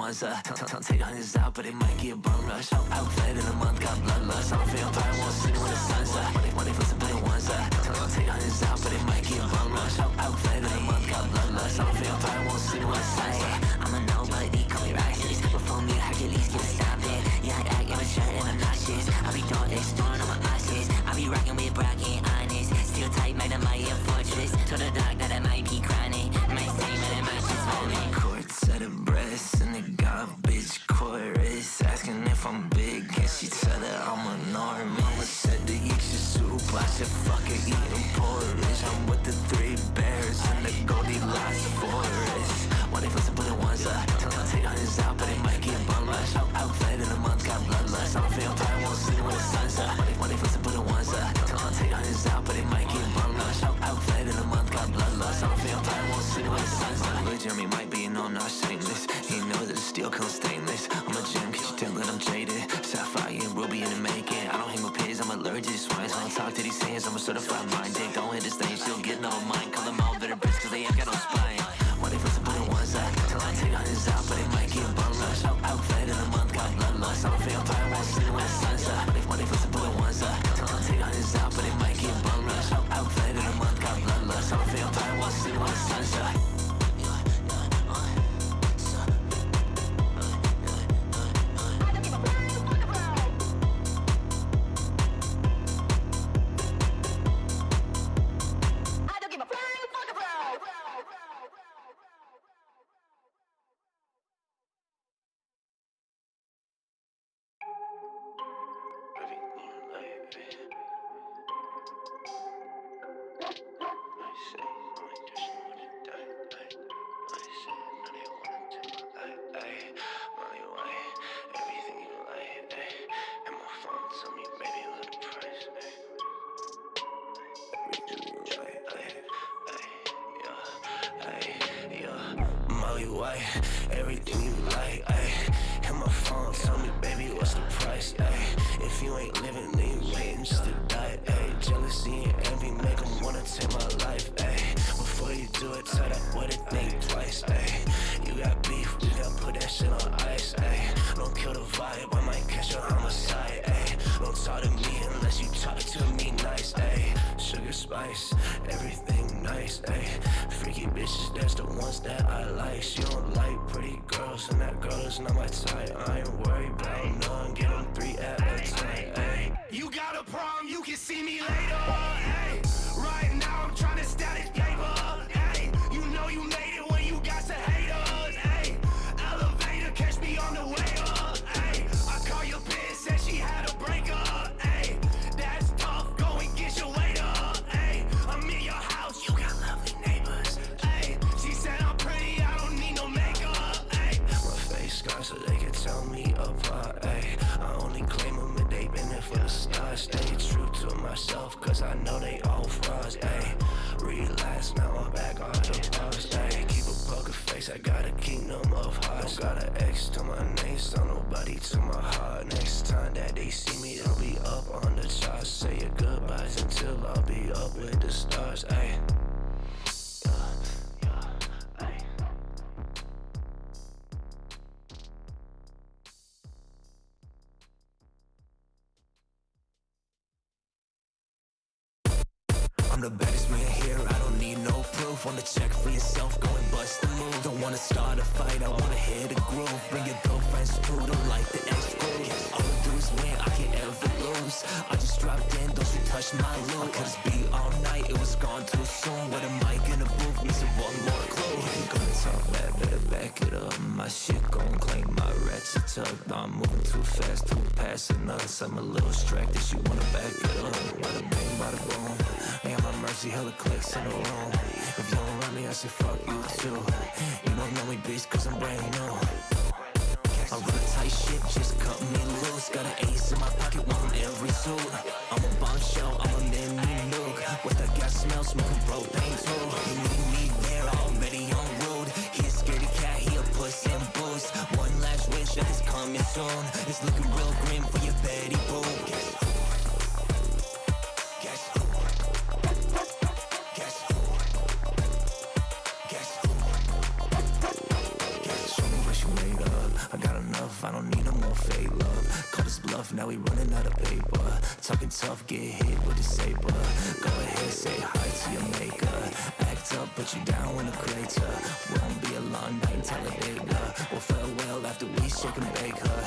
ones take hundreds out, but it might get a bum rush. How fed in a month, got bloodlust. I'm a vampire, won't sleep when the sun's up. Money for some better ones take hundreds out, but it might get a bum rush. How fed in a month, got bloodlust. I'm a vampire, won't sleep when the sun's up. I'm a nobody, call me righteous. Before me, Hercules, can't stop it. Yeah, I act immature and obnoxious. I be thought exploring on my options. I be rocking with Brock and honest. Still tight, made my Air Fortress. Told the dog that I might be chronic. Might say, man, it might just vomit. Quartz at her breast and the garbage chorus. Asking if I'm big, can she tell that I'm enormous? Mama said to eat your soup, I said fuck it, eating porridge. I'm with the 3 bears in the Goldilocks forest. Money for some bullet ones take hundreds out, but it might get bum rush. How fed in a month, got bloodlust. I'm a vampire, won't sleep when the sun's up. Money for some bullet ones take hundreds out, but it might get bum rush. How fed in a month, got bloodlust. I'm a vampire, won't sleep when the sun's up. Lil Jeremy might be, no, I'm not shameless. He knows that the steel comes stainless. I'm a gem, can you tell that I'm jaded? Sapphire and ruby in the making. I don't hang with pigs, I'm allergic to swines. I don't talk to these hands, I'm a certified mind dick. Don't hit this thing, she'll get no mind. Call them all bitter bitch, cause they ain't got no spine. Money for some bullet ones take hundreds out, but it might get bum rush. How fed in a month, got bloodlust. I'm a vampire, won't sleep when the sun's up. Money for some bullet ones take hundreds out, but it might get bum rush. How fed in a month, got bloodlust. I'm a vampire, won't sleep when the sun's up. Everything you like, ayy. Hit my phone, tell me, baby, what's the price, ayy. If you ain't living, then you waiting just to die, ayy. Jealousy and envy make them wanna take my life, ayy. Before you do it, tell that boy to think twice, ayy. You got beef, we gotta put that shit on ice, ayy. Don't kill the vibe, I might catch a homicide, ayy. Don't talk to me unless you talk to me nice, ayy. Sugar spice, everything nice, ayy. Freaky bitches, that's the ones that I like. She don't like pretty girls, and that girl is not my type. I ain't worried about none, get them 3 at a time, ayy. You got a problem, you can see me later, ayy. Right now I'm trying to stack this paper, ayy. You know you made it when you got some haters, ayy. Elevator, catch me on the way up, ayy. I call your bitch, said she had a breakup, ayy. That's tough, go and get your weight up, ayy. I'm in your house, you got lovely neighbors, ayy. She said I'm pretty, I don't need no makeup, ayy. My face scars so they can tell me apart, ayy. I only claim them if they been there for the stars. Stay true to myself, cause I know they all frauds, ayy. Relax, now I'm back on the bars, ayy. Keep a poker face, I got a kingdom of hearts. Don't got an X to my name, so nobody to my heart. Next time that they see me, they'll be up on the charts. Say your goodbyes until I'll be up with the stars, ayy. I'm the baddest man here, I don't need no proof. Wanna check for yourself, go and bust the move. Don't wanna start a fight, I wanna hit a groove. Bring your girlfriends too, don't like the X-Groove. All I do is win, I can't ever lose. I just dropped in, don't you touch my loot. I could just be all night, it was gone too soon. With a mic in the booth, missing one more clue. If you gonna talk bad, better back it up. My shit gon' claim my ratchet tuck. I'm moving too fast, too past nuts. I'm a little distracted, you wanna back it up. Bada bang, bada boom. Ain't my mercy, hella clicks in the room. If you don't love me, I say fuck you too. You don't know me, bitch, cause I'm brand new. I run a tight shit, just cut me loose. Got an ace in my pocket, one from every suit. I'm a bombshell, I'm a mini nuke. What that gas smell, smoking propane too. You need me there, already on road. He a scaredy cat, he a puss and boost. One last wish, that is coming soon. It's looking real grim for your Betty Boo. fake love. Call this bluff, now we running out of paper. Talking tough, get hit with the saber. Go ahead, say hi to your maker. Act up, put you down in a crater. Won't be a long night, Talladega. We'll farewell after we shake and bake her.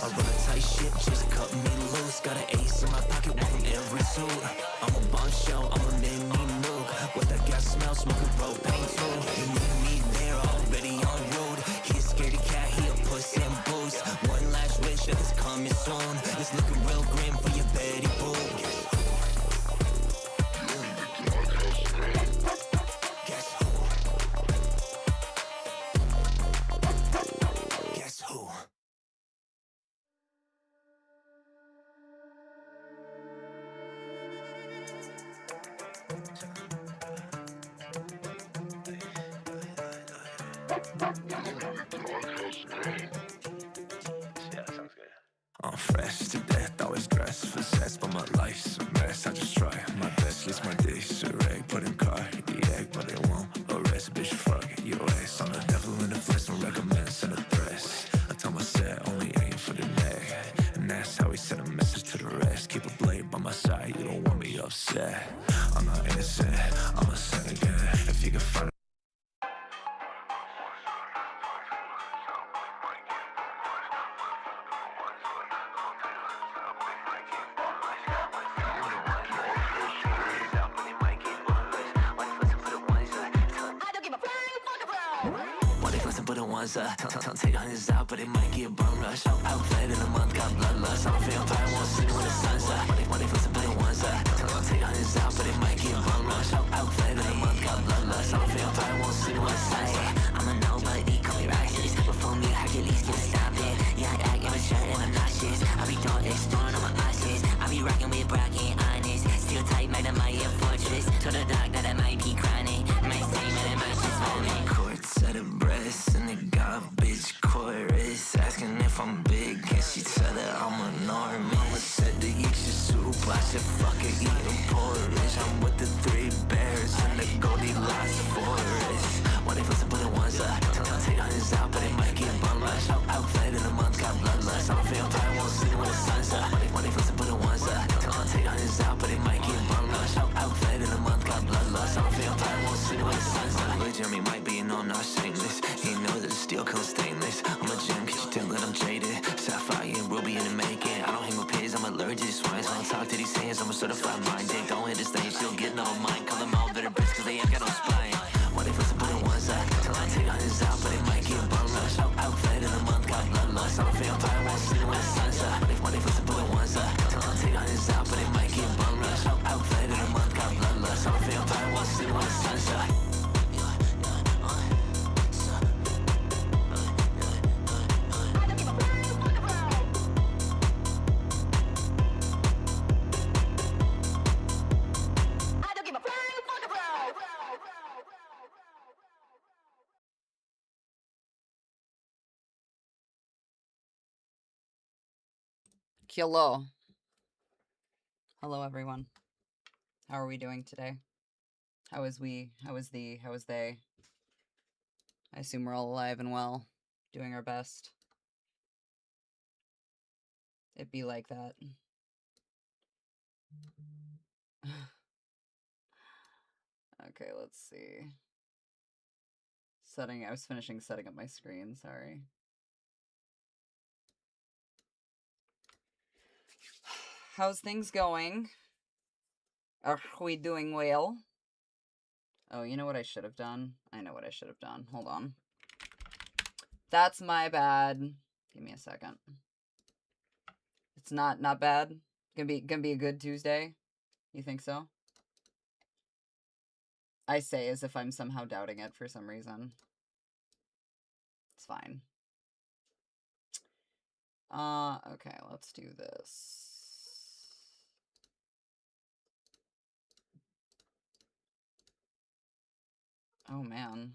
I run a tight ship, just cut me loose. Got an ace in my pocket, one from every suit. I'm a boss show, I'm a mini nuke. With that gas smell, smoking propane too. You need me there, already on road. He a scaredy cat, he a puss in boots. One last wish that is coming soon. It's looking real grim for your Betty Boo. Guess who? Guess who? I'm fresh to death, always dressed, possessed by my life's a mess. I just try my best, list my dish, erect, put in cardiac, but they won't arrest. Bitch, fuck your ass. I'm the devil in the flesh, no recommend, send a threats. I tell my set, only aim for the neck, and that's how we send a message to the rest. Keep a blade by my side, you don't want me upset. I'm not innocent, I'm a sin again. If you can find Don't take hundreds out, but it might get bum rush. I've played in a month, got bloodlust. I'm a vampire, won't see when the sun's up. Money for some better ones, don't take hundreds out, but it might get bum rush. I've played in a month, got bloodlust. I'm a vampire, won't see when the sun's up. I'm a nobody, call me righteous. Before me, Hercules can stop it. Yeah, I act immature and I'm not shit. I be dog exploring on my ashes. I be rocking with bragging honest. Still tight, man, in my Air Fortress. Told the dog that I might be chronic. Might say, man, it might just want me. Court set of breasts and it got bitch chorus asking if I'm big. Can she tell that I'm enormous? Mama said to eat your soup, I said fuck it, eating porridge. I'm with the three bears in the Goldilocks forest. What if listen, put it ones up? Don't take hundreds out, but it might get bum rush. I've played in a month, got bloodlust. I'm a vampire, won't see when the sun's up. What if listen, put it ones up? Don't take hundreds out, but it might get bum rush. I've played in a month, got bloodlust. I'm a vampire, won't see when the sun's up. But Jeremy might be, no, not shameless. He knows that the steel comes stainless. I'm a gem, could you tell that I'm jaded? Sapphire and ruby in the making. I don't hang with pigs, I'm allergic to swines. I don't talk to these hands, I'm a certified mind dick. Don't hit this thing, she'll get no mind. Call them all better bitch, cause they ain't got no spine. What if listen, put it ones up? Don't take hundreds out, but it might get bum rush. I've played in a month, got bloodlust. I'm a vampire, won't see when the sun's up. What if listen, put it ones up? Don't take hundreds out, but it might get bum rush. I've played in a month, got bloodlust. I'm a vampire, won't see when the sun's up. Hello. Hello, everyone. How are we doing today? How is we? How is thee? How is they? I assume we're all alive and well, doing our best. It be like that. Okay, let's see. I was finishing setting up my screen, sorry. How's things going? Are we doing well? Oh, you know what I should have done? I know what I should have done. Hold on. That's my bad. Give me a second. It's not bad. Gonna be a good Tuesday. You think so? I say as if I'm somehow doubting it for some reason. It's fine. Okay, let's do this. Oh man.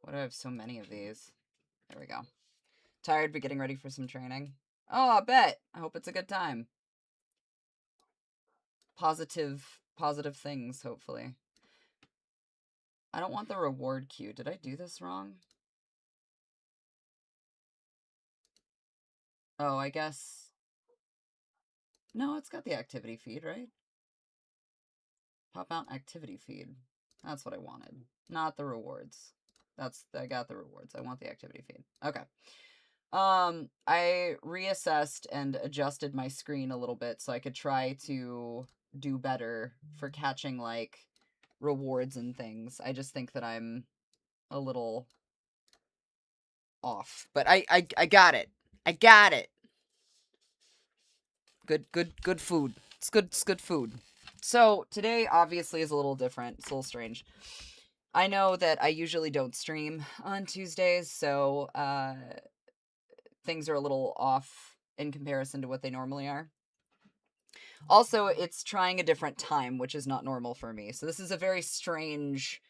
Why do I have so many of these? There we go. Tired but getting ready for some training. Oh, I bet. I hope it's a good time. Positive things, hopefully. I don't want the reward queue. Did I do this wrong? Oh, I guess. No, it's got the activity feed, right? Pop out activity feed. That's what I wanted. Not the rewards. I got the rewards. I want the activity feed. Okay. I reassessed and adjusted my screen a little bit so I could try to do better for catching like rewards and things. I just think that I'm a little off. But I got it. I got it. Good food. It's good food. So today obviously is a little different. It's a little strange. I know that I usually don't stream on Tuesdays, so things are a little off in comparison to what they normally are. Also, it's trying a different time, which is not normal for me. So this is a very strange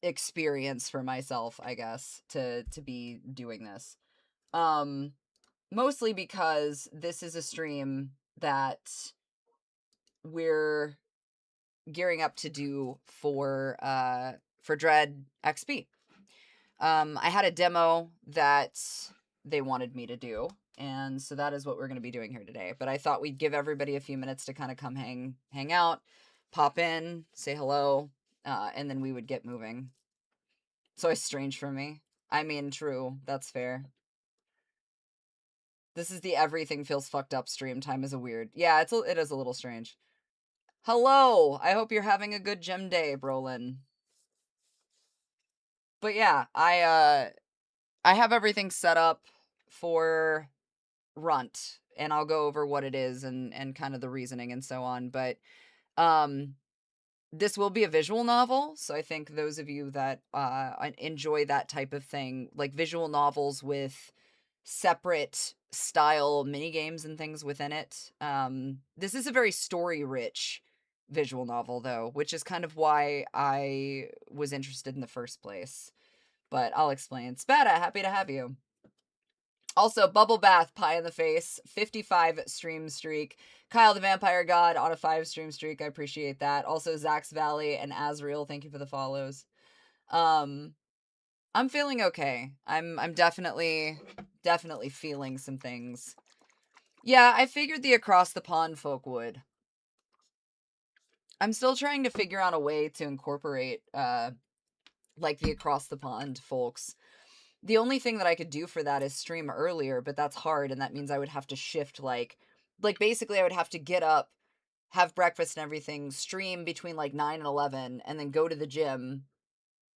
experience for myself, I guess, to be doing this. Mostly because this is a stream that we're gearing up to do for Dread XP. I had a demo that they wanted me to do, and so that is what we're going to be doing here today. But I thought we'd give everybody a few minutes to kind of come hang out, pop in, say hello, and then we would get moving. So it's strange for me. I mean, true, that's fair. This is the everything feels fucked up stream. Time is a weird. Yeah, it is a little strange. Hello! I hope you're having a good gym day, Brolin. But yeah, I have everything set up for Runt, and I'll go over what it is and kind of the reasoning and so on. But this will be a visual novel, so I think those of you that enjoy that type of thing, like visual novels with separate style mini games and things within it. This is a very story rich visual novel though, which is kind of why I was interested in the first place. But I'll explain. Spada, happy to have you. Also, Bubble Bath, pie in the face, 55 stream streak. Kyle the Vampire God on a 5 stream streak. I appreciate that. Also, Zax Valley and Azriel, thank you for the follows. I'm feeling okay. I'm definitely feeling some things. Yeah, I figured the across the pond folk would. I'm still trying to figure out a way to incorporate like the across the pond folks. The only thing that I could do for that is stream earlier, but that's hard, and that means I would have to shift like basically I would have to get up, have breakfast and everything, stream between like 9 and 11, and then go to the gym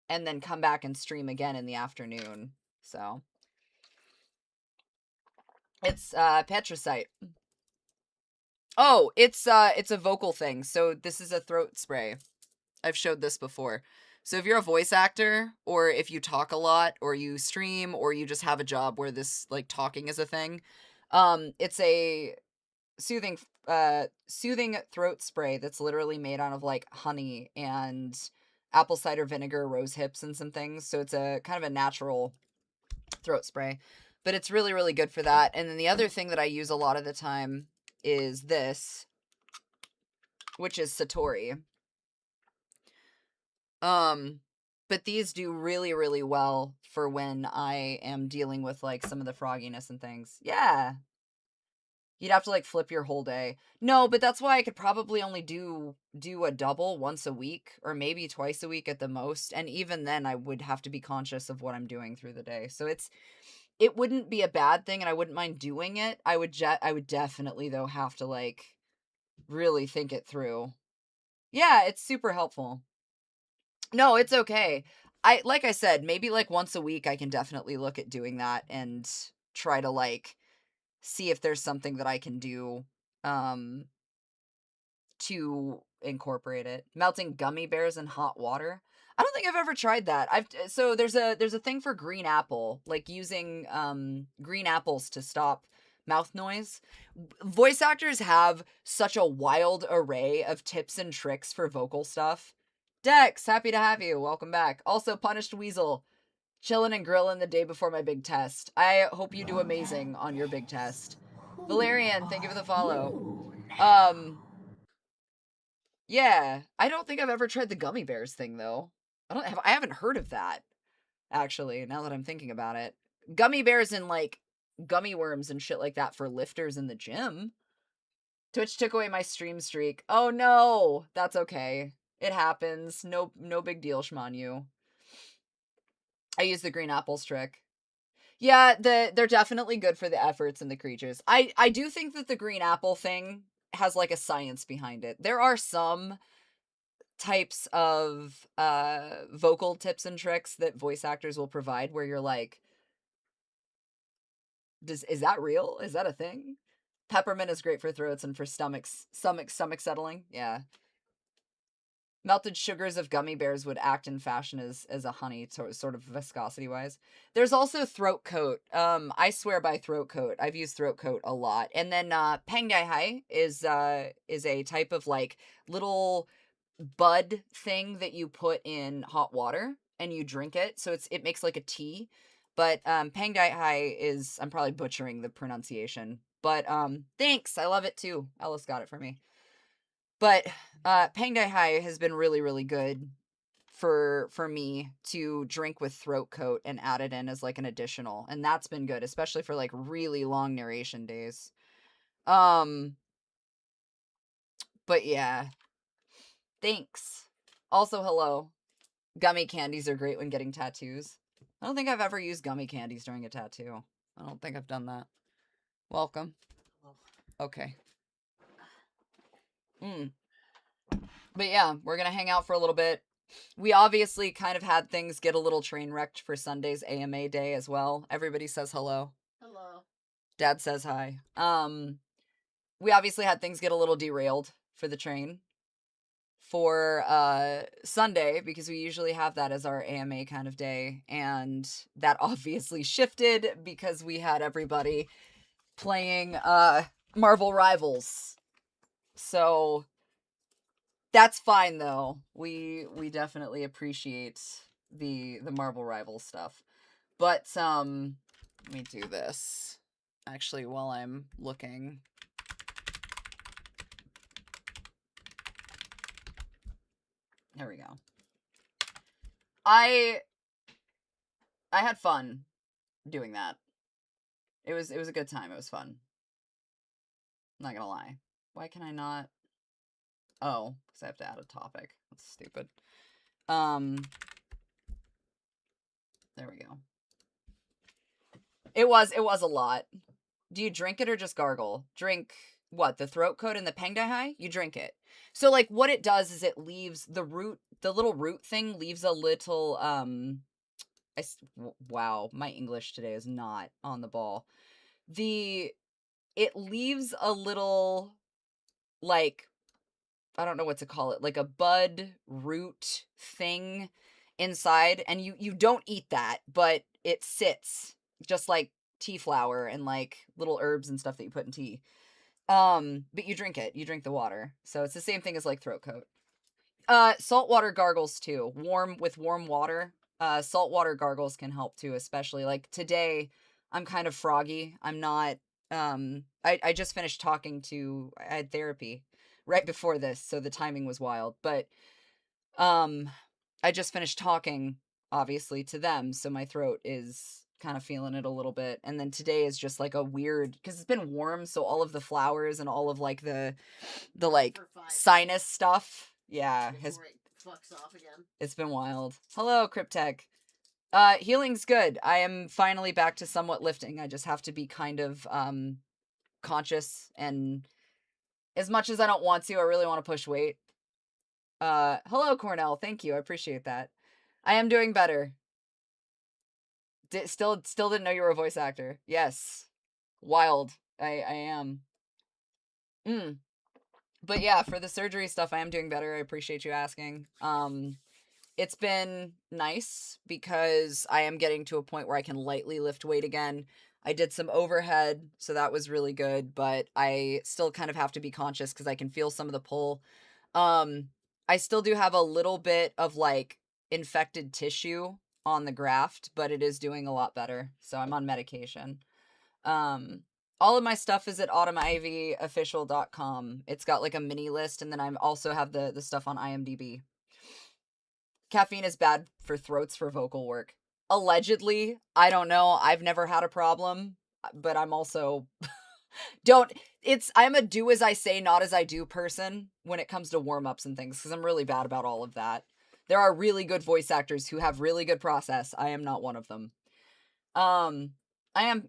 and then come back and stream again in the afternoon. So it's Petricite. Oh, it's a vocal thing. So this is a throat spray. I've showed this before. So if you're a voice actor, or if you talk a lot, or you stream, or you just have a job where this like talking is a thing, it's a soothing throat spray that's literally made out of like honey and apple cider vinegar, rose hips, and some things. So it's a kind of a natural throat spray, but it's really, really good for that. And then the other thing that I use a lot of the time is this, which is Satori. But these do really, really well for when I am dealing with like some of the frogginess and things. Yeah. You'd have to like flip your whole day. No, but that's why I could probably only do a double once a week or maybe twice a week at the most. And even then I would have to be conscious of what I'm doing through the day. So it wouldn't be a bad thing and I wouldn't mind doing it. I would definitely though have to like really think it through. Yeah, it's super helpful. No, it's okay. Like I said, maybe like once a week I can definitely look at doing that and try to like see if there's something that I can do to incorporate it. Melting gummy bears in hot water. I don't think I've ever tried that. So there's a thing for green apple, like using green apples to stop mouth noise. Voice actors have such a wild array of tips and tricks for vocal stuff. Dex, happy to have you. Welcome back. Also, Punished Weasel, chilling and grilling the day before my big test. I hope you do amazing on your big test. Valerian, thank you for the follow. Yeah, I don't think I've ever tried the gummy bears thing though. I haven't heard of that actually. Now that I'm thinking about it, gummy bears in like gummy worms and shit like that for lifters in the gym. Twitch took away my stream streak. Oh no, that's okay. It happens. No big deal, Shmanu. I use the green apples trick. Yeah, they're definitely good for the efforts and the creatures. I do think that the green apple thing has like a science behind it. There are some types of vocal tips and tricks that voice actors will provide where you're like, is that real? Is that a thing? Peppermint is great for throats and for stomach settling. Yeah. Melted sugars of gummy bears would act in fashion as a honey, sort of viscosity wise. There's also throat coat. I swear by throat coat. I've used throat coat a lot. And then Pang Dai Hai is a type of like little bud thing that you put in hot water and you drink it. So it makes like a tea. But Pang Dai Hai is, I'm probably butchering the pronunciation. But thanks. I love it too. Ellis got it for me. But Pang Dai Hai has been really, really good for me to drink with throat coat and add it in as like an additional. And that's been good, especially for like really long narration days. But yeah. Thanks. Also, hello. Gummy candies are great when getting tattoos. I don't think I've ever used gummy candies during a tattoo. I don't think I've done that. Welcome. Okay. But yeah, we're gonna hang out for a little bit. We obviously kind of had things get a little train wrecked for Sunday's AMA day as well. Everybody says hello. Hello. Dad says hi. We obviously had things get a little derailed for the train for Sunday because we usually have that as our AMA kind of day, and that obviously shifted because we had everybody playing Marvel Rivals. So that's fine though. We definitely appreciate the Marvel Rivals stuff. But let me do this actually while I'm looking. There we go. I had fun doing that. It was a good time. It was fun. I'm not gonna lie. Why can I not? Oh, because I have to add a topic. That's stupid. There we go. It was a lot. Do you drink it or just gargle? Drink what? The throat coat and the Pang Dai Hai? You drink it. So like what it does is it leaves the little root thing leaves a little wow, my English today is not on the ball. It leaves a little like, I don't know what to call it, like a bud root thing inside, and you don't eat that, but it sits just like tea flower and like little herbs and stuff that you put in tea. But you drink it. You drink the water. So it's the same thing as like throat coat. Saltwater gargles too. With warm water. Saltwater gargles can help too, especially like today I'm kind of froggy. I'm not I just finished I had therapy right before this, so the timing was wild. But I just finished talking obviously to them, so my throat is kind of feeling it a little bit. And then today is just like a weird, because it's been warm, so all of the flowers and all of like the like sinus stuff, yeah, has fucks off again. It's been wild. Hello, Cryptech. Healing's good. I am finally back to somewhat lifting. I just have to be kind of conscious, and as much as I don't want to, I really want to push weight. Hello, Cornell. Thank you. I appreciate that. I am doing better. Still didn't know you were a voice actor. Yes. Wild. I am. But yeah, for the surgery stuff, I am doing better. I appreciate you asking. It's been nice because I am getting to a point where I can lightly lift weight again. I did some overhead, so that was really good, but I still kind of have to be conscious because I can feel some of the pull. I still do have a little bit of like infected tissue on the graft, but it is doing a lot better. So I'm on medication. All of my stuff is at autumnivyofficial.com. It's got like a mini list, and then I also have the stuff on IMDb. Caffeine is bad for throats for vocal work. Allegedly, I don't know. I've never had a problem. but I'm also I'm a do as I say, not as I do person when it comes to warm-ups and things, because I'm really bad about all of that. There are really good voice actors who have really good process. I am not one of them. I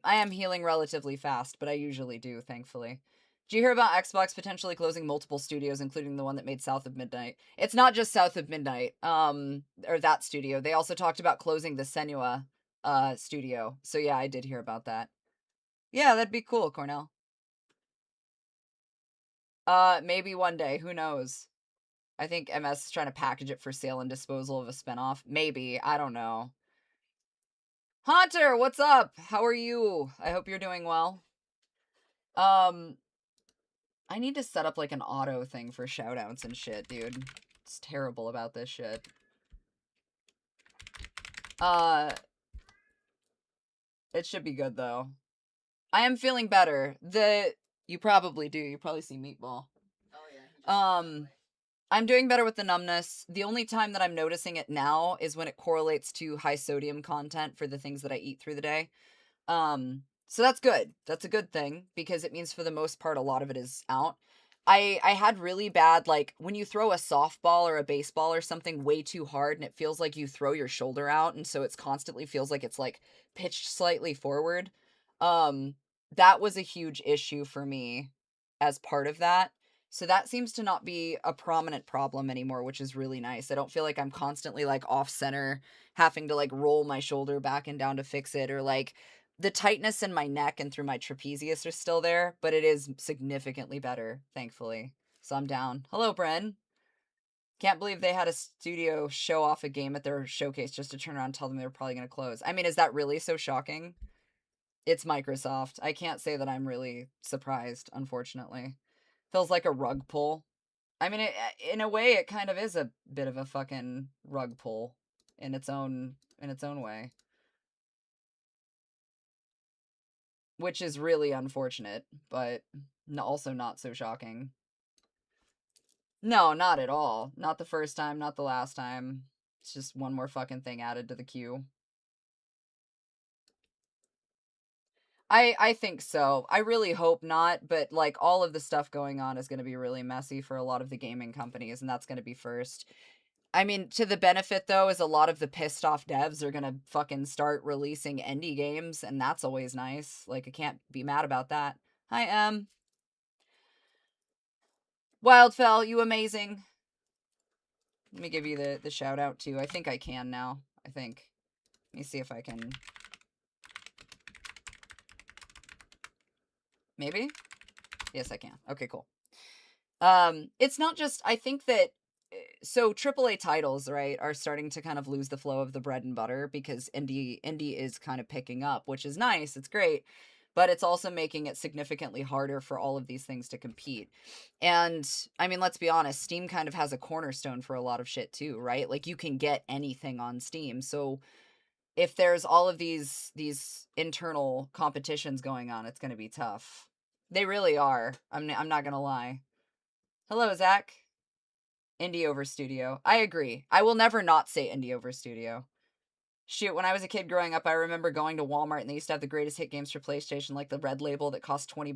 am healing relatively fast, but I usually do, thankfully. Did you hear about Xbox potentially closing multiple studios, including the one that made South of Midnight? It's not just South of Midnight, or that studio. They also talked about closing the Senua studio. So yeah, I did hear about that. Yeah, that'd be cool, Cornell. Maybe one day, who knows? I think MS is trying to package it for sale and disposal of a spinoff. Maybe, I don't know. Hunter, what's up? How are you? I hope you're doing well. I need to set up like an auto thing for shoutouts and shit, dude. It's terrible about this shit. It should be good though. I am feeling better. You probably do. You probably see Meatball. Oh yeah. I'm doing better with the numbness. The only time that I'm noticing it now is when it correlates to high sodium content for the things that I eat through the day. So that's good. That's a good thing because it means for the most part a lot of it is out. I had really bad, like, when you throw a softball or a baseball or something way too hard and it feels like you throw your shoulder out, and so it's constantly feels like it's like pitched slightly forward. That was a huge issue for me as part of that. So that seems to not be a prominent problem anymore, which is really nice. I don't feel like I'm constantly like off center, having to like roll my shoulder back and down to fix it, or like the tightness in my neck and through my trapezius are still there, but it is significantly better, thankfully. So I'm down. Hello, Bren. Can't believe they had a studio show off a game at their showcase just to turn around and tell them they were probably going to close. I mean, is that really so shocking? It's Microsoft. I can't say that I'm really surprised, unfortunately. Feels like a rug pull. I mean, in a way, it kind of is a bit of a fucking rug pull in its own way, which is really unfortunate, but also not so shocking. No, not at all. Not the first time, not the last time. It's just one more fucking thing added to the queue. I think so. I really hope not, but like all of the stuff going on is going to be really messy for a lot of the gaming companies, and that's going to be first. I mean, to the benefit though is a lot of the pissed off devs are going to fucking start releasing indie games, and that's always nice. Like, I can't be mad about that. Hi, Wildfell, you amazing. Let me give you the shout out too. I think I can now. I think. Let me see if I can. Maybe? Yes, I can. Okay, cool. It's not just, I think that, so AAA titles, right, are starting to kind of lose the flow of the bread and butter because indie is kind of picking up, which is nice. It's great. But it's also making it significantly harder for all of these things to compete. And I mean, let's be honest, Steam kind of has a cornerstone for a lot of shit too, right? Like, you can get anything on Steam. So if there's all of these internal competitions going on, it's going to be tough. They really are. I'm not going to lie. Hello, Zach. Indie over studio. I agree. I will never not say indie over studio. Shoot, when I was a kid growing up, I remember going to Walmart and they used to have the greatest hit games for PlayStation, like the red label that cost $20,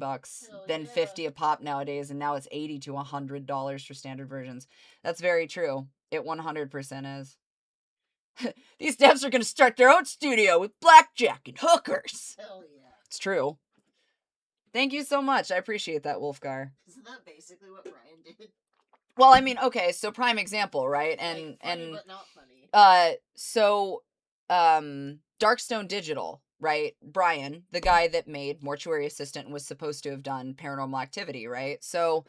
then yeah. $50 a pop nowadays, and now it's $80 to $100 for standard versions. That's very true. It 100% is. These devs are going to start their own studio with blackjack and hookers. Hell yeah. It's true. Thank you so much. I appreciate that, Wolfgar. Isn't that basically what Brian did? Well, I mean, okay, so prime example, right? And like, funny, but not funny. Darkstone Digital, right? Brian, the guy that made Mortuary Assistant, was supposed to have done Paranormal Activity, right? So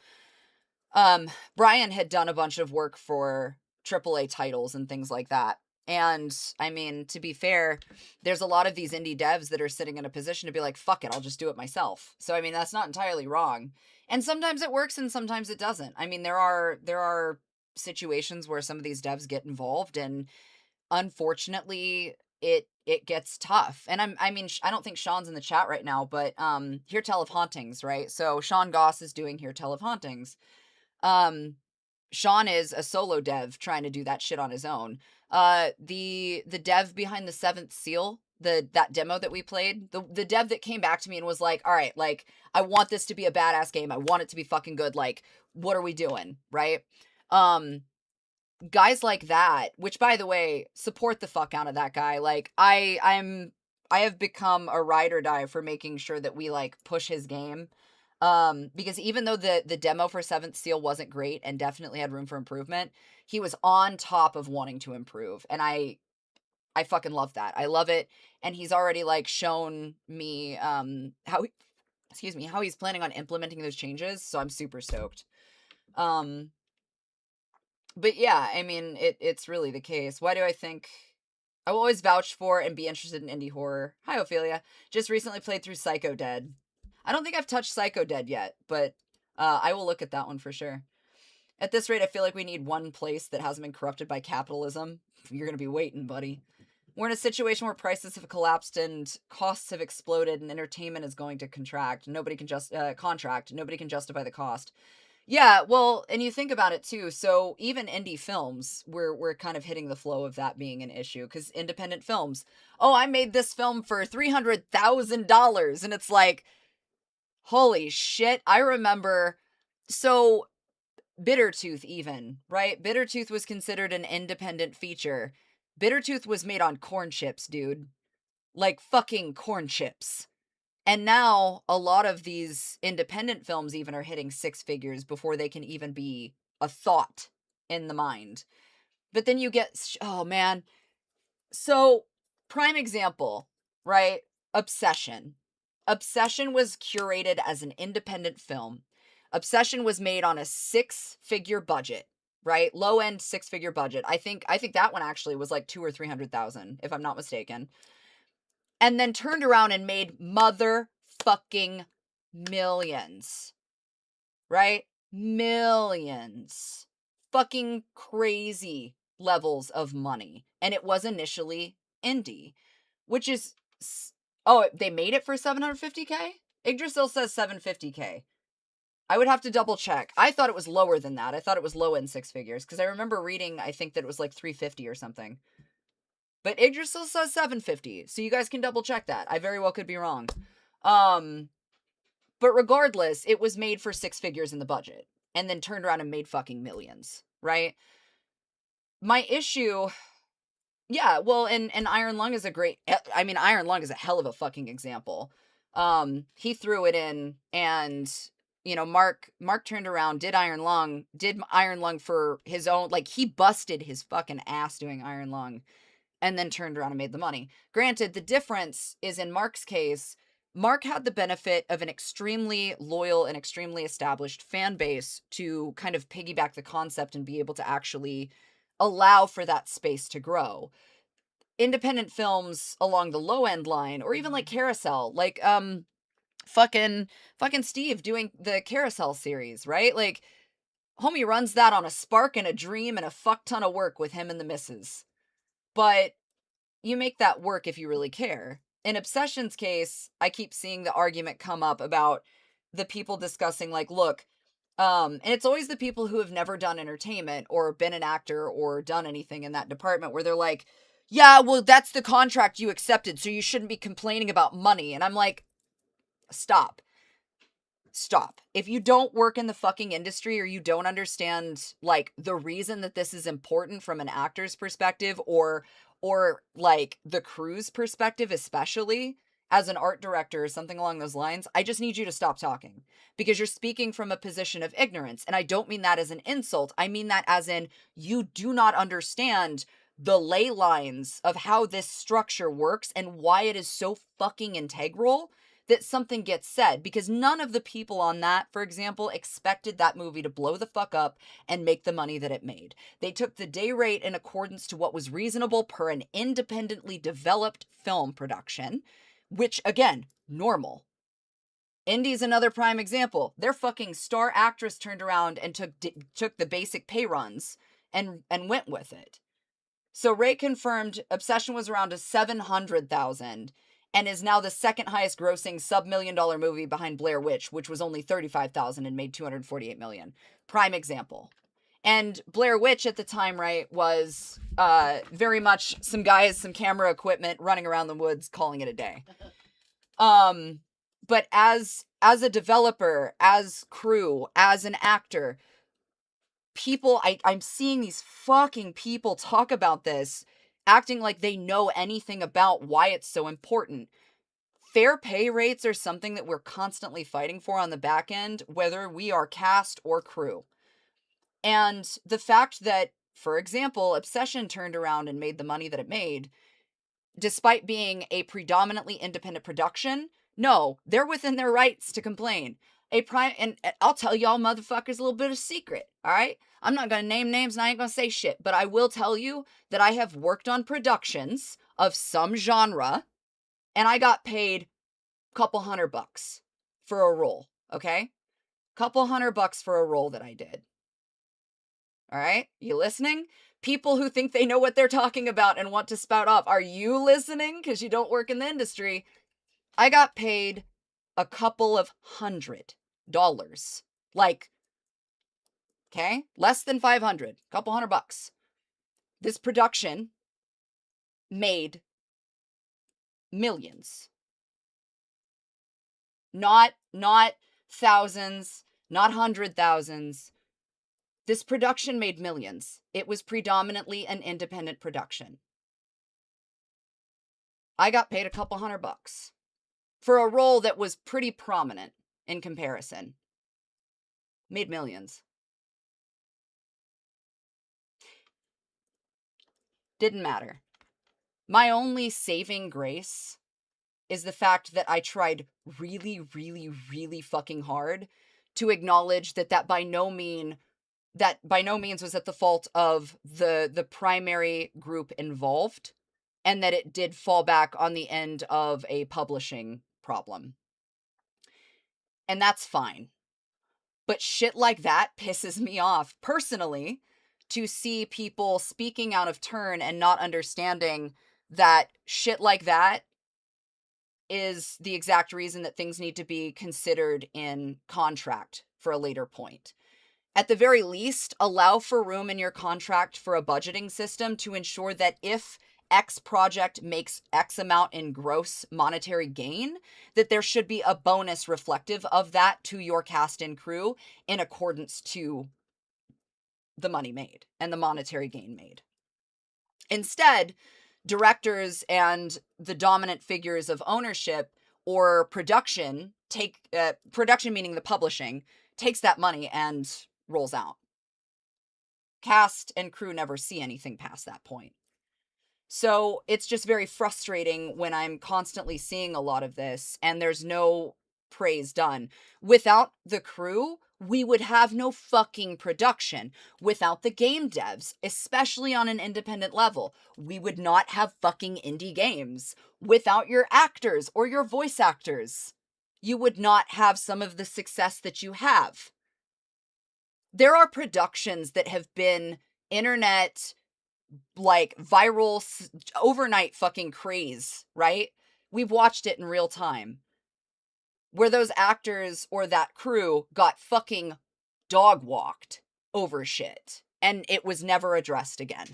Brian had done a bunch of work for AAA titles and things like that. And I mean, to be fair, there's a lot of these indie devs that are sitting in a position to be like, fuck it, I'll just do it myself. So I mean, that's not entirely wrong. And sometimes it works and sometimes it doesn't. I mean, there are situations where some of these devs get involved, and unfortunately it gets tough. And I mean, I don't think Sean's in the chat right now, but Here Tell of Hauntings, right? So Sean Goss is doing Here Tell of Hauntings. Sean is a solo dev trying to do that shit on his own. The dev behind the Seventh Seal, that demo that we played, the dev that came back to me and was like, all right, like, I want this to be a badass game. I want it to be fucking good. Like, what are we doing? Right? Guys like that, which by the way, support the fuck out of that guy. Like, I have become a ride or die for making sure that we like push his game. Because even though the demo for Seventh Seal wasn't great and definitely had room for improvement, he was on top of wanting to improve. And I fucking love that. I love it. And he's already like shown me how he's planning on implementing those changes. So I'm super stoked. But yeah, I mean, it's really the case. Why do I think I will always vouch for and be interested in indie horror? Hi, Ophelia. Just recently played through Psycho Dead. I don't think I've touched Psycho Dead yet, but I will look at that one for sure. At this rate, I feel like we need one place that hasn't been corrupted by capitalism. You're going to be waiting, buddy. We're in a situation where prices have collapsed and costs have exploded and entertainment is going to contract. Nobody can Nobody can justify the cost. Yeah, well, and you think about it too. So even indie films, we're kind of hitting the flow of that being an issue because independent films. Oh, I made this film for $300,000, and it's like, holy shit! I remember. So Bittertooth, even right? Bittertooth was considered an independent feature. Bittertooth was made on corn chips, dude. Like fucking corn chips. And now a lot of these independent films even are hitting six figures before they can even be a thought in the mind. But then you get, oh man. So, prime example, right? Obsession. Obsession was curated as an independent film. Obsession was made on a six-figure budget, right? Low-end six-figure budget. I think that one actually was like 200,000 or 300,000, if I'm not mistaken. And then turned around and made motherfucking millions. Right? Millions. Fucking crazy levels of money. And it was initially indie, which is... Oh, they made it for 750K? Yggdrasil says 750K. I would have to double check. I thought it was lower than that. I thought it was low end six figures, because I remember reading, I think that it was like 350 or something. But Yggdrasil says 750, so you guys can double check that. I very well could be wrong. But regardless, it was made for six figures in the budget, and then turned around and made fucking millions, right? My issue... Yeah, well, and Iron Lung is a great... I mean, Iron Lung is a hell of a fucking example. He threw it in, and, you know, Mark turned around, did Iron Lung for his own... Like, he busted his fucking ass doing Iron Lung, and then turned around and made the money. Granted, the difference is in Mark's case, Mark had the benefit of an extremely loyal and extremely established fan base to kind of piggyback the concept and be able to actually allow for that space to grow. Independent films along the low end line, or even like Carousel, like fucking Steve doing the Carousel series, right? Like, homie runs that on a spark and a dream and a fuck ton of work with him and the missus. But you make that work if you really care. In Obsession's case, I keep seeing the argument come up about the people discussing, like, look, and it's always the people who have never done entertainment or been an actor or done anything in that department where they're like, yeah, well, that's the contract you accepted, so you shouldn't be complaining about money. And I'm like, stop. If you don't work in the fucking industry, or you don't understand, like, the reason that this is important from an actor's perspective, or like the crew's perspective, especially as an art director or something along those lines, I just need you to stop talking, because you're speaking from a position of ignorance. And I don't mean that as an insult. I mean that as in, you do not understand the ley lines of how this structure works and why it is so fucking integral that something gets said, because none of the people on that, for example, expected that movie to blow the fuck up and make the money that it made. They took the day rate in accordance to what was reasonable per an independently developed film production, which, again, normal. Indie's another prime example. Their fucking star actress turned around and took the basic pay runs and went with it. So Ray confirmed Obsession was around a 700,000 and is now the second highest grossing sub-$1 million movie behind Blair Witch, which was only 35,000 and made 248 million. Prime example. And Blair Witch at the time, right, was very much some guys, some camera equipment running around the woods calling it a day. But as a developer, as crew, as an actor, people, I'm seeing these fucking people talk about this, acting like they know anything about why it's so important. Fair pay rates are something that we're constantly fighting for on the back end, whether we are cast or crew. And the fact that, for example, Obsession turned around and made the money that it made, despite being a predominantly independent production, no, they're within their rights to complain. And I'll tell y'all motherfuckers a little bit of secret, all right? I'm not going to name names and I ain't going to say shit, but I will tell you that I have worked on productions of some genre and I got paid $200 for a role, okay? $200 for a role that I did. All right? You listening? People who think they know what they're talking about and want to spout off. Are you listening? Because you don't work in the industry. I got paid $200. Like, okay? Less than 500. $200. This production made millions. Not thousands, not 100,000s. This production made millions. It was predominantly an independent production. I got paid $200 for a role that was pretty prominent in comparison. Made millions. Didn't matter. My only saving grace is the fact that I tried really, really, really fucking hard to acknowledge that by no means was at the fault of the primary group involved, and that it did fall back on the end of a publishing problem. And that's fine. But shit like that pisses me off personally, to see people speaking out of turn and not understanding that shit like that is the exact reason that things need to be considered in contract for a later point. At the very least, allow for room in your contract for a budgeting system to ensure that if X project makes X amount in gross monetary gain, that there should be a bonus reflective of that to your cast and crew in accordance to the money made and the monetary gain made. Instead, directors and the dominant figures of ownership or production production meaning the publishing, takes that money and rolls out. Cast and crew never see anything past that point. So it's just very frustrating when I'm constantly seeing a lot of this and there's no praise done. Without the crew, we would have no fucking production. Without the game devs, especially on an independent level, we would not have fucking indie games. Without your actors or your voice actors, you would not have some of the success that you have. There are productions that have been internet, like, viral, overnight fucking craze, right? We've watched it in real time, where those actors or that crew got fucking dog walked over shit, and it was never addressed again.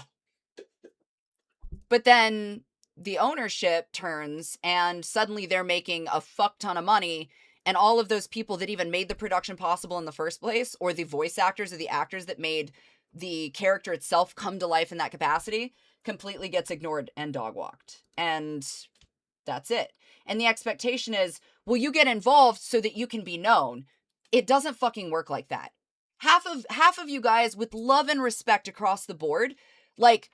But then the ownership turns, and suddenly they're making a fuck ton of money, and all of those people that even made the production possible in the first place, or the voice actors or the actors that made the character itself come to life in that capacity, completely gets ignored and dog walked. And that's it. And the expectation is, well, you get involved so that you can be known. It doesn't fucking work like that. Half of you guys, with love and respect across the board, like,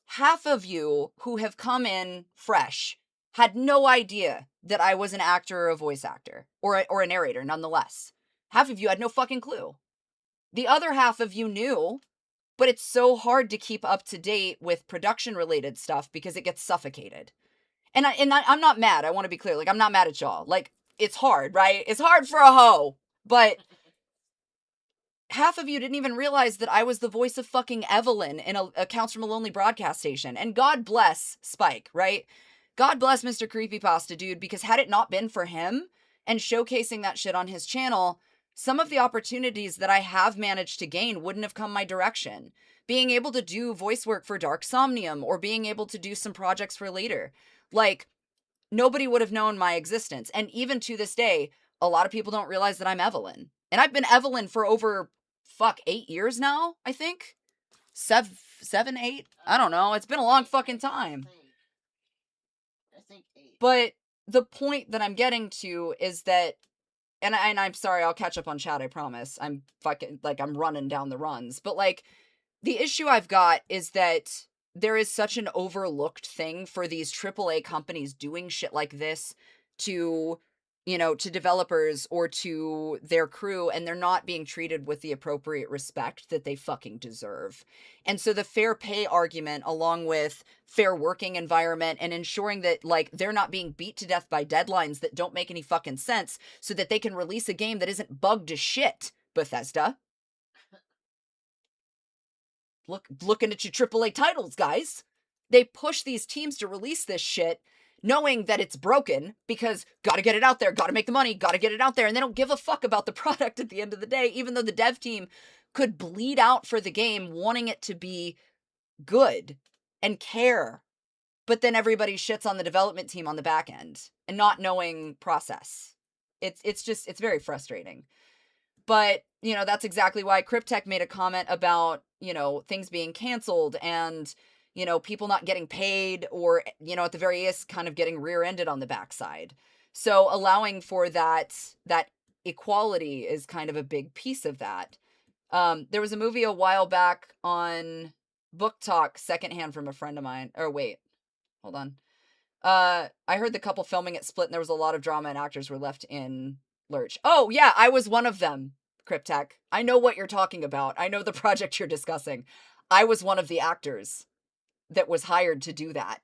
half of you who have come in fresh had no idea that I was an actor or a voice actor or a narrator, nonetheless. Half of you had no fucking clue. The other half of you knew, but it's so hard to keep up to date with production-related stuff because it gets suffocated. And I'm not mad. I want to be clear. Like, I'm not mad at y'all. Like, it's hard, right? It's hard for a hoe. But half of you didn't even realize that I was the voice of fucking Evelyn in a Counts from a Lonely broadcast station. And God bless Spike, right? God bless Mr. Creepypasta, dude, because had it not been for him and showcasing that shit on his channel, some of the opportunities that I have managed to gain wouldn't have come my direction. Being able to do voice work for Dark Somnium or being able to do some projects for later. Like, nobody would have known my existence. And even to this day, a lot of people don't realize that I'm Evelyn. And I've been Evelyn for over, 8 years now, I think? 7, 8? I don't know. It's been a long fucking time. I think 8. But the point that I'm getting to is that, and I'm sorry, I'll catch up on chat, I promise. I'm fucking, I'm running down the runs. But, the issue I've got is that there is such an overlooked thing for these AAA companies doing shit like this to, to developers or to their crew, and they're not being treated with the appropriate respect that they fucking deserve. And so the fair pay argument, along with fair working environment and ensuring that, they're not being beat to death by deadlines that don't make any fucking sense so that they can release a game that isn't bugged as shit, Bethesda. Looking at your AAA titles, guys. They push these teams to release this shit knowing that it's broken because gotta get it out there, gotta make the money, gotta get it out there, and they don't give a fuck about the product at the end of the day, even though the dev team could bleed out for the game wanting it to be good and care. But then everybody shits on the development team on the back end and not knowing process. It's very frustrating. But, that's exactly why Cryptech made a comment about, things being canceled and, people not getting paid or, at the very least kind of getting rear-ended on the backside. So allowing for that equality is kind of a big piece of that. There was a movie a while back on Book Talk, secondhand from a friend of mine. Or wait, hold on. I heard the couple filming it split and there was a lot of drama and actors were left in lurch. Oh, yeah, I was one of them, Cryptech. I know what you're talking about. I know the project you're discussing. I was one of the actors that was hired to do that.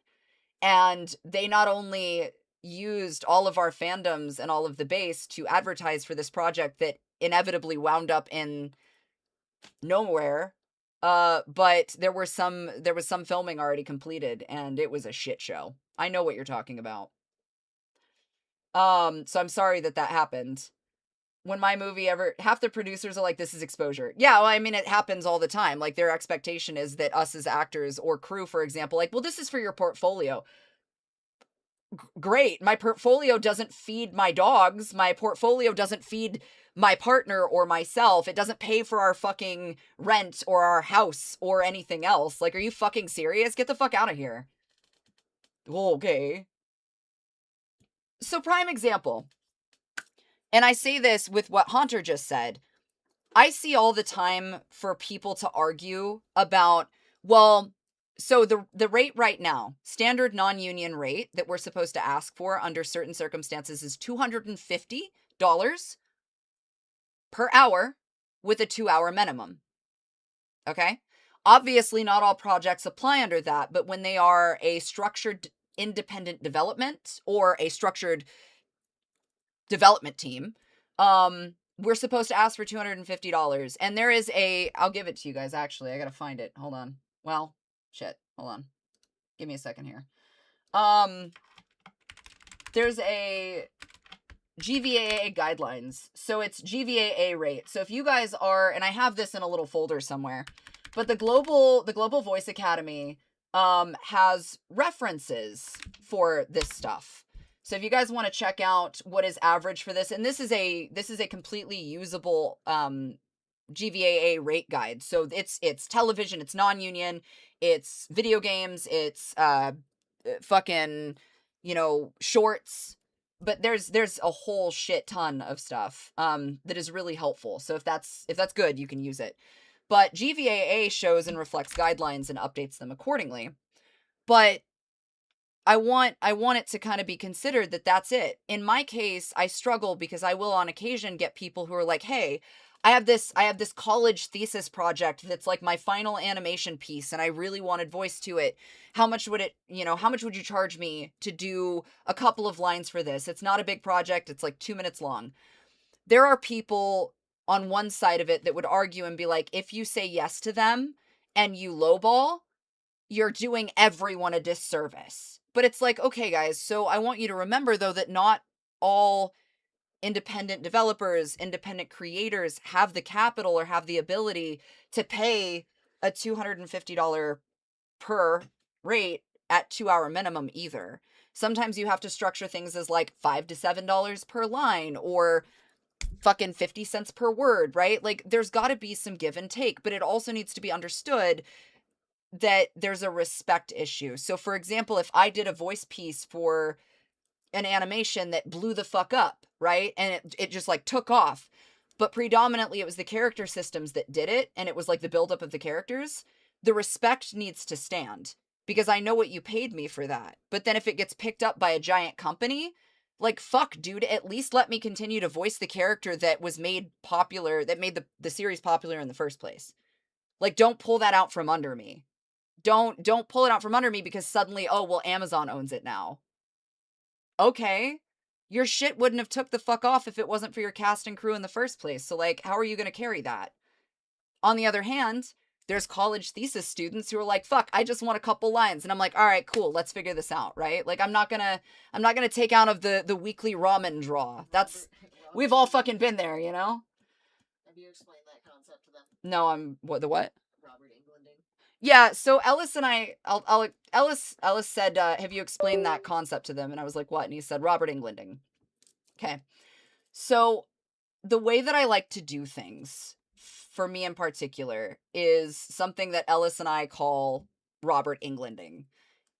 And they not only used all of our fandoms and all of the base to advertise for this project that inevitably wound up in nowhere, but there was some filming already completed and it was a shit show. I know what you're talking about. So I'm sorry that happened. When my movie half the producers are like, this is exposure. Yeah, well, I mean, it happens all the time. Their expectation is that us as actors or crew, for example, well, this is for your portfolio. Great. My portfolio doesn't feed my dogs. My portfolio doesn't feed my partner or myself. It doesn't pay for our fucking rent or our house or anything else. Are you fucking serious? Get the fuck out of here. Okay. So, prime example. And I say this with what Haunter just said. I see all the time for people to argue about, well, so the rate right now, standard non-union rate that we're supposed to ask for under certain circumstances is $250 per hour with a 2-hour minimum. Okay? Obviously, not all projects apply under that, but when they are a structured independent development or a structured development team, we're supposed to ask for $250. And there is I'll give it to you guys, actually. I gotta find it. Hold on. Well, shit. Hold on. Give me a second here. There's a GVAA guidelines. So it's GVAA rate. So if you guys are, and I have this in a little folder somewhere, but the Global Voice Academy has references for this stuff. So if you guys want to check out what is average for this, and this is a completely usable GVAA rate guide. So it's television, it's non-union, it's video games, it's fucking, shorts, but there's a whole shit ton of stuff that is really helpful. So if that's good, you can use it. But GVAA shows and reflects guidelines and updates them accordingly. But I want it to kind of be considered that that's it. In my case, I struggle because I will on occasion get people who are like, hey, I have this college thesis project that's my final animation piece and I really wanted voice to it. How much would you charge me to do a couple of lines for this? It's not a big project. It's 2 minutes long. There are people on one side of it that would argue and be like, if you say yes to them and you lowball, you're doing everyone a disservice. But it's okay, guys, so I want you to remember, though, that not all independent developers, independent creators have the capital or have the ability to pay a $250 per rate at 2-hour minimum either. Sometimes you have to structure things as like $5 to $7 per line or fucking 50 cents per word, right? Like there's got to be some give and take, but it also needs to be understood that there's a respect issue. So for example, if I did a voice piece for an animation that blew the fuck up, right? And it just like took off. But predominantly it was the character systems that did it, and it was like the buildup of the characters. The respect needs to stand because I know what you paid me for that. But then if it gets picked up by a giant company, like fuck, dude, at least let me continue to voice the character that was made popular, that made the series popular in the first place. Like don't pull that out from under me. Don't pull it out from under me because suddenly, oh, well, Amazon owns it now. Okay, your shit wouldn't have took the fuck off if it wasn't for your cast and crew in the first place. So like, how are you going to carry that? On the other hand, there's college thesis students who are like, fuck, I just want a couple lines. And I'm like, all right, cool, let's figure this out, right? Like I'm not gonna take out of the weekly ramen draw. That's, we've all fucking been there, you know? Have you explained that concept to them? No, the what? Robert Englanding. Yeah, so Ellis and I, Ellis said, have you explained that concept to them? And I was like, what? And he said, Robert Englanding. Okay. So the way that I like to do things, for me in particular, is something that Ellis and I call Robert Englanding.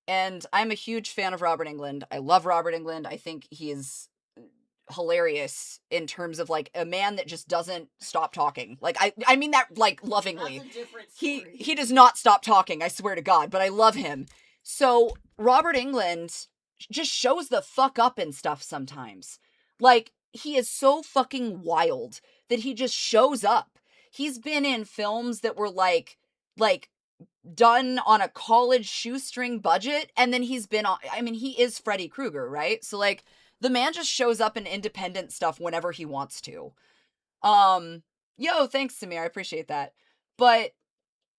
And I'm a huge fan of Robert Englund. I love Robert Englund. I think he is hilarious in terms of like a man that just doesn't stop talking. Like I mean that like lovingly. That's a different story. He does not stop talking, I swear to God, but I love him. So Robert Englund just shows the fuck up in stuff sometimes. Like he is so fucking wild that he just shows up. He's been in films that were like done on a college shoestring budget, and then he's been on, I mean, he is Freddy Krueger, right? So like the man just shows up in independent stuff whenever he wants to. Yo, thanks, Samir. I appreciate that. But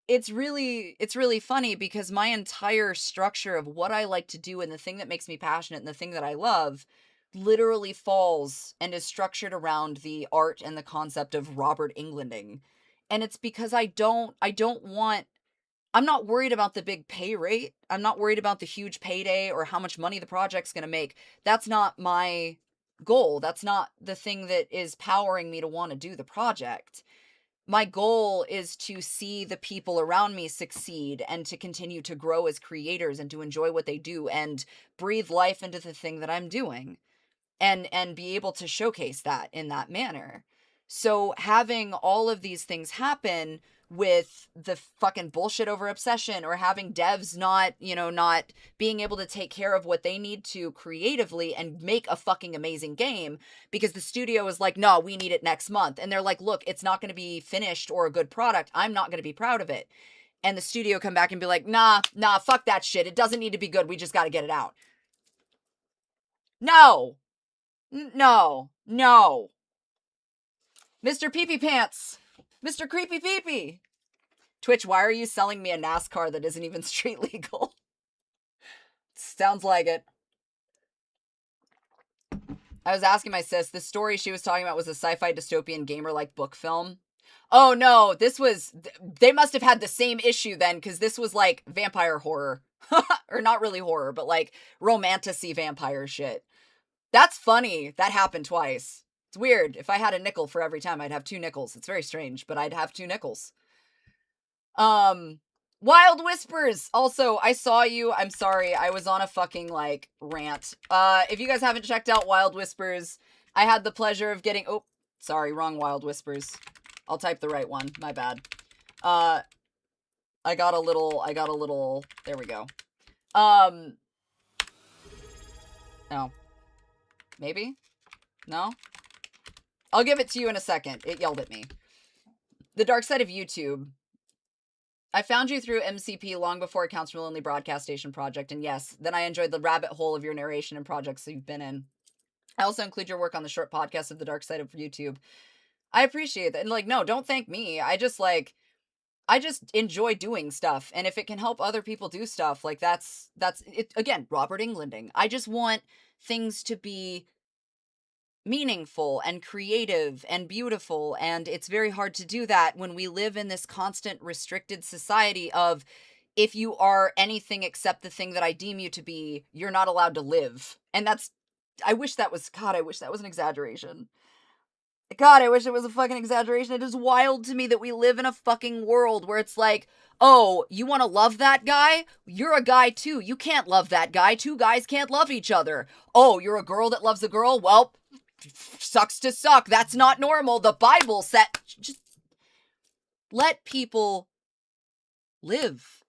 it's really funny because my entire structure of what I like to do and the thing that makes me passionate and the thing that I love literally falls and is structured around the art and the concept of Robert Englanding. And it's because I'm not worried about the big pay rate. I'm not worried about the huge payday or how much money the project's going to make. That's not my goal. That's not the thing that is powering me to want to do the project. My goal is to see the people around me succeed and to continue to grow as creators and to enjoy what they do and breathe life into the thing that I'm doing and be able to showcase that in that manner. So having all of these things happen with the fucking bullshit over obsession or having devs not being able to take care of what they need to creatively and make a fucking amazing game because the studio is like, no, we need it next month. And they're like, look, it's not going to be finished or a good product. I'm not going to be proud of it. And the studio come back and be like, nah, fuck that shit. It doesn't need to be good. We just got to get it out. No. Mr. Peepee Pants. Mr. Creepy Peepee. Twitch, why are you selling me a NASCAR that isn't even street legal? Sounds like it. I was asking my sis, the story she was talking about was a sci-fi dystopian gamer-like book film. Oh no, they must have had the same issue then, because this was like vampire horror. Or not really horror, but like romantasy vampire shit. That's funny. That happened twice. It's weird. If I had a nickel for every time, I'd have 2 nickels. It's very strange, but I'd have 2 nickels. Wild Whispers. Also, I saw you. I'm sorry. I was on a fucking like rant. If you guys haven't checked out Wild Whispers, I had the pleasure of getting, oh, sorry, wrong Wild Whispers. I'll type the right one. My bad. I got a little, there we go. No. Maybe? No? I'll give it to you in a second. It yelled at me. The dark side of YouTube. I found you through MCP long before Accounts from a Lonely Broadcast Station project, and yes, then I enjoyed the rabbit hole of your narration and projects you've been in. I also include your work on the short podcast of The Dark Side of YouTube. I appreciate that. And like, no, don't thank me. I just enjoy doing stuff. And if it can help other people do stuff, like that's it. Again, Robert Englanding. I just want things to be meaningful and creative and beautiful, and it's very hard to do that when we live in this constant restricted society of, if you are anything except the thing that I deem you to be, you're not allowed to live. And that's, I wish that was an exaggeration. God, I wish it was a fucking exaggeration. It is wild to me that we live in a fucking world where it's like, oh, you want to love that guy? You're a guy too. You can't love that guy. Two guys can't love each other. Oh, you're a girl that loves a girl? Well, sucks to suck. That's not normal. The Bible said, just let people live.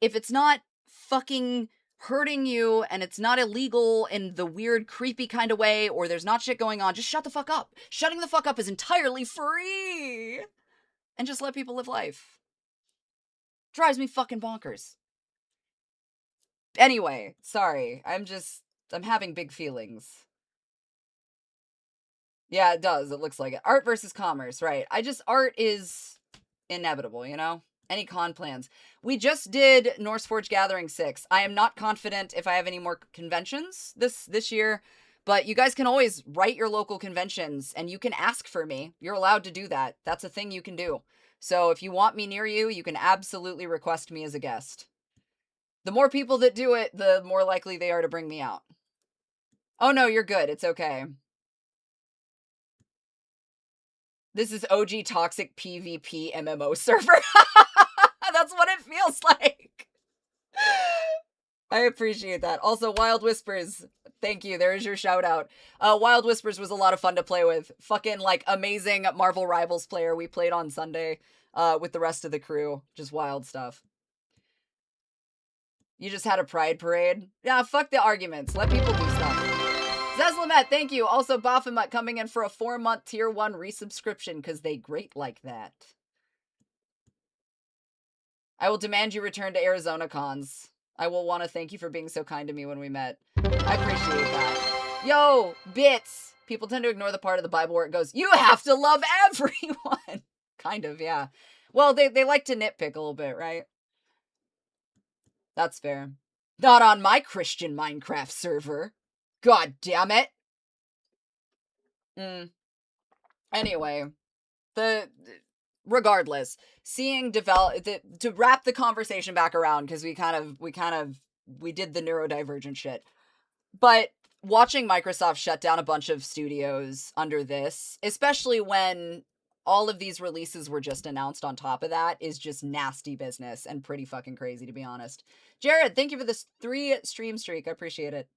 If it's not fucking hurting you and it's not illegal in the weird, creepy kind of way, or there's not shit going on, just shut the fuck up. Shutting the fuck up is entirely free. And just let people live life. Drives me fucking bonkers. Anyway, sorry. I'm having big feelings. Yeah, it does. It looks like it. Art versus commerce, right. Art is inevitable, you know? Any con plans. We just did Norse Forge Gathering 6. I am not confident if I have any more conventions this year, but you guys can always write your local conventions and you can ask for me. You're allowed to do that. That's a thing you can do. So if you want me near you, you can absolutely request me as a guest. The more people that do it, the more likely they are to bring me out. Oh no, you're good. It's okay. This is OG toxic PvP MMO server. That's what it feels like. I appreciate that. Also, Wild Whispers, thank you. There is your shout out. Wild Whispers was a lot of fun to play with. Fucking, like, amazing Marvel Rivals player we played on Sunday with the rest of the crew. Just wild stuff. You just had a pride parade? Yeah, fuck the arguments. Let people do stuff. Zeslamet, thank you. Also, Baphomet coming in for a 4-month tier 1 resubscription because they great like that. I will demand you return to Arizona cons. I will want to thank you for being so kind to me when we met. I appreciate that. Yo, bits! People tend to ignore the part of the Bible where it goes, you have to love everyone! Kind of, yeah. Well, they like to nitpick a little bit, right? That's fair. Not on my Christian Minecraft server. God damn it. Anyway, regardless, seeing to wrap the conversation back around, because we did the neurodivergent shit. But watching Microsoft shut down a bunch of studios under this, especially when all of these releases were just announced on top of that, is just nasty business and pretty fucking crazy, to be honest. Jared, thank you for this 3 stream streak. I appreciate it.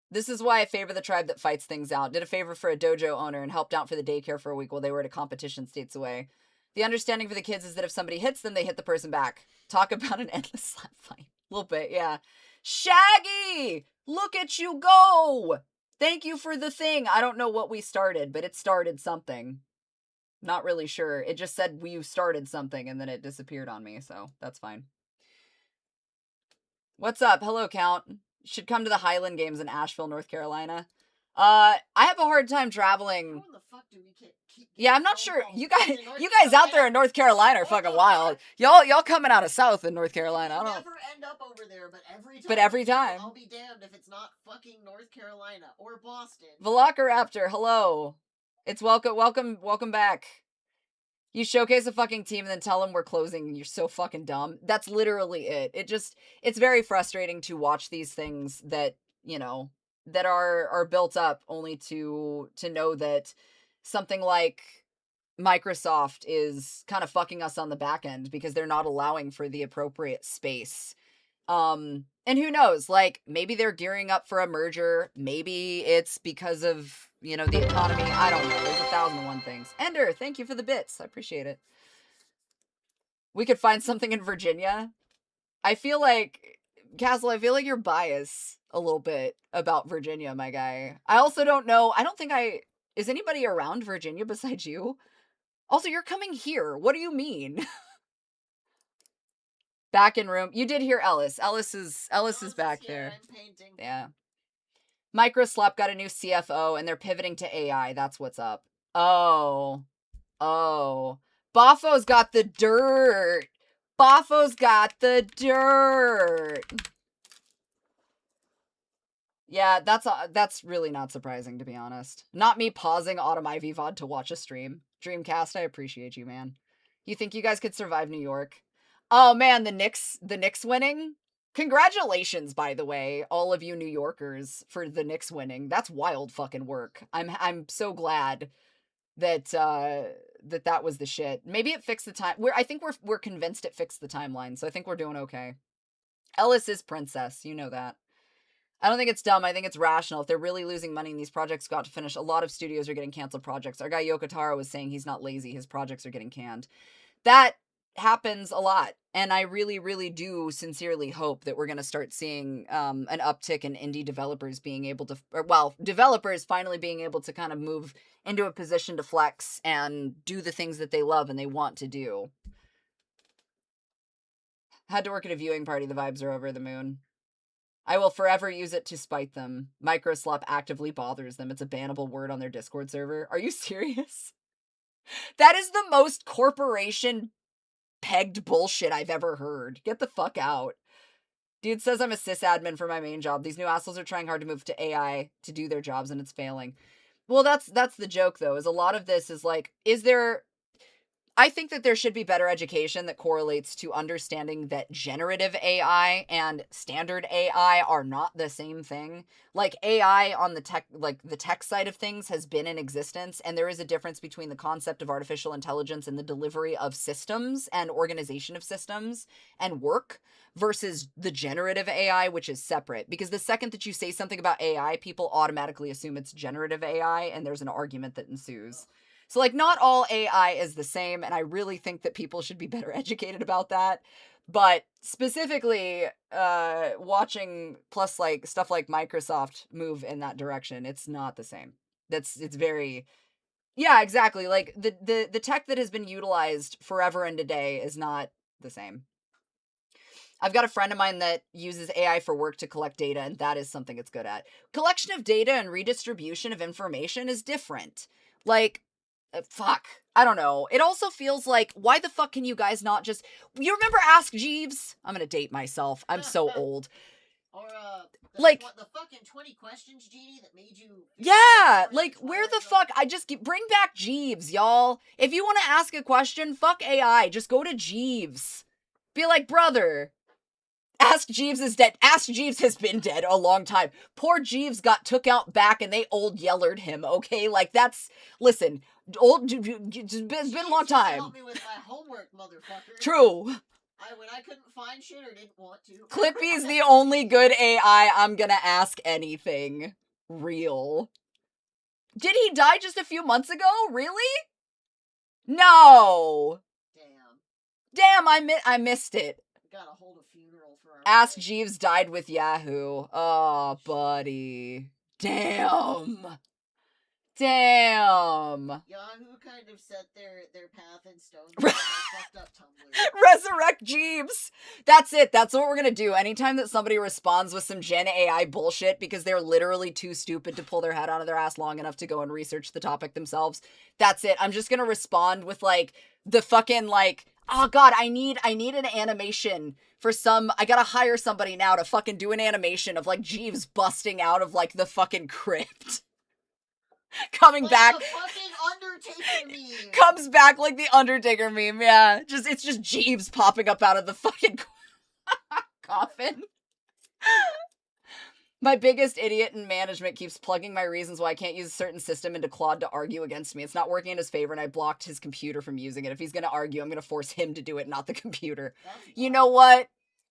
This is why I favor the tribe that fights things out. Did a favor for a dojo owner and helped out for the daycare for a week while they were at a competition states away. The understanding for the kids is that if somebody hits them, they hit the person back. Talk about an endless slap fight. A little bit, yeah. Shaggy! Look at you go! Thank you for the thing. I don't know what we started, but it started something. Not really sure. It just said we started something and then it disappeared on me, so that's fine. What's up? Hello, Count. Should come to the Highland Games in Asheville, North Carolina. I have a hard time traveling. How in the fuck do we keep Yeah, I'm not sure. You guys out there in North Carolina are fucking wild. Y'all coming out of South in North Carolina. I don't know. Never end up over there, but every time. I'll be damned if it's not fucking North Carolina or Boston. Velociraptor, hello. It's welcome back. You showcase a fucking team and then tell them we're closing. You're so fucking dumb. That's literally it. It's very frustrating to watch these things that, you know, that are built up only to know that something like Microsoft is kind of fucking us on the back end because they're not allowing for the appropriate space. And who knows, like, maybe they're gearing up for a merger. Maybe it's because of, you know, the economy. I don't know. There's 1,001 things. Ender, thank you for the bits. I appreciate it. We could find something in Virginia. I feel like, Castle, you're biased a little bit about Virginia, my guy. I also don't know. Is anybody around Virginia besides you? Also, you're coming here. What do you mean? Back in room. You did hear Ellis. Ellis is back there. I'm painting. Yeah. Microslop got a new CFO and they're pivoting to AI. That's what's up. Oh. Baffo's got the dirt. Yeah, that's really not surprising, to be honest. Not me pausing Autumn Ivy VOD to watch a stream. Dreamcast, I appreciate you, man. You think you guys could survive New York? Oh man, the Knicks winning? Congratulations, by the way, all of you New Yorkers, for the Knicks winning. That's wild fucking work. I'm so glad that that was the shit. Maybe it fixed the time. I think we're convinced it fixed the timeline, so I think we're doing okay. Ellis is princess, you know that. I don't think it's dumb. I think it's rational. If they're really losing money and these projects got to finish, a lot of studios are getting canceled projects. Our guy Yokotaro was saying he's not lazy. His projects are getting canned. That happens a lot. And I really, really do sincerely hope that we're going to start seeing an uptick in indie developers being able to, developers finally being able to kind of move into a position to flex and do the things that they love and they want to do. Had to work at a viewing party. The vibes are over the moon. I will forever use it to spite them. Microslop actively bothers them. It's a bannable word on their Discord server. Are you serious? That is the most corporation pegged bullshit I've ever heard. Get the fuck out. Dude says I'm a sysadmin for my main job. These new assholes are trying hard to move to AI to do their jobs and it's failing. Well, that's the joke though, is a lot of this is like, I think that there should be better education that correlates to understanding that generative AI and standard AI are not the same thing. Like AI on the tech side of things has been in existence, and there is a difference between the concept of artificial intelligence and the delivery of systems and organization of systems and work versus the generative AI, which is separate. Because the second that you say something about AI, people automatically assume it's generative AI, and there's an argument that ensues. So, like, not all AI is the same, and I really think that people should be better educated about that. But specifically, watching plus, like, stuff like Microsoft move in that direction, it's not the same. It's very... Yeah, exactly. Like, the tech that has been utilized forever and today is not the same. I've got a friend of mine that uses AI for work to collect data, and that is something it's good at. Collection of data and redistribution of information is different. Like... fuck. I don't know. It also feels like, why the fuck can you guys not just... You remember Ask Jeeves? I'm gonna date myself. I'm so old. Or, like... the fucking 20 questions, Genie, that made you... Yeah! Like, where the fuck... bring back Jeeves, y'all. If you want to ask a question, fuck AI. Just go to Jeeves. Be like, brother... Ask Jeeves is dead. Ask Jeeves has been dead a long time. Poor Jeeves got took out back and they old yellered him, okay? Like, that's... Listen... It's been a long time. Help me with my homework, motherfucker. True. When I couldn't find shit or didn't want to. Clippy's the only good AI I'm gonna ask anything. Real. Did he die just a few months ago? Really? No. Damn, I missed it. Gotta hold a funeral for our Ask friend. Jeeves died with Yahoo. Oh, buddy. Damn. Damn. Yahoo kind of set their path in stone. They fucked up Tumblr. Resurrect Jeeves. That's it. That's what we're gonna do. Anytime that somebody responds with some Gen AI bullshit because they're literally too stupid to pull their head out of their ass long enough to go and research the topic themselves, that's it. I'm just gonna respond with like the fucking like, oh god, I need an animation for some... I gotta hire somebody now to fucking do an animation of like Jeeves busting out of like the fucking crypt. Coming like back, the fucking Undertaker meme. Comes back like the Undertaker meme, yeah. It's just Jeeves popping up out of the fucking coffin. My biggest idiot in management keeps plugging my reasons why I can't use a certain system into Claude to argue against me. It's not working in his favor, and I blocked his computer from using it. If he's gonna argue, I'm gonna force him to do it, not the computer. You know what?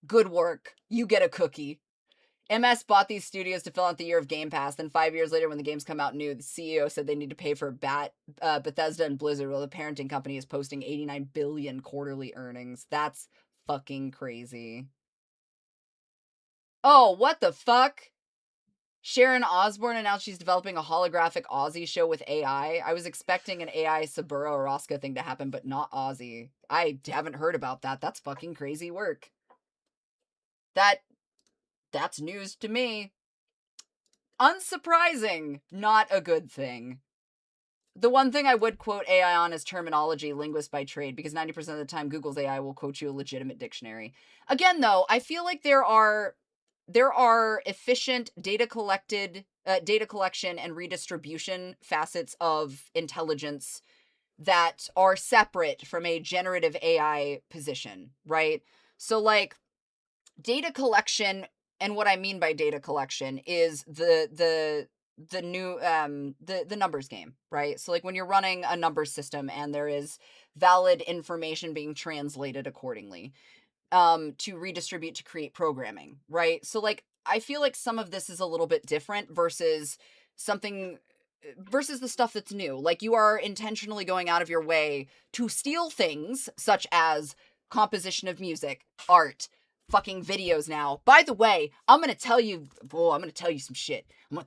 Good work. You get a cookie. MS bought these studios to fill out the year of Game Pass. Then 5 years later, when the games come out new, the CEO said they need to pay for Bethesda and Blizzard, while the parenting company is posting 89 billion quarterly earnings. That's fucking crazy. Oh, what the fuck? Sharon Osbourne announced she's developing a holographic Aussie show with AI. I was expecting an AI Saburo Orozco thing to happen, but not Aussie. I haven't heard about that. That's fucking crazy work. That's news to me. Unsurprising, not a good thing. The one thing I would quote AI on is terminology, linguist by trade, because 90% of the time Google's AI will quote you a legitimate dictionary. Again, though, I feel like there are there are efficient data collection and redistribution facets of intelligence that are separate from a generative AI position, right? So like data collection, and what I mean by data collection is the new the numbers game, right? So like when you're running a numbers system and there is valid information being translated accordingly to redistribute to create programming, right? So like I feel like some of this is a little bit different versus the stuff that's new. Like you are intentionally going out of your way to steal things such as composition of music, art, fucking videos now. By the way, I'm going to tell you some shit. All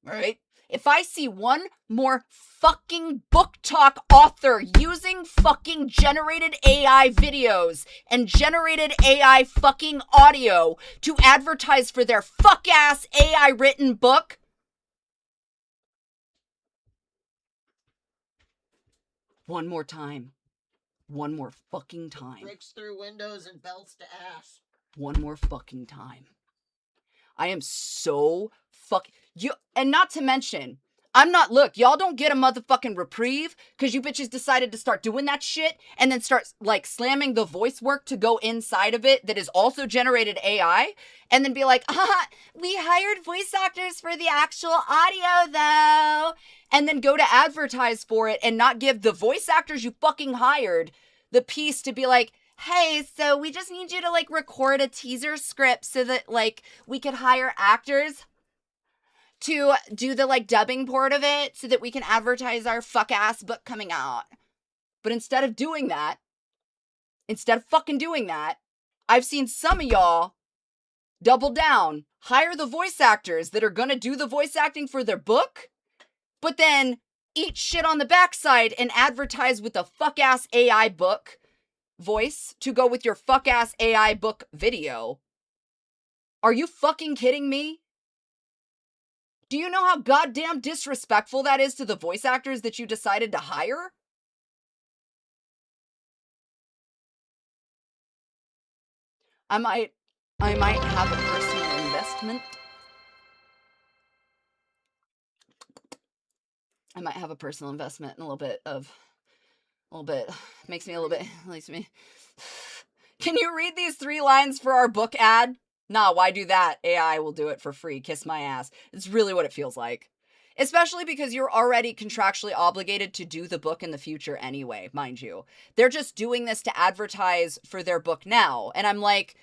right? If I see one more fucking book talk author using fucking generated AI videos and generated AI fucking audio to advertise for their fuck ass AI written book, one more time. One more fucking time. Bricks through windows and belts to ass. One more fucking time. I am so and not to mention, look, y'all don't get a motherfucking reprieve because you bitches decided to start doing that shit and then start like slamming the voice work to go inside of it that is also generated AI and then be like, we hired voice actors for the actual audio though. And then go to advertise for it and not give the voice actors you fucking hired the piece to be like, hey, so we just need you to like record a teaser script so that like we could hire actors to do the like dubbing part of it so that we can advertise our fuck ass book coming out. But instead of fucking doing that, I've seen some of y'all double down, hire the voice actors that are gonna do the voice acting for their book, but then eat shit on the backside and advertise with a fuck ass AI book voice to go with your fuck ass AI book video. Are you fucking kidding me? Do you know how goddamn disrespectful that is to the voice actors that you decided to hire? I might have a personal investment. I might have a personal investment in a little bit, makes me a little bit, leaves me. Can you read these 3 lines for our book ad? Nah, why do that? AI will do it for free. Kiss my ass. It's really what it feels like. Especially because you're already contractually obligated to do the book in the future anyway, mind you. They're just doing this to advertise for their book now. And I'm like,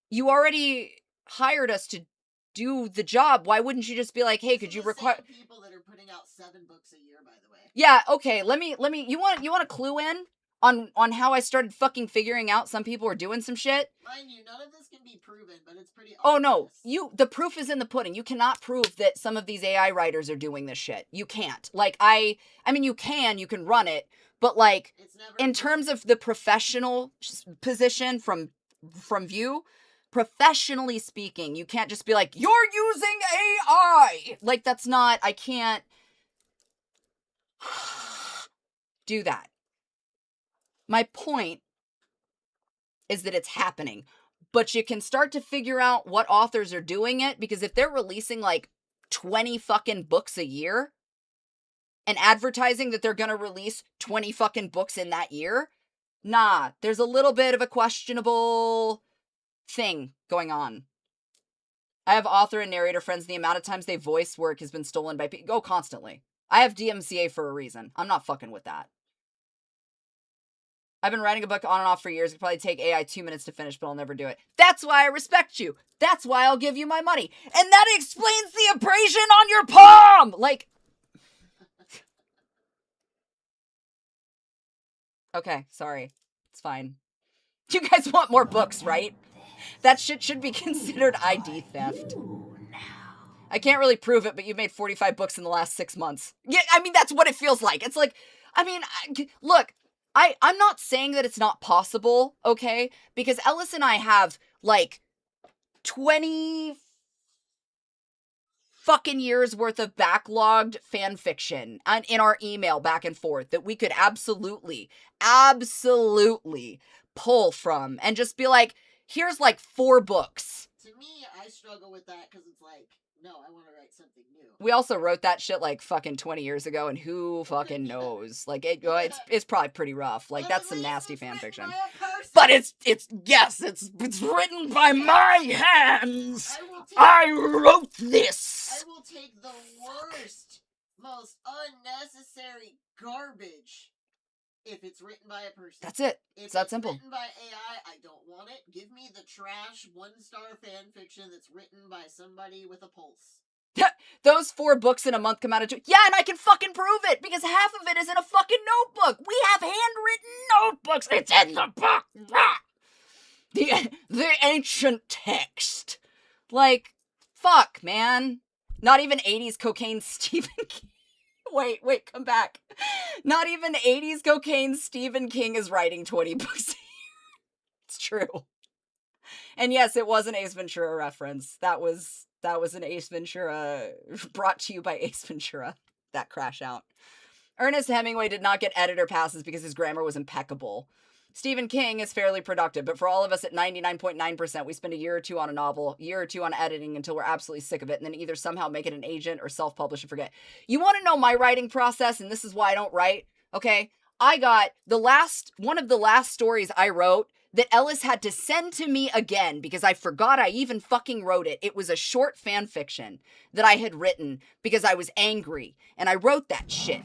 you already hired us to do the job. Why wouldn't you just be like, hey, could you require people that are putting out 7 books a year, by the way. Yeah, okay, let me you want a clue in on how I started fucking figuring out some people were doing some shit? Mind you, none of this can be proven, but it's pretty obvious. Oh no, the proof is in the pudding. You cannot prove that some of these AI writers are doing this shit. You can't. Like I mean you can run it, but like in terms of the professional position from view, professionally speaking, you can't just be like, you're using AI. Like that's not, I can't do that. My point is that it's happening, but you can start to figure out what authors are doing it, because if they're releasing like 20 fucking books a year and advertising that they're gonna release 20 fucking books in that year, nah, there's a little bit of a questionable thing going on. I have author and narrator friends, the amount of times they voice work has been stolen by people. Oh, constantly. I have DMCA for a reason. I'm not fucking with that. I've been writing a book on and off for years. It could probably take AI 2 minutes to finish, but I'll never do it. That's why I respect you. That's why I'll give you my money. And that explains the abrasion on your palm! Like... Okay, sorry. It's fine. You guys want more books, right? That shit should be considered ID theft. I can't really prove it, but you've made 45 books in the last 6 months. Yeah, I mean, that's what it feels like. It's like, I mean, look, I'm not saying that it's not possible, okay? Because Ellis and I have, like, 20 fucking years worth of backlogged fan fiction in our email back and forth that we could absolutely pull from and just be like, here's like 4 books To me, I struggle with that because it's like, no, I want to write something new. We also wrote that shit like fucking 20 years ago, and who fucking knows? Like it's probably pretty rough. Like But that's at some least nasty it's fan written fiction. by a person. But it's written by my hands. I wrote this. will take the worst, most unnecessary garbage if it's written by a person. That's it. If It's that simple. written by AI, I don't want it. Give me the trash 1-star fan fiction that's written by somebody with a pulse. Those 4 books in a month come out of... Yeah, and I can fucking prove it, because half of it is in a fucking notebook. We have handwritten notebooks. It's in the book. The ancient text. Like, fuck, man. Not even 80s cocaine Stephen King. Wait, come back. Not even 80s cocaine Stephen King is writing 20 books a year. It's true. And yes, it was an Ace Ventura reference. That was an Ace Ventura, brought to you by Ace Ventura. That crash out. Ernest Hemingway did not get editor passes because his grammar was impeccable. Stephen King is fairly productive, but for all of us at 99.9%, we spend a year or two on a novel, year or two on editing until we're absolutely sick of it, and then either somehow make it an agent or self-publish and forget. You want to know my writing process, and this is why I don't write? Okay, I got one of the last stories I wrote that Ellis had to send to me again because I forgot I even fucking wrote it. It was a short fan fiction that I had written because I was angry, and I wrote that shit.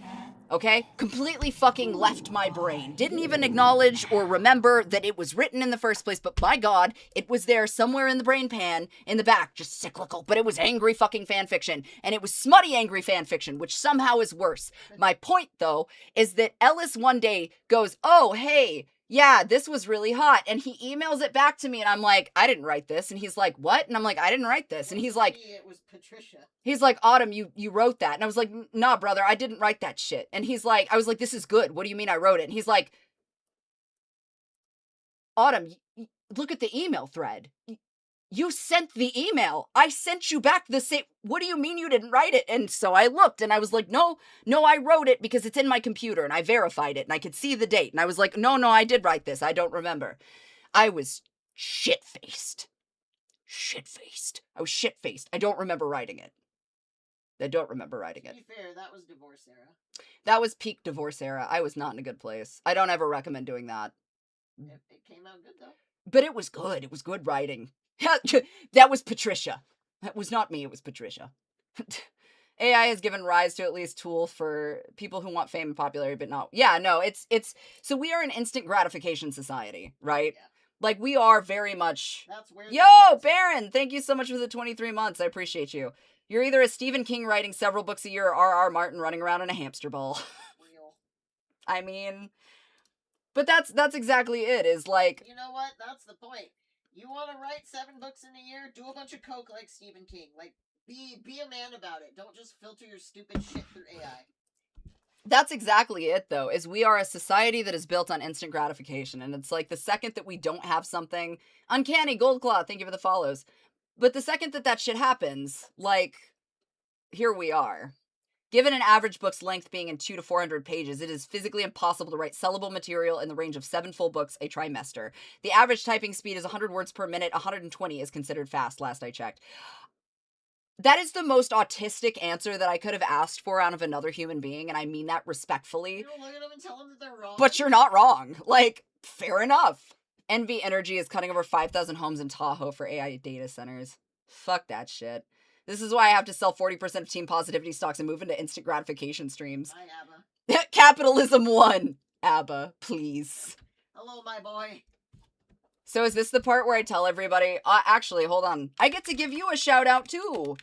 Okay? Completely fucking left my brain. Didn't even acknowledge or remember that it was written in the first place, but by God, it was there somewhere in the brain pan, in the back, just cyclical, but it was angry fucking fan fiction, and it was smutty angry fan fiction, which somehow is worse. My point, though, is that Ellis one day goes, oh, hey, yeah, this was really hot, and he emails it back to me, and I'm like, I didn't write this, and he's like, what? And I'm like, I didn't write this, and he's like, it was Patricia. He's like, Autumn, you wrote that. And I was like, nah, brother, I didn't write that shit. And he's like, I was like, this is good. What do you mean I wrote it? And he's like, Autumn, look at the email thread. You sent the email. I sent you back the same. What do you mean you didn't write it? And so I looked and I was like, no, I wrote it because it's in my computer and I verified it and I could see the date. And I was like, no, I did write this. I don't remember. I was shit-faced. I was shit-faced. I don't remember writing it. To be fair, that was divorce era. That was peak divorce era. I was not in a good place. I don't ever recommend doing that. It came out good, though. But it was good. It was good writing. That was Patricia. That was not me. It was Patricia. AI has given rise to at least tool for people who want fame and popularity, but not... Yeah, no, it's... So we are an instant gratification society, right? Yeah. Like, we are very much... That's where... Yo, Baron! Thank you so much for the 23 months. I appreciate you. You're either a Stephen King writing several books a year or R.R. Martin running around in a hamster ball. Real. I mean... But that's exactly it, is like... You know what? That's the point. You want to write 7 books in a year? Do a bunch of coke like Stephen King. Like, be a man about it. Don't just filter your stupid shit through AI. That's exactly it, though, is we are a society that is built on instant gratification. And it's like the second that we don't have something... Uncanny, Goldclaw, thank you for the follows. But the second that shit happens, like, here we are. Given an average book's length being in 200 to 400 pages, it is physically impossible to write sellable material in the range of 7 full books a trimester. The average typing speed is 100 words per minute. 120 is considered fast, last I checked. That is the most autistic answer that I could have asked for out of another human being, and I mean that respectfully. You don't look at them and tell them that they're wrong. But you're not wrong. Like, fair enough. NV Energy is cutting over 5,000 homes in Tahoe for AI data centers. Fuck that shit. This is why I have to sell 40% of Team Positivity stocks and move into instant gratification streams. Hi, Abba. Capitalism won. Abba, please. Hello, my boy. So is this the part where I tell everybody... actually, hold on. I get to give you a shout out, too.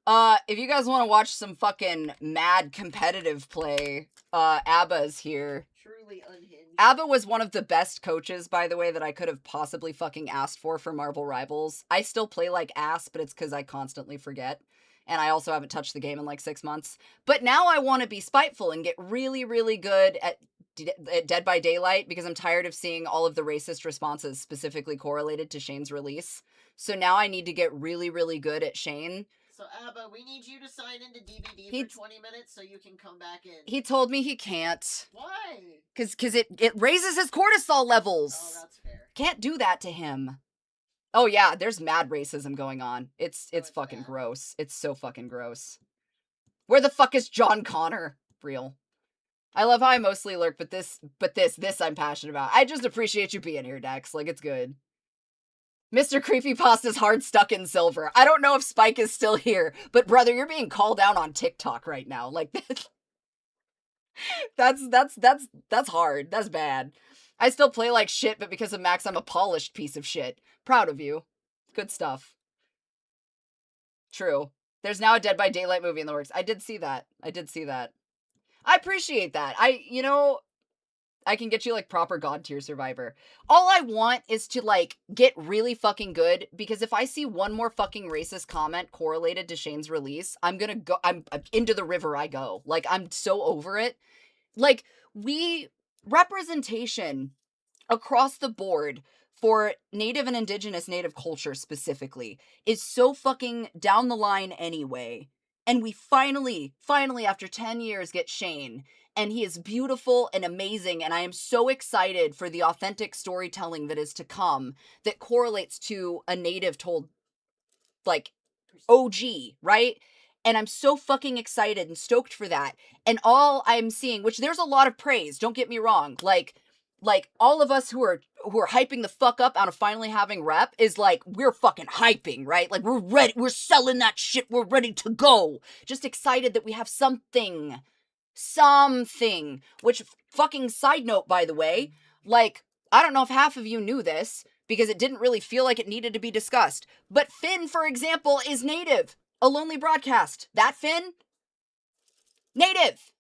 If you guys want to watch some fucking mad competitive play, Abba's here. Truly unhinged. Abba was one of the best coaches, by the way, that I could have possibly fucking asked for Marvel Rivals. I still play like ass, but it's because I constantly forget. And I also haven't touched the game in like 6 months. But now I want to be spiteful and get really, really good at Dead by Daylight because I'm tired of seeing all of the racist responses specifically correlated to Shane's release. So now I need to get really, really good at Shane. So, Abba, we need you to sign into DVD for 20 minutes so you can come back in. He told me he can't. Why? Because it raises his cortisol levels. Oh, that's fair. Can't do that to him. Oh yeah, there's mad racism going on. It's it's fucking bad. gross. It's so fucking gross. Where the fuck is John Connor? Real. I love how I mostly lurk, but this I'm passionate about. I just appreciate you being here, Dex. Like, it's good. Mr. Creepypasta's hard stuck in silver. I don't know if Spike is still here, but brother, you're being called out on TikTok right now. Like, that's hard. That's bad. I still play like shit, but because of Max, I'm a polished piece of shit. Proud of you. Good stuff. True. There's now a Dead by Daylight movie in the works. I did see that. I appreciate that. I can get you like proper God tier Survivor. All I want is to like get really fucking good, because if I see one more fucking racist comment correlated to Shane's release, I'm into the river I go. Like, I'm so over it. Like, representation across the board for Native and Indigenous Native culture specifically is so fucking down the line anyway. And we finally, after 10 years, get Shane. And he is beautiful and amazing. And I am so excited for the authentic storytelling that is to come that correlates to a Native told, like, OG, right? And I'm so fucking excited and stoked for that. And all I'm seeing, which there's a lot of praise, don't get me wrong, like all of us who are hyping the fuck up out of finally having rep is like, we're fucking hyping, right? Like, we're ready, we're selling that shit, we're ready to go. Just excited that we have something, which, fucking side note, by the way, like, I don't know if half of you knew this, because it didn't really feel like it needed to be discussed, but Finn, for example, is Native. A Lonely Broadcast. That Finn? Native.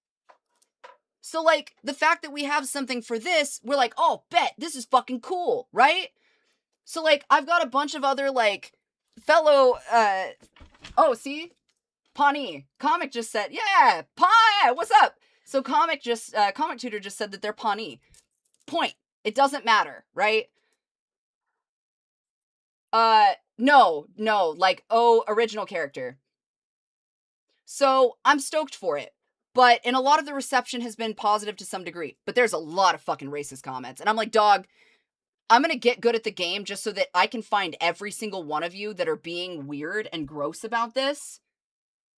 So, like, the fact that we have something for this, we're like, oh, bet, this is fucking cool, right? So, like, I've got a bunch of other, like, fellow, oh, see? Pawnee. Comic just said, yeah, what's up? So Comic Tutor just said that they're Pawnee. Point. It doesn't matter, right? No, like, original character. So, I'm stoked for it. But, and a lot of the reception has been positive to some degree. But there's a lot of fucking racist comments. And I'm like, dog, I'm gonna get good at the game just so that I can find every single one of you that are being weird and gross about this.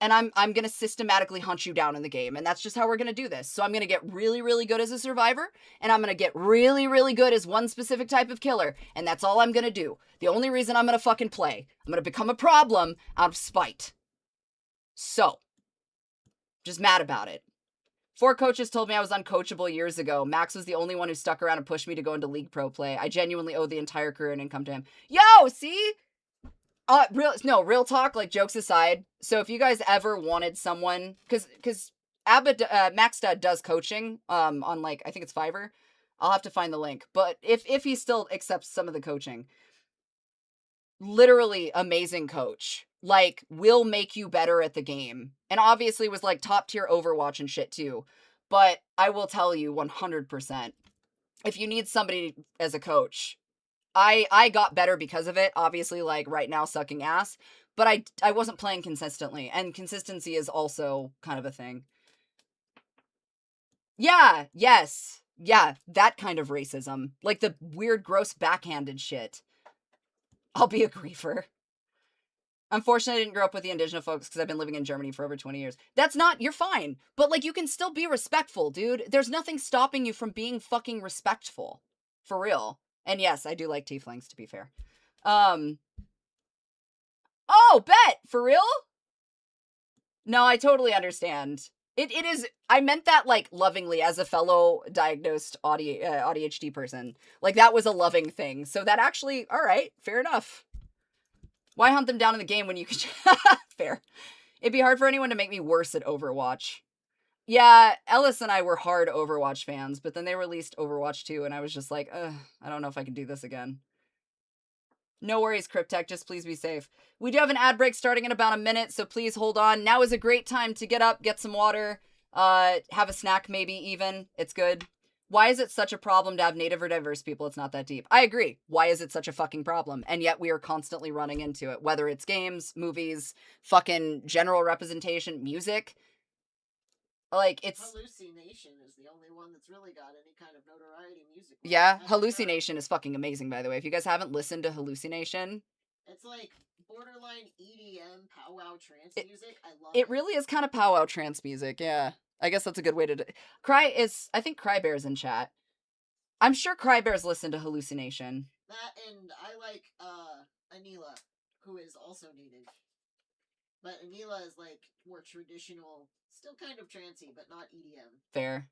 And I'm gonna systematically hunt you down in the game. And that's just how we're gonna do this. So I'm gonna get really, really good as a survivor. And I'm gonna get really, really good as one specific type of killer. And that's all I'm gonna do. The only reason I'm gonna fucking play. I'm gonna become a problem out of spite. So, just mad about it. 4 coaches told me I was uncoachable years ago. Max was the only one who stuck around and pushed me to go into League Pro play. I genuinely owe the entire career and income to him. Yo, see? Real talk, like, jokes aside. So if you guys ever wanted someone, because Max does coaching, on, like, I think it's Fiverr. I'll have to find the link. But if he still accepts some of the coaching, literally amazing coach. Like, will make you better at the game. And obviously was like top tier Overwatch and shit too. But I will tell you 100%, if you need somebody as a coach, I got better because of it. Obviously, like, right now sucking ass, but I wasn't playing consistently, and consistency is also kind of a thing. Yeah, yes. Yeah, that kind of racism. Like the weird, gross, backhanded shit. I'll be a griefer. Unfortunately, I didn't grow up with the indigenous folks because I've been living in Germany for over 20 years. That's not, you're fine. But, like, you can still be respectful, dude. There's nothing stopping you from being fucking respectful. For real. And yes, I do like tieflings, to be fair. Oh, bet! For real? No, I totally understand. It is, I meant that, like, lovingly as a fellow diagnosed ADHD person. Like, that was a loving thing. So that actually, alright, fair enough. Why hunt them down in the game when you can... Fair. It'd be hard for anyone to make me worse at Overwatch. Yeah, Ellis and I were hard Overwatch fans, but then they released Overwatch 2, and I was just like, I don't know if I can do this again. No worries, Cryptech, just please be safe. We do have an ad break starting in about a minute, so please hold on. Now is a great time to get up, get some water, have a snack maybe even. It's good. Why is it such a problem to have Native or diverse people? It's not that deep. I agree. Why is it such a fucking problem? And yet we are constantly running into it, whether it's games, movies, fucking general representation, music. like, it's... Hallucination is the only one that's really got any kind of notoriety music. Yeah, Hallucination is fucking amazing, by the way. If you guys haven't listened to Hallucination... It's like borderline EDM powwow trance music. I love it. It really is kind of powwow trance music, yeah. I guess that's a good way to... I think Crybear's in chat. I'm sure Crybear's listened to Hallucination. That, and I like Anila, who is also native. But Anila is like more traditional, still kind of trancey, but not EDM. Fair.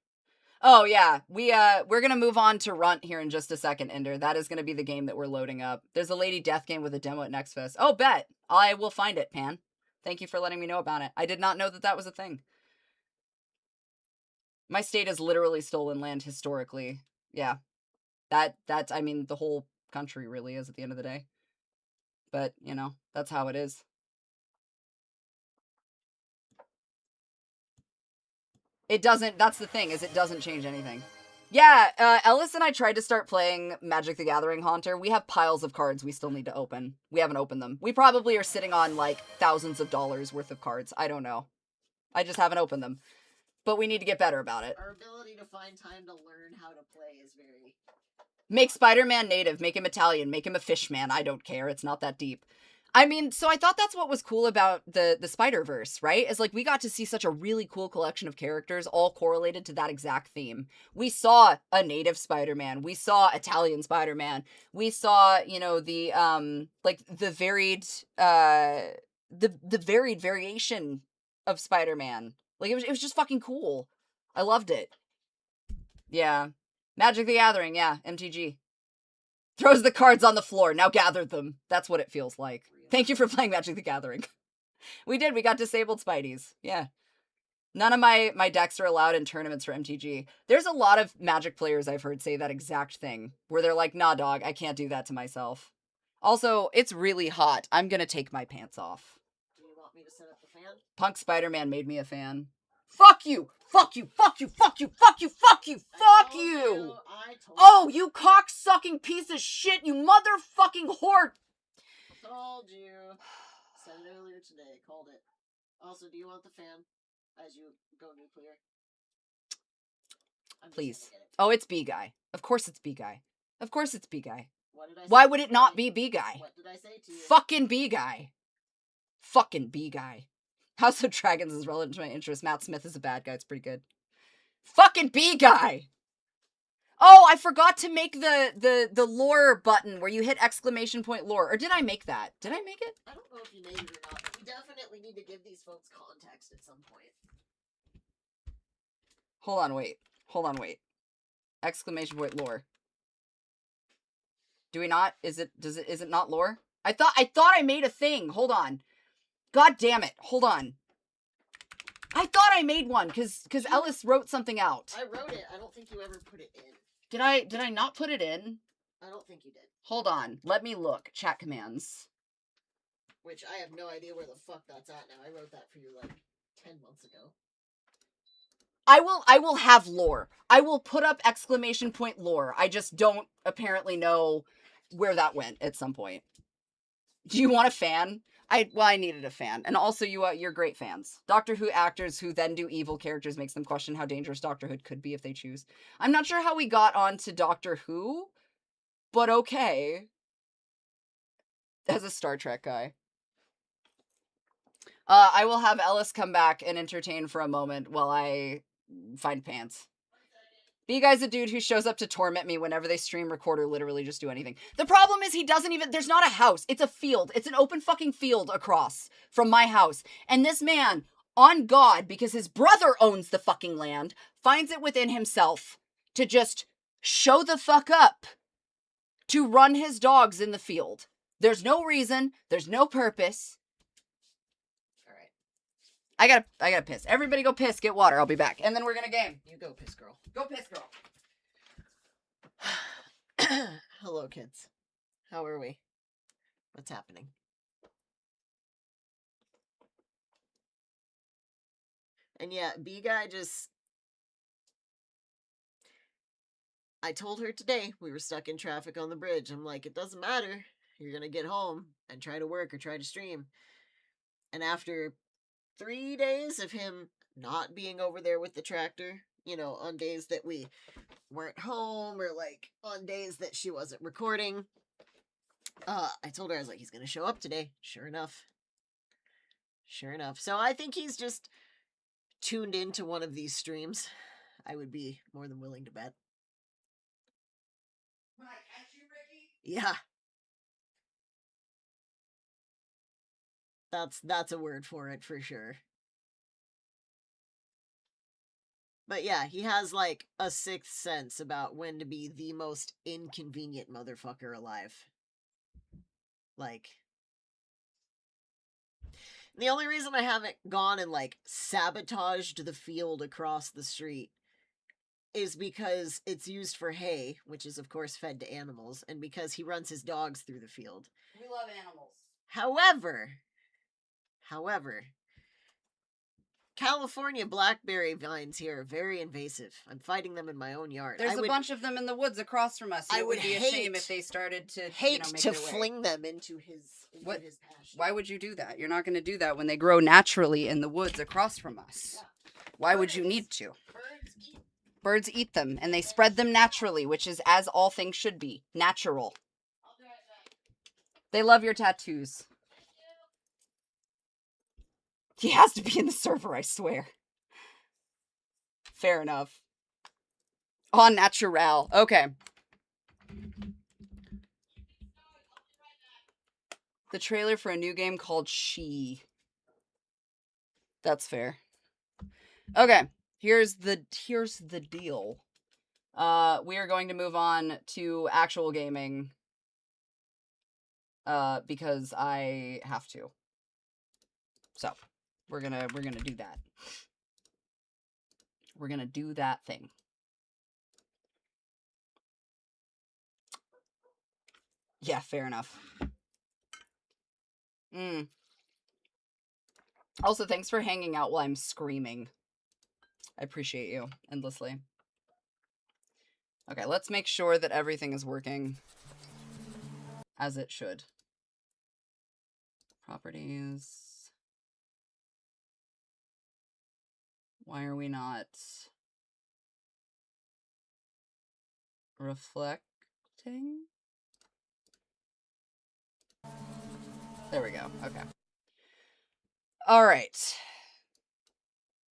Oh yeah, we're gonna move on to Runt here in just a second, Ender. That is gonna be the game that we're loading up. There's a Lady Death game with a demo at Next Fest. Oh, bet. I will find it, Pan. Thank you for letting me know about it. I did not know that that was a thing. My state has literally stolen land historically. Yeah. That's, I mean, the whole country really is at the end of the day. But, you know, that's how it is. It doesn't, that's the thing, is it doesn't change anything. Yeah, Ellis and I tried to start playing Magic the Gathering Haunter. We have piles of cards we still need to open. We haven't opened them. We probably are sitting on, like, thousands of dollars worth of cards. I don't know. I just haven't opened them. But we need to get better about it. Our ability to find time to learn how to play is very... Make Spider-Man native. Make him Italian. Make him a fish man. I don't care. It's not that deep. I mean, so I thought that's what was cool about the Spider-Verse, right? Is like we got to see such a really cool collection of characters all correlated to that exact theme. We saw a native Spider-Man. We saw Italian Spider-Man. We saw, you know, the like the varied the varied variation of Spider-Man. Like it was just fucking cool. I loved it. Yeah. Magic the Gathering, yeah, MTG. Throws the cards on the floor, now gather them. That's what it feels like. Thank you for playing Magic the Gathering. We did, we got disabled Spideys. Yeah. None of my decks are allowed in tournaments for MTG. There's a lot of Magic players I've heard say that exact thing, where they're like, nah dog, I can't do that to myself. Also, it's really hot. I'm gonna take my pants off. Do you want me to set up the fan? Punk Spider-Man made me a fan. Fuck you! Fuck you! Fuck you! Fuck you! Fuck you! Fuck you! Fuck you! Oh, you cock-sucking piece of shit! You motherfucking whore! Told you. Said it earlier today. Called it. Also, do you want the fan as you go nuclear? Please. Oh, it's B-Guy. Of course it's B-Guy. Of course it's B-Guy. What did I say? Why would it not be B-Guy? What did I say to you? Fucking B-Guy. Fucking B-Guy. House of Dragons is relevant to my interest. Matt Smith is a bad guy. It's pretty good. Fucking B-Guy! Oh, I forgot to make the lore button where you hit exclamation point lore. Or did I make that? Did I make it? I don't know if you made it or not, but we definitely need to give these folks context at some point. Hold on, wait. Hold on, wait. Exclamation point lore. Do we not? Is it not lore? I thought I made a thing. Hold on. God damn it. Hold on. I thought I made one because Ellis wrote something out. I wrote it. I don't think you ever put it in. Did I not put it in? I don't think you did. Hold on. Let me look. Chat commands. Which I have no idea where the fuck that's at now. I wrote that for you like 10 months ago. I will have lore. I will put up exclamation point lore. I just don't apparently know where that went at some point. Do you want a fan? I needed a fan. And also you're great fans. Doctor Who actors who then do evil characters makes them question how dangerous Doctor Who could be if they choose. I'm not sure how we got onto Doctor Who, but okay. As a Star Trek guy. I will have Ellis come back and entertain for a moment while I find pants. B-Guy's a dude who shows up to torment me whenever they stream, record, or literally just do anything. The problem is he doesn't even... There's not a house. It's a field. It's an open fucking field across from my house. And this man, on God, because his brother owns the fucking land, finds it within himself to just show the fuck up to run his dogs in the field. There's no reason. There's no purpose. I gotta piss. Everybody go piss, get water. I'll be back. And then we're gonna game. You go, piss girl. Go piss, girl. Hello, kids. How are we? What's happening? And yeah, B-Guy just... I told her today we were stuck in traffic on the bridge. I'm like, it doesn't matter. You're gonna get home and try to work or try to stream. And after 3 days of him not being over there with the tractor, you know, on days that we weren't home or like on days that she wasn't recording. I told her, I was like, he's gonna show up today. Sure enough. Sure enough. So I think he's just tuned into one of these streams. I would be more than willing to bet. When I catch you, Ricky? Yeah. That's a word for it for sure. But yeah, he has like a sixth sense about when to be the most inconvenient motherfucker alive. Like, the only reason I haven't gone and like sabotaged the field across the street is because it's used for hay, which is of course fed to animals, and because he runs his dogs through the field. We love animals. However, California blackberry vines here are very invasive. I'm fighting them in my own yard. There's a bunch of them in the woods across from us. I It would be a hate- shame if they started to hate make to their way. fling them into his What? his pasture. Why would you do that? You're not going to do that when they grow naturally in the woods across from us. Yeah. Why would you need to? Birds eat. Birds eat them, and they spread them naturally, which is as all things should be. Natural. I'll be right back. They love your tattoos. He has to be in the server, I swear. Fair enough. On natural. Okay. The trailer for a new game called She. That's fair. Okay. Here's the deal. We are going to move on to actual gaming. Because I have to. So, we're gonna do that. We're gonna do that thing. Yeah, fair enough. Also, thanks for hanging out while I'm screaming. I appreciate you endlessly. Okay, let's make sure that everything is working as it should. Properties. Why are we not reflecting? There we go. Okay. All right.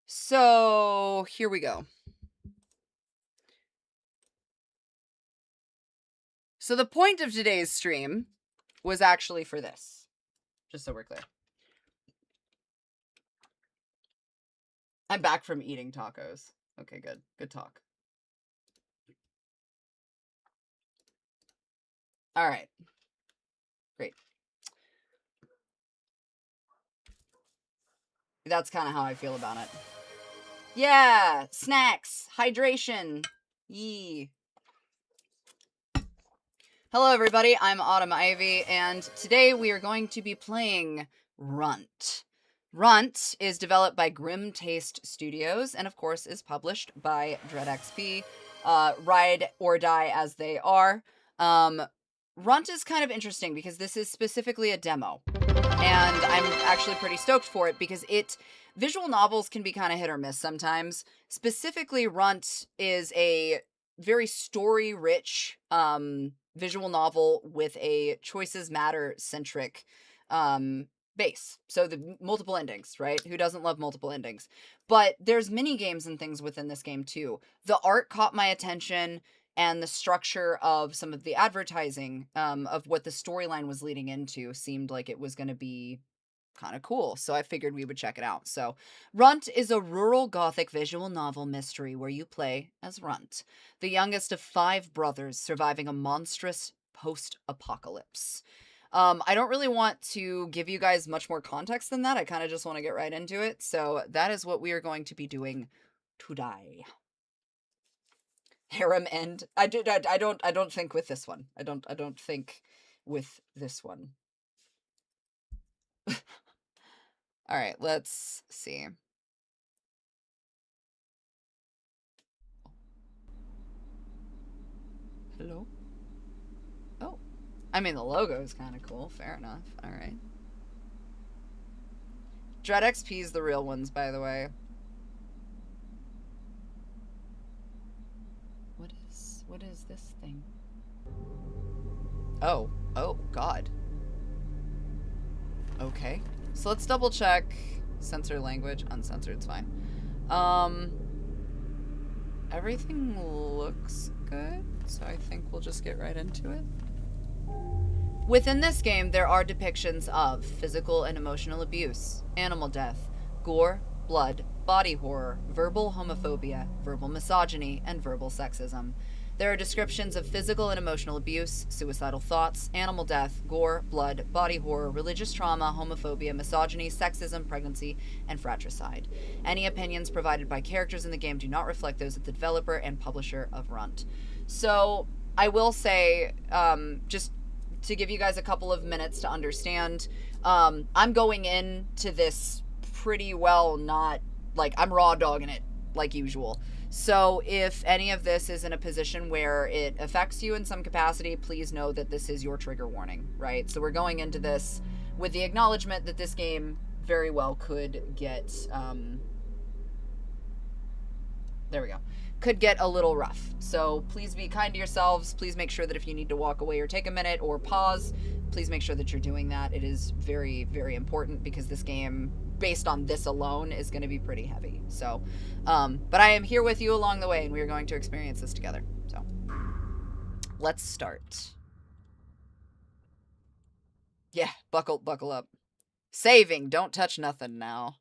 So, here we go. So the point of today's stream was actually for this. Just so we're clear. I'm back from eating tacos. Okay, good. Good talk. All right. Great. That's kind of how I feel about it. Yeah, snacks, hydration. Yee. Hello, everybody. I'm Autumn Ivy, and today we are going to be playing Runt. Runt is developed by Grim Taste Studios, and of course is published by DreadXP. Ride or die as they are. Runt is kind of interesting because this is specifically a demo, and I'm actually pretty stoked for it because visual novels can be kind of hit or miss sometimes. Specifically, Runt is a very story-rich visual novel with a choices matter-centric base. So the multiple endings, right? Who doesn't love multiple endings? But there's mini games and things within this game too. The art caught my attention, and the structure of some of the advertising of what the storyline was leading into seemed like it was going to be kind of cool. So I figured we would check it out. So Runt is a rural gothic visual novel mystery where you play as Runt, the youngest of 5 brothers surviving a monstrous post-apocalypse. I don't really want to give you guys much more context than that. I kind of just want to get right into it. So that is what we are going to be doing today. Harem end. I don't think with this one. I don't think with this one. All right, let's see. Hello? Oh. I mean, the logo is kind of cool. Fair enough. All right. DreadXP is the real ones, by the way. What is this thing? Oh, God. Okay. So let's double check censor language. Uncensored, it's fine. Everything looks good, so I think we'll just get right into it. Within this game, there are depictions of physical and emotional abuse, animal death, gore, blood, body horror, verbal homophobia, verbal misogyny, and verbal sexism. There are descriptions of physical and emotional abuse, suicidal thoughts, animal death, gore, blood, body horror, religious trauma, homophobia, misogyny, sexism, pregnancy, and fratricide. Any opinions provided by characters in the game do not reflect those of the developer and publisher of Runt. So, I will say, just to give you guys a couple of minutes to understand, I'm going into this pretty well not, like, I'm raw dogging it, like usual. So if any of this is in a position where it affects you in some capacity, please know that this is your trigger warning, right? So we're going into this with the acknowledgement that this game very well could get, there we go, could get a little rough. So please be kind to yourselves. Please make sure that if you need to walk away or take a minute or pause, please make sure that you're doing that. It is very, very important because this game, based on this alone, is going to be pretty heavy. So, but I am here with you along the way, and we are going to experience this together. So, let's start. Yeah, buckle up. Saving, don't touch nothing now.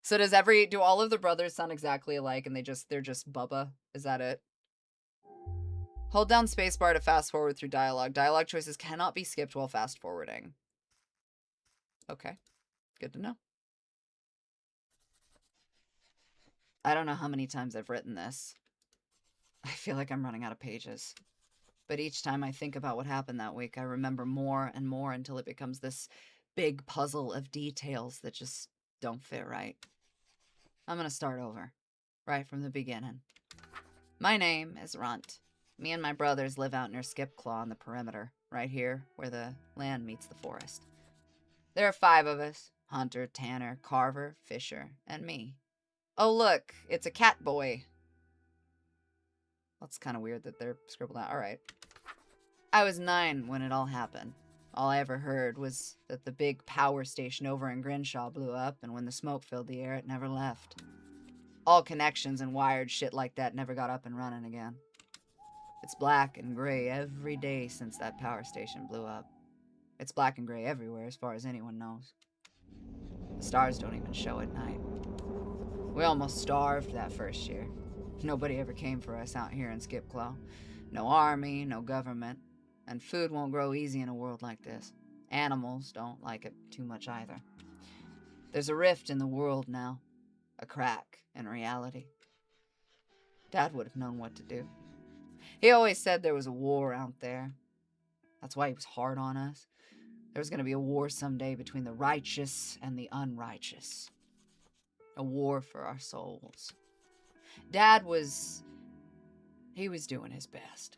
So do all of the brothers sound exactly alike, and they're just Bubba? Is that it? Hold down spacebar to fast forward through dialogue. Dialogue choices cannot be skipped while fast forwarding. Okay, good to know. I don't know how many times I've written this. I feel like I'm running out of pages. But each time I think about what happened that week, I remember more and more until it becomes this big puzzle of details that just don't fit right. I'm gonna start over, right from the beginning. My name is Runt. Me and my brothers live out near Skipclaw on the perimeter, right here where the land meets the forest. There are 5 of us: Hunter, Tanner, Carver, Fisher, and me. Oh look, it's a cat boy. That's kind of weird that they're scribbled out. Alright. I was 9 when it all happened. All I ever heard was that the big power station over in Grinshaw blew up, and when the smoke filled the air, it never left. All connections and wired shit like that never got up and running again. It's black and gray every day since that power station blew up. It's black and gray everywhere as far as anyone knows. The stars don't even show at night. We almost starved that first year. Nobody ever came for us out here in Skipclaw. No army, no government. And food won't grow easy in a world like this. Animals don't like it too much either. There's a rift in the world now. A crack in reality. Dad would have known what to do. He always said there was a war out there. That's why he was hard on us. There was going to be a war someday between the righteous and the unrighteous. A war for our souls. Dad was doing his best.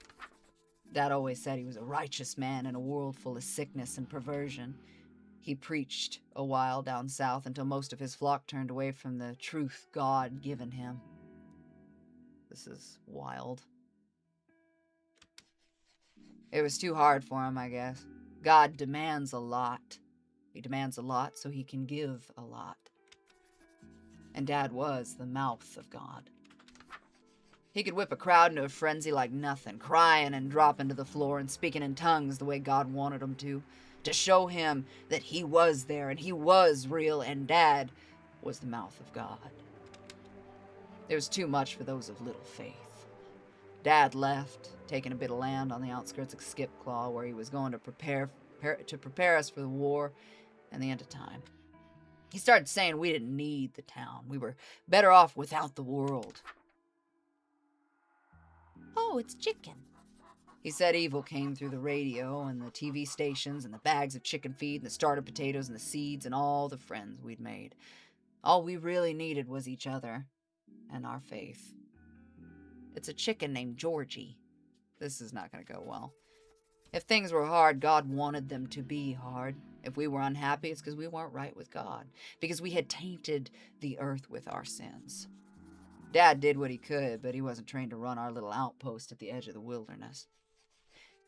Dad always said he was a righteous man in a world full of sickness and perversion. He preached a while down south until most of his flock turned away from the truth God given him. This is wild. It was too hard for him, I guess. God demands a lot. He demands a lot so he can give a lot. And Dad was the mouth of God. He could whip a crowd into a frenzy like nothing, crying and dropping to the floor and speaking in tongues the way God wanted him to show him that he was there and he was real, and Dad was the mouth of God. It was too much for those of little faith. Dad left, taking a bit of land on the outskirts of Skipclaw, where he was going to prepare us for the war and the end of time. He started saying we didn't need the town. We were better off without the world. Oh, it's chicken. He said evil came through the radio and the TV stations and the bags of chicken feed and the starter potatoes and the seeds and all the friends we'd made. All we really needed was each other and our faith. It's a chicken named Georgie. This is not going to go well. If things were hard, God wanted them to be hard. If we were unhappy, it's because we weren't right with God, because we had tainted the earth with our sins. Dad did what he could, but he wasn't trained to run our little outpost at the edge of the wilderness.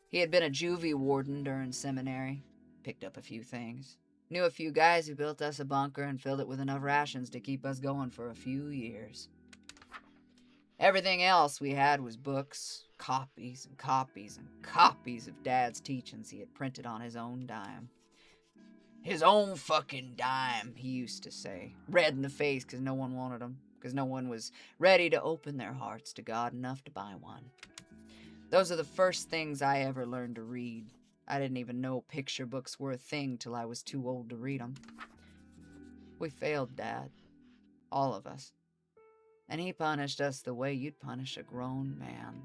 He had been a juvie warden during seminary, picked up a few things, knew a few guys who built us a bunker and filled it with enough rations to keep us going for a few years. Everything else we had was books, copies and copies and copies of Dad's teachings he had printed on his own dime. His own fucking dime, he used to say, red in the face because no one wanted them, because no one was ready to open their hearts to God enough to buy one. Those are the first things I ever learned to read. I didn't even know picture books were a thing till I was too old to read them. We failed Dad. All of us. And he punished us the way you'd punish a grown man.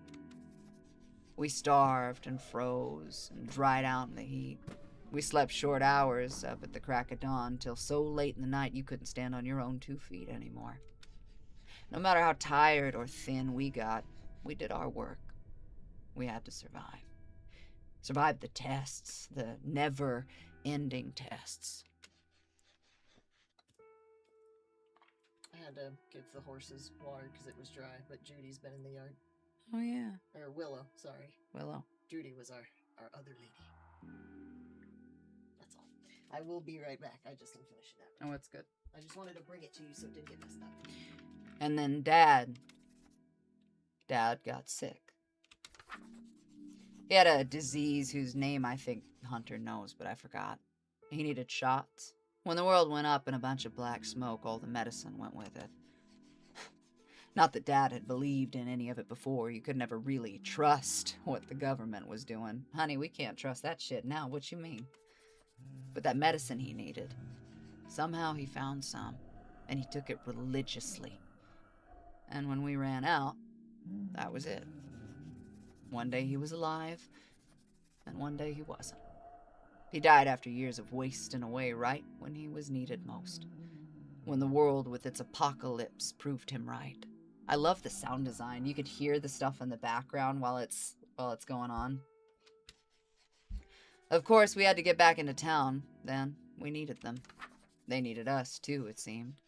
We starved and froze and dried out in the heat. We slept short hours up at the crack of dawn till so late in the night you couldn't stand on your own 2 feet anymore. No matter how tired or thin we got, we did our work. We had to survive. Survive the tests, the never-ending tests. I had to give the horses water because it was dry, but Judy's been in the yard. Oh, yeah. Or Willow, sorry. Willow. Judy was our other lady. That's all. I will be right back. I just am finishing that. Oh, it's good. I just wanted to bring it to you so it didn't get messed up. And then Dad got sick. He had a disease whose name I think Hunter knows, but I forgot. He needed shots. When the world went up in a bunch of black smoke, all the medicine went with it. Not that Dad had believed in any of it before. You could never really trust what the government was doing. Honey, we can't trust that shit now. What you mean? But that medicine he needed, somehow he found some, and he took it religiously. And when we ran out, that was it. One day he was alive, and one day he wasn't. He died after years of wasting away right when he was needed most. When the world with its apocalypse proved him right. I love the sound design. You could hear the stuff in the background while it's going on. Of course, we had to get back into town. Then we needed them. They needed us, too, it seemed.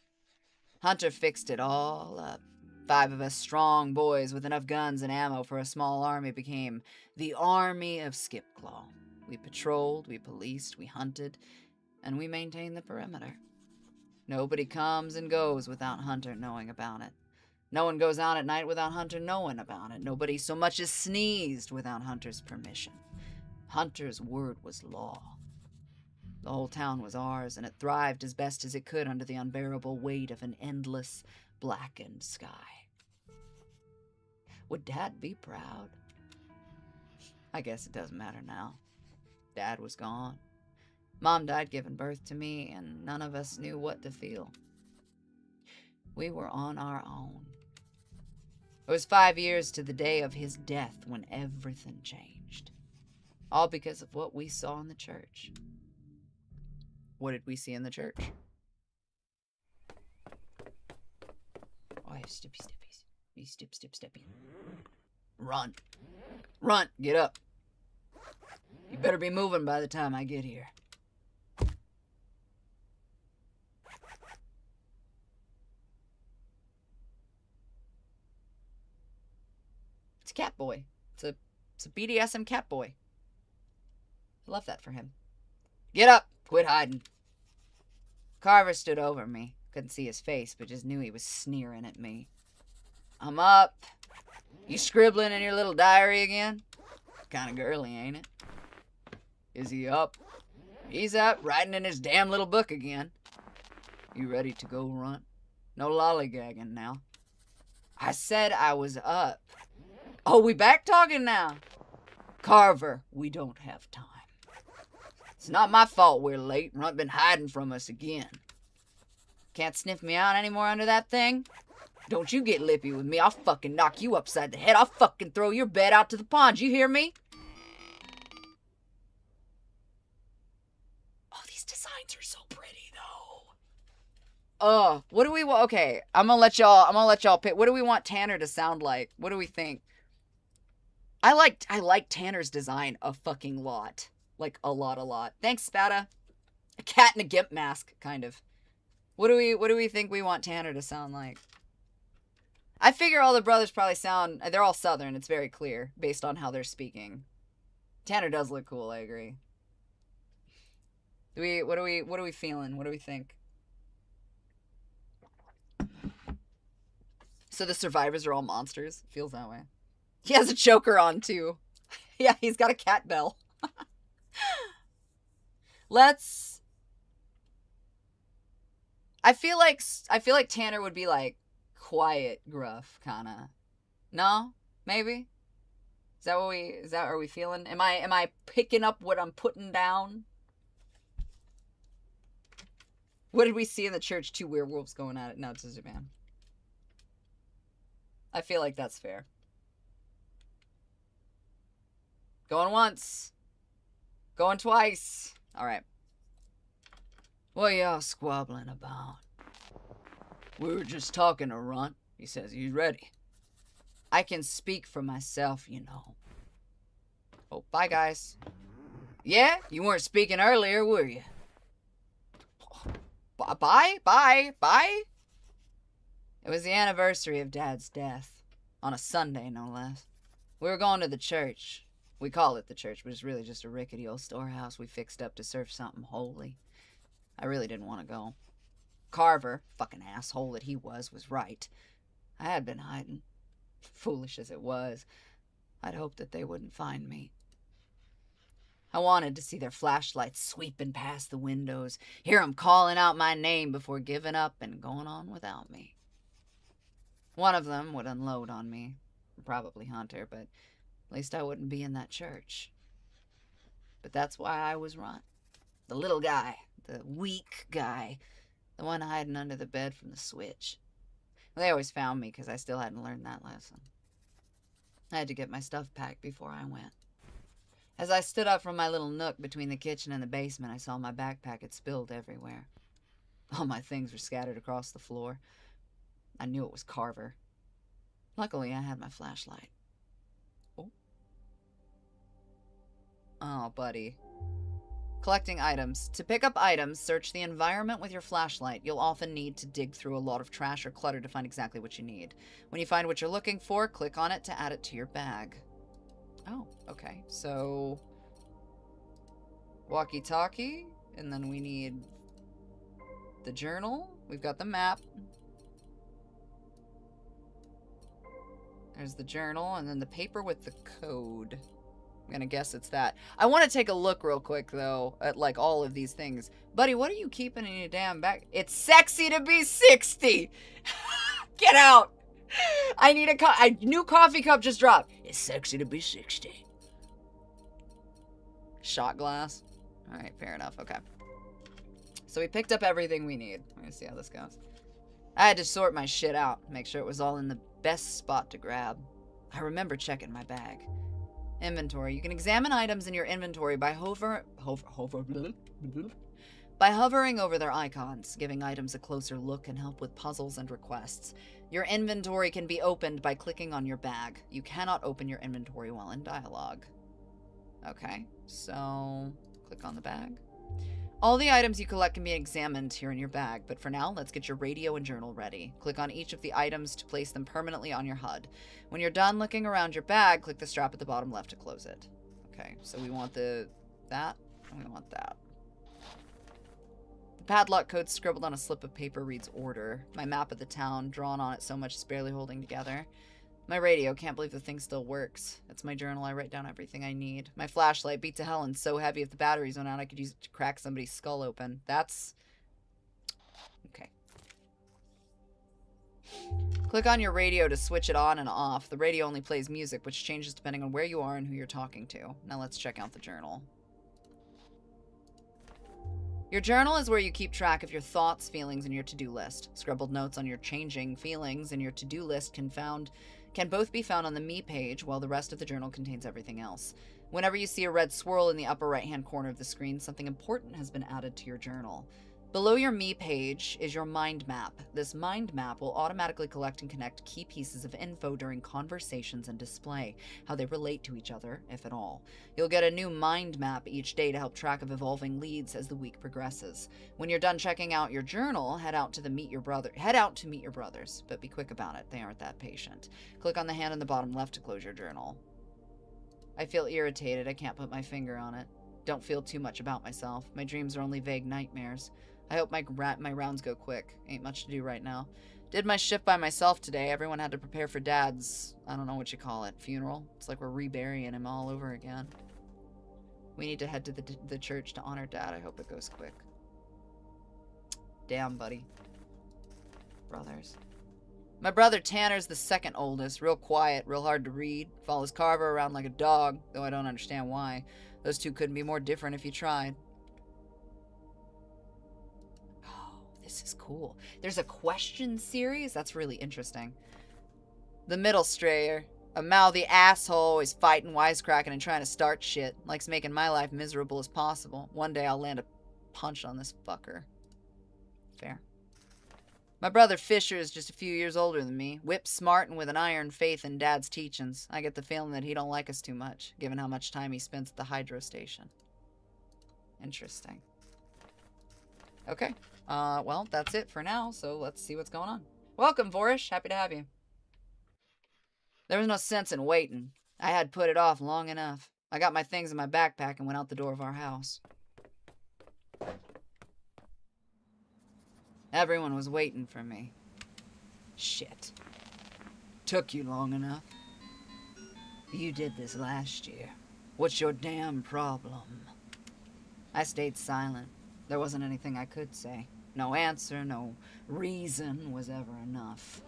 Hunter fixed it all up. 5 of us strong boys with enough guns and ammo for a small army became the Army of Skipclaw. We patrolled, we policed, we hunted, and we maintained the perimeter. Nobody comes and goes without Hunter knowing about it. No one goes out at night without Hunter knowing about it. Nobody so much as sneezed without Hunter's permission. Hunter's word was law. The whole town was ours, and it thrived as best as it could under the unbearable weight of an endless, blackened sky. Would Dad be proud? I guess it doesn't matter now. Dad was gone. Mom died giving birth to me, and none of us knew what to feel. We were on our own. It was 5 years to the day of his death when everything changed. All because of what we saw in the church. What did we see in the church? Oh, steppy. You steppy. Run. Run, get up. You better be moving by the time I get here. It's a cat boy. It's a BDSM cat boy. I love that for him. Get up! Quit hiding. Carver stood over me. Couldn't see his face, but just knew he was sneering at me. I'm up. You scribbling in your little diary again? Kinda girly, ain't it? Is he up? He's up, writing in his damn little book again. You ready to go, Runt? No lollygagging now. I said I was up. Oh, we back talking now? Carver, we don't have time. It's not my fault we're late. Runt been hiding from us again. Can't sniff me out anymore under that thing? Don't you get lippy with me. I'll fucking knock you upside the head. I'll fucking throw your bed out to the pond. You hear me? Oh, these designs are so pretty, though. What do we want? Okay, I'm gonna let y'all pick. What do we want Tanner to sound like? What do we think? I like Tanner's design a fucking lot. Like, a lot. Thanks, Spada. A cat in a gimp mask, kind of. What do we think we want Tanner to sound like? I figure all the brothers probably sound... They're all Southern. It's very clear based on how they're speaking. Tanner does look cool, I agree. What are we feeling? What do we think? So the survivors are all monsters? Feels that way. He has a choker on, too. Yeah, he's got a cat bell. Let's... I feel like Tanner would be like quiet, gruff, kind of. No? Maybe? Are we feeling? Am I picking up what I'm putting down? What did we see in the church? 2 werewolves going at it. No, it's a Japan. I feel like that's fair. Going once. Going twice. Alright. What y'all squabbling about? We were just talking to Runt. He says he's ready. I can speak for myself, you know. Oh, bye, guys. Yeah? You weren't speaking earlier, were you? Bye? It was the anniversary of Dad's death. On a Sunday, no less. We were going to the church. We call it the church, but it's really just a rickety old storehouse we fixed up to serve something holy. I really didn't want to go. Carver, fucking asshole that he was right. I had been hiding. Foolish as it was, I'd hoped that they wouldn't find me. I wanted to see their flashlights sweeping past the windows, hear them calling out my name before giving up and going on without me. One of them would unload on me, probably Hunter, but at least I wouldn't be in that church. But that's why I was Runt. The little guy, the weak guy, the one hiding under the bed from the switch. They always found me because I still hadn't learned that lesson. I had to get my stuff packed before I went. As I stood up from my little nook between the kitchen and the basement, I saw my backpack had spilled everywhere. All my things were scattered across the floor. I knew it was Carver. Luckily, I had my flashlight. Oh, buddy. Collecting items. To pick up items, search the environment with your flashlight. You'll often need to dig through a lot of trash or clutter to find exactly what you need. When you find what you're looking for, click on it to add it to your bag. Oh, okay. So, walkie-talkie, and then we need the journal. We've got the map. There's the journal, and then the paper with the code. I'm gonna guess it's that. I want to take a look real quick, though, at, like, all of these things. Buddy, what are you keeping in your damn bag? It's sexy to be 60! Get out! I need a new coffee cup just dropped. It's sexy to be 60. Shot glass. Alright, fair enough. Okay. So we picked up everything we need. We're gonna see how this goes. I had to sort my shit out, make sure it was all in the best spot to grab. I remember checking my bag. Inventory. You can examine items in your inventory by hovering over their icons. Giving items a closer look can help with puzzles and requests. Your inventory can be opened by clicking on your bag. You cannot open your inventory while in dialogue. Okay, so click on the bag. All the items you collect can be examined here in your bag, but for now, let's get your radio and journal ready. Click on each of the items to place them permanently on your HUD. When you're done looking around your bag, click the strap at the bottom left to close it. Okay, so we want that, and we want that. The padlock code scribbled on a slip of paper reads order. My map of the town, drawn on it so much it's barely holding together. My radio, can't believe the thing still works. It's my journal, I write down everything I need. My flashlight, beat to hell and so heavy if the batteries went out I could use it to crack somebody's skull open. That's... okay. Click on your radio to switch it on and off. The radio only plays music, which changes depending on where you are and who you're talking to. Now let's check out the journal. Your journal is where you keep track of your thoughts, feelings, and your to-do list. Scribbled notes on your changing feelings and your to-do list can both be found on the Me page, while the rest of the journal contains everything else. Whenever you see a red swirl in the upper right-hand corner of the screen, something important has been added to your journal. Below your Me page is your mind map. This mind map will automatically collect and connect key pieces of info during conversations and display how they relate to each other, if at all. You'll get a new mind map each day to help track of evolving leads as the week progresses. When you're done checking out your journal, head out to meet your brothers, but be quick about it. They aren't that patient. Click on the hand in the bottom left to close your journal. I feel irritated. I can't put my finger on it. Don't feel too much about myself. My dreams are only vague nightmares. I hope my rounds go quick. Ain't much to do right now. Did my shift by myself today. Everyone had to prepare for Dad's, I don't know what you call it, funeral. It's like we're reburying him all over again. We need to head to the church to honor Dad. I hope it goes quick. Damn, buddy. Brothers. My brother Tanner's the second oldest. Real quiet, real hard to read. Follows Carver around like a dog, though I don't understand why. Those two couldn't be more different if you tried. This is cool. There's a question series? That's really interesting. The middle strayer. A mouthy asshole, always fighting, wisecracking, and trying to start shit. Likes making my life miserable as possible. One day I'll land a punch on this fucker. Fair. My brother Fisher is just a few years older than me. Whip smart and with an iron faith in Dad's teachings. I get the feeling that he don't like us too much, given how much time he spends at the hydro station. Interesting. Okay. Well, that's it for now, so let's see what's going on. Welcome, Vorish. Happy to have you. There was no sense in waiting. I had put it off long enough. I got my things in my backpack and went out the door of our house. Everyone was waiting for me. Shit. Took you long enough. You did this last year. What's your damn problem? I stayed silent. There wasn't anything I could say. No answer, no reason was ever enough.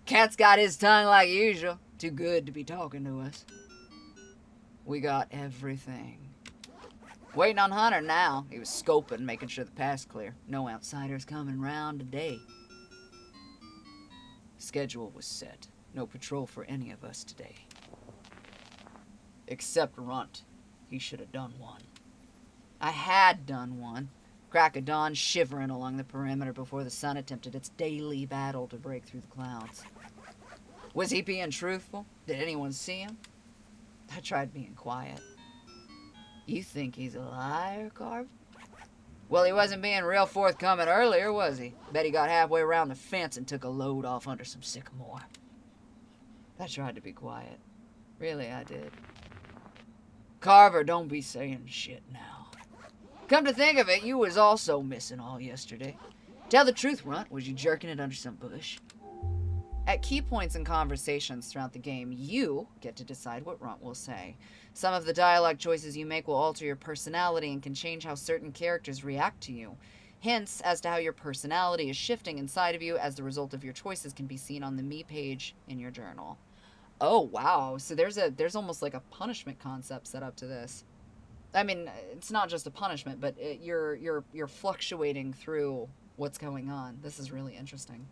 Cat's got his tongue like usual. Too good to be talking to us. We got everything. Waiting on Hunter now. He was scoping, making sure the path's clear. No outsiders coming round today. Schedule was set. No patrol for any of us today. Except Runt. He should have done one. I had done one. Crack of dawn shivering along the perimeter before the sun attempted its daily battle to break through the clouds. Was he being truthful? Did anyone see him? I tried being quiet. You think he's a liar, Carver? Well, he wasn't being real forthcoming earlier, was he? Bet he got halfway around the fence and took a load off under some sycamore. I tried to be quiet. Really, I did. Carver, don't be saying shit now. Come to think of it, you was also missing all yesterday. Tell the truth, Runt. Was you jerking it under some bush? At key points in conversations throughout the game, you get to decide what Runt will say. Some of the dialogue choices you make will alter your personality and can change how certain characters react to you. Hints as to how your personality is shifting inside of you as the result of your choices can be seen on the Me page in your journal. Oh, wow. So there's almost like a punishment concept set up to this. I mean, it's not just a punishment, but you're fluctuating through what's going on. This is really interesting.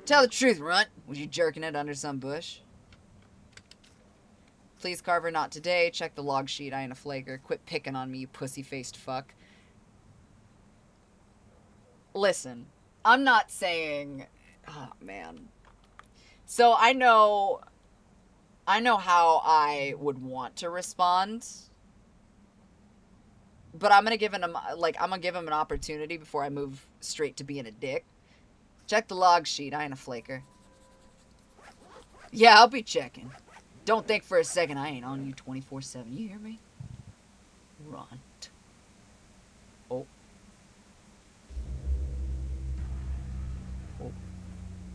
Tell the truth, Runt. Was you jerking it under some bush? Please, Carver, not today. Check the log sheet. I ain't a flaker. Quit picking on me, you pussy-faced fuck. Listen, I'm not saying... Oh, man. So I know how I would want to respond, but I'm gonna give him an opportunity before I move straight to being a dick. Check the log sheet. I ain't a flaker. Yeah, I'll be checking. Don't think for a second I ain't on you 24/7. You hear me? Runt. Oh.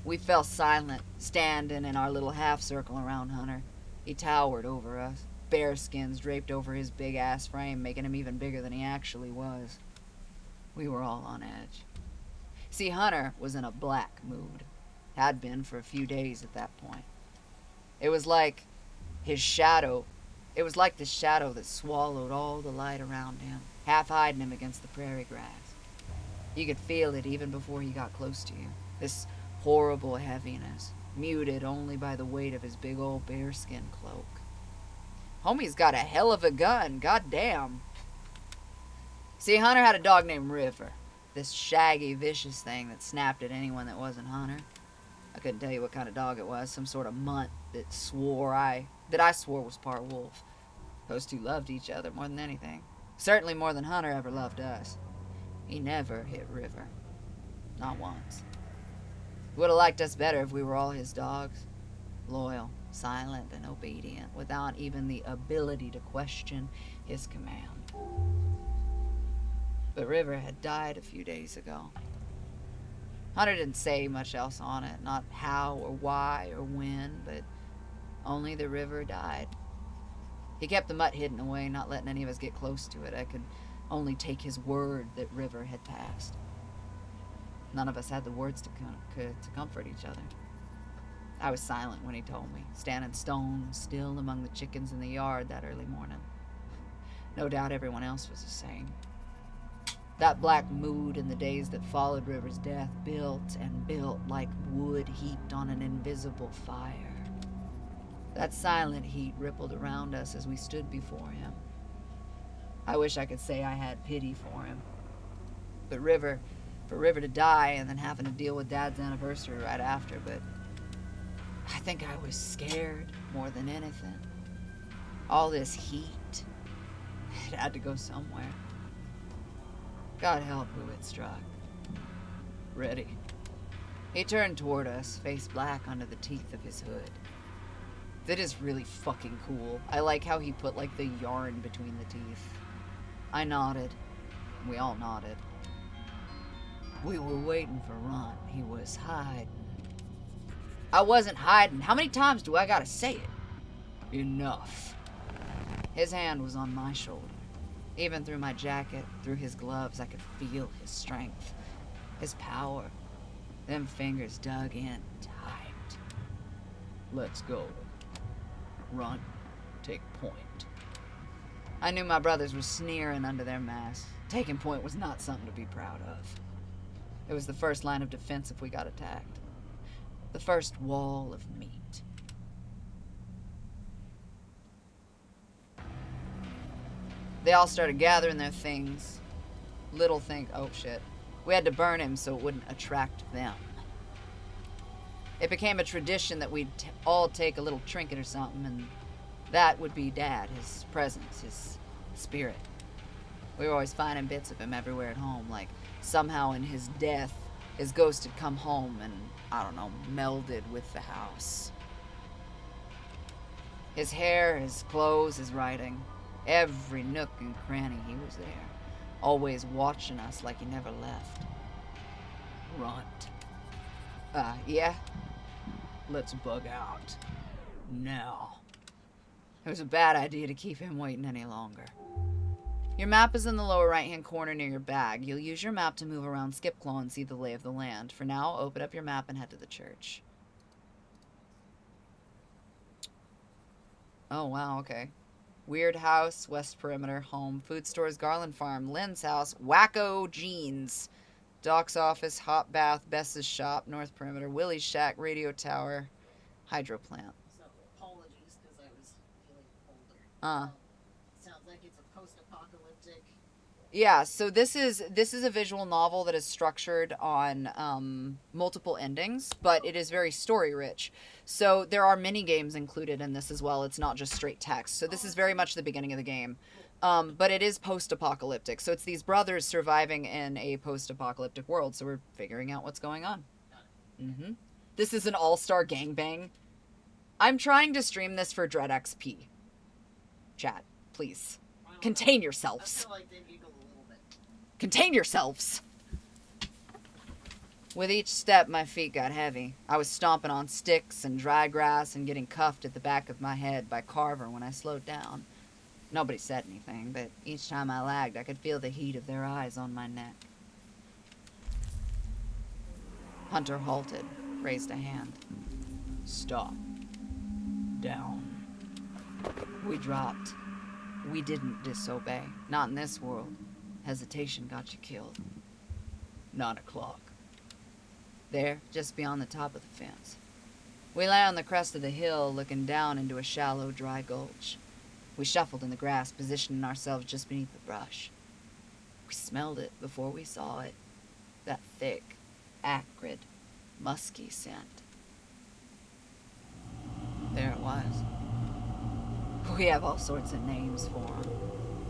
We fell silent, standing in our little half circle around Hunter. He towered over us, bearskins draped over his big-ass frame, making him even bigger than he actually was. We were all on edge. See, Hunter was in a black mood. Had been for a few days at that point. It was like the shadow that swallowed all the light around him, half hiding him against the prairie grass. You could feel it even before he got close to you. This horrible heaviness, muted only by the weight of his big old bearskin cloak. Homie's got a hell of a gun, goddamn. See, Hunter had a dog named River. This shaggy, vicious thing that snapped at anyone that wasn't Hunter. I couldn't tell you what kind of dog it was. Some sort of mutt that I swore was part wolf. Those two loved each other more than anything. Certainly more than Hunter ever loved us. He never hit River. Not once. He would have liked us better if we were all his dogs. Loyal, silent, and obedient, without even the ability to question his command. But River had died a few days ago. Hunter didn't say much else on it, not how or why or when, but only the River died. He kept the mutt hidden away, not letting any of us get close to it. I could only take his word that River had passed. None of us had the words to comfort each other. I was silent when he told me, standing stone still among the chickens in the yard that early morning. No doubt everyone else was the same. That black mood in the days that followed River's death built and built like wood heaped on an invisible fire. That silent heat rippled around us as we stood before him. I wish I could say I had pity for him. But for River to die and then having to deal with Dad's anniversary right after, but I think I was scared more than anything. All this heat, it had to go somewhere. God help who it struck. Ready. He turned toward us, face black under the teeth of his hood. That is really fucking cool. I like how he put like the yarn between the teeth. I nodded. We all nodded. We were waiting for Ron. He was hiding. I wasn't hiding. How many times do I gotta say it? Enough. His hand was on my shoulder. Even through my jacket, through his gloves, I could feel his strength, his power. Them fingers dug in tight. Let's go. Run. Take point. I knew my brothers were sneering under their masks. Taking point was not something to be proud of. It was the first line of defense if we got attacked. The first wall of meat. They all started gathering their things. Oh shit. We had to burn him so it wouldn't attract them. It became a tradition that we'd all take a little trinket or something, and that would be Dad, his presence, his spirit. We were always finding bits of him everywhere at home, like somehow in his death, his ghost had come home and, I don't know, melded with the house. His hair, his clothes, his writing, every nook and cranny, he was there, always watching us like he never left. Runt. Yeah? Let's bug out. Now. It was a bad idea to keep him waiting any longer. Your map is in the lower right-hand corner near your bag. You'll use your map to move around Skipclaw and see the lay of the land. For now, open up your map and head to the church. Oh, wow, okay. Weird House, West Perimeter, Home, Food Stores, Garland Farm, Lynn's House, Wacko Jeans, Doc's Office, Hot Bath, Bess's Shop, North Perimeter, Willie's Shack, Radio Tower, Hydro Plant. So, apologies, because I was feeling older. Sounds like it's a post-apocalyptic. Yeah, so this is a visual novel that is structured on multiple endings, but it is very story-rich. So there are mini games included in this as well. It's not just straight text. So this is very much the beginning of the game. But it is post-apocalyptic. So it's these brothers surviving in a post-apocalyptic world. So we're figuring out what's going on. Mm-hmm. This is an all-star gangbang. I'm trying to stream this for Dread XP. Chat, please. Contain yourselves. I feel like they giggle a little bit. Contain yourselves. With each step, my feet got heavy. I was stomping on sticks and dry grass and getting cuffed at the back of my head by Carver when I slowed down. Nobody said anything, but each time I lagged, I could feel the heat of their eyes on my neck. Hunter halted, raised a hand. Stop. Down. We dropped. We didn't disobey. Not in this world. Hesitation got you killed. 9 o'clock. There, just beyond the top of the fence. We lay on the crest of the hill, looking down into a shallow, dry gulch. We shuffled in the grass, positioning ourselves just beneath the brush. We smelled it before we saw it. That thick, acrid, musky scent. There it was. We have all sorts of names for them.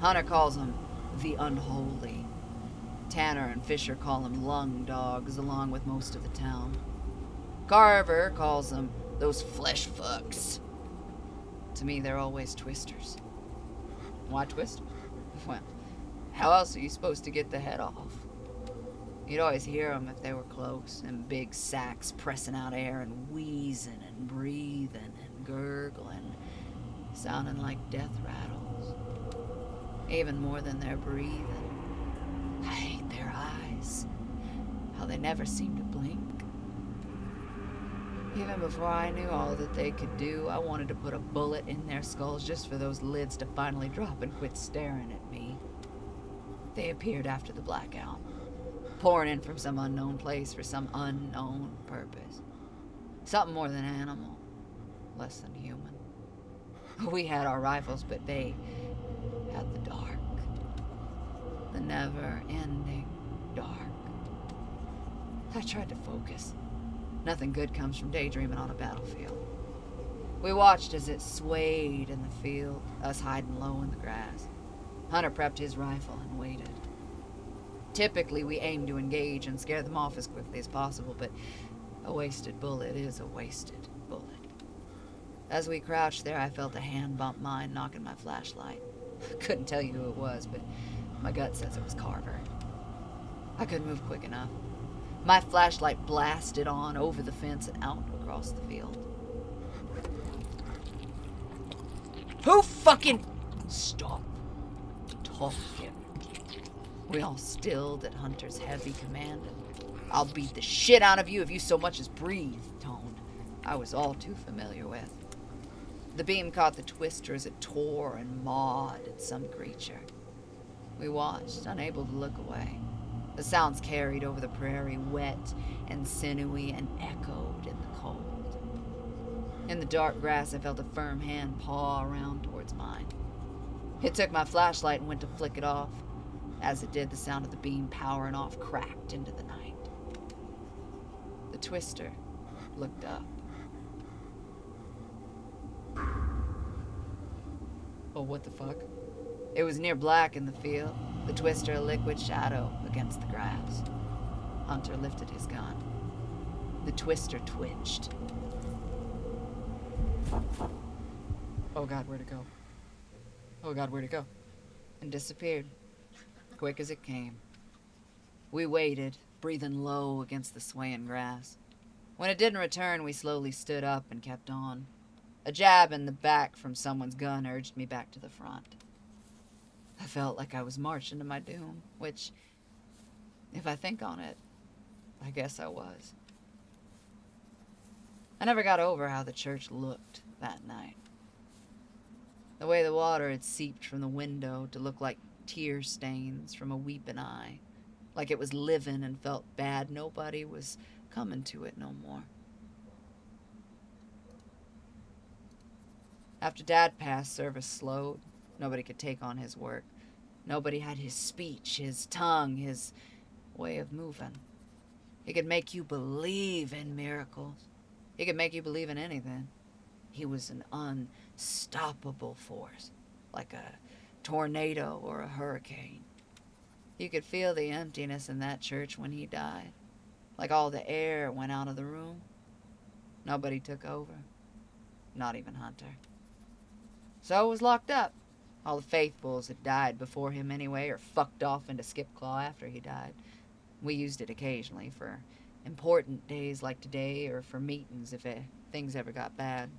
Hunter calls them the unholy. Tanner and Fisher call them lung dogs, along with most of the town. Carver calls them those flesh fucks. To me, they're always twisters. Why twisters? Well, how else are you supposed to get the head off? You'd always hear them if they were close, in big sacks pressing out air and wheezing and breathing and gurgling, sounding like death rattles. Even more than their breathing. I hate their eyes. How they never seem to blink. Even before I knew all that they could do, I wanted to put a bullet in their skulls just for those lids to finally drop and quit staring at me. They appeared after the blackout, pouring in from some unknown place for some unknown purpose. Something more than animal, less than human. We had our rifles, but they had the dark. The never-ending dark. I tried to focus. Nothing good comes from daydreaming on a battlefield. We watched as it swayed in the field, us hiding low in the grass. Hunter prepped his rifle and waited. Typically, we aim to engage and scare them off as quickly as possible, but a wasted bullet is a wasted bullet. As we crouched there, I felt a hand bump mine, knocking my flashlight. Couldn't tell you who it was, but my gut says it was Carver. I couldn't move quick enough. My flashlight blasted on over the fence and out across the field. Who fucking... Stop talking. We all stilled at Hunter's heavy command, and I'll beat the shit out of you if you so much as breathe tone I was all too familiar with. The beam caught the twister as it tore and mawed at some creature. We watched, unable to look away. The sounds carried over the prairie, wet and sinewy, and echoed in the cold. In the dark grass, I felt a firm hand paw around towards mine. It took my flashlight and went to flick it off. As it did, the sound of the beam powering off cracked into the night. The twister looked up. Oh, what the fuck? It was near black in the field, the twister a liquid shadow against the grass. Hunter lifted his gun. The twister twitched. Oh God, where'd it go? Oh God, where'd it go? And disappeared, quick as it came. We waited, breathing low against the swaying grass. When it didn't return, we slowly stood up and kept on. A jab in the back from someone's gun urged me back to the front. I felt like I was marching to my doom, which, if I think on it, I guess I was. I never got over how the church looked that night. The way the water had seeped from the window to look like tear stains from a weeping eye, like it was living and felt bad nobody was coming to it no more. After Dad passed, service slowed. Nobody could take on his work. Nobody had his speech, his tongue, his way of moving. He could make you believe in miracles. He could make you believe in anything. He was an unstoppable force, like a tornado or a hurricane. You could feel the emptiness in that church when he died, like all the air went out of the room. Nobody took over, not even Hunter. So it was locked up. All the faithfuls had died before him anyway, or fucked off into Skipclaw after he died. We used it occasionally for important days like today, or for meetings if things ever got bad.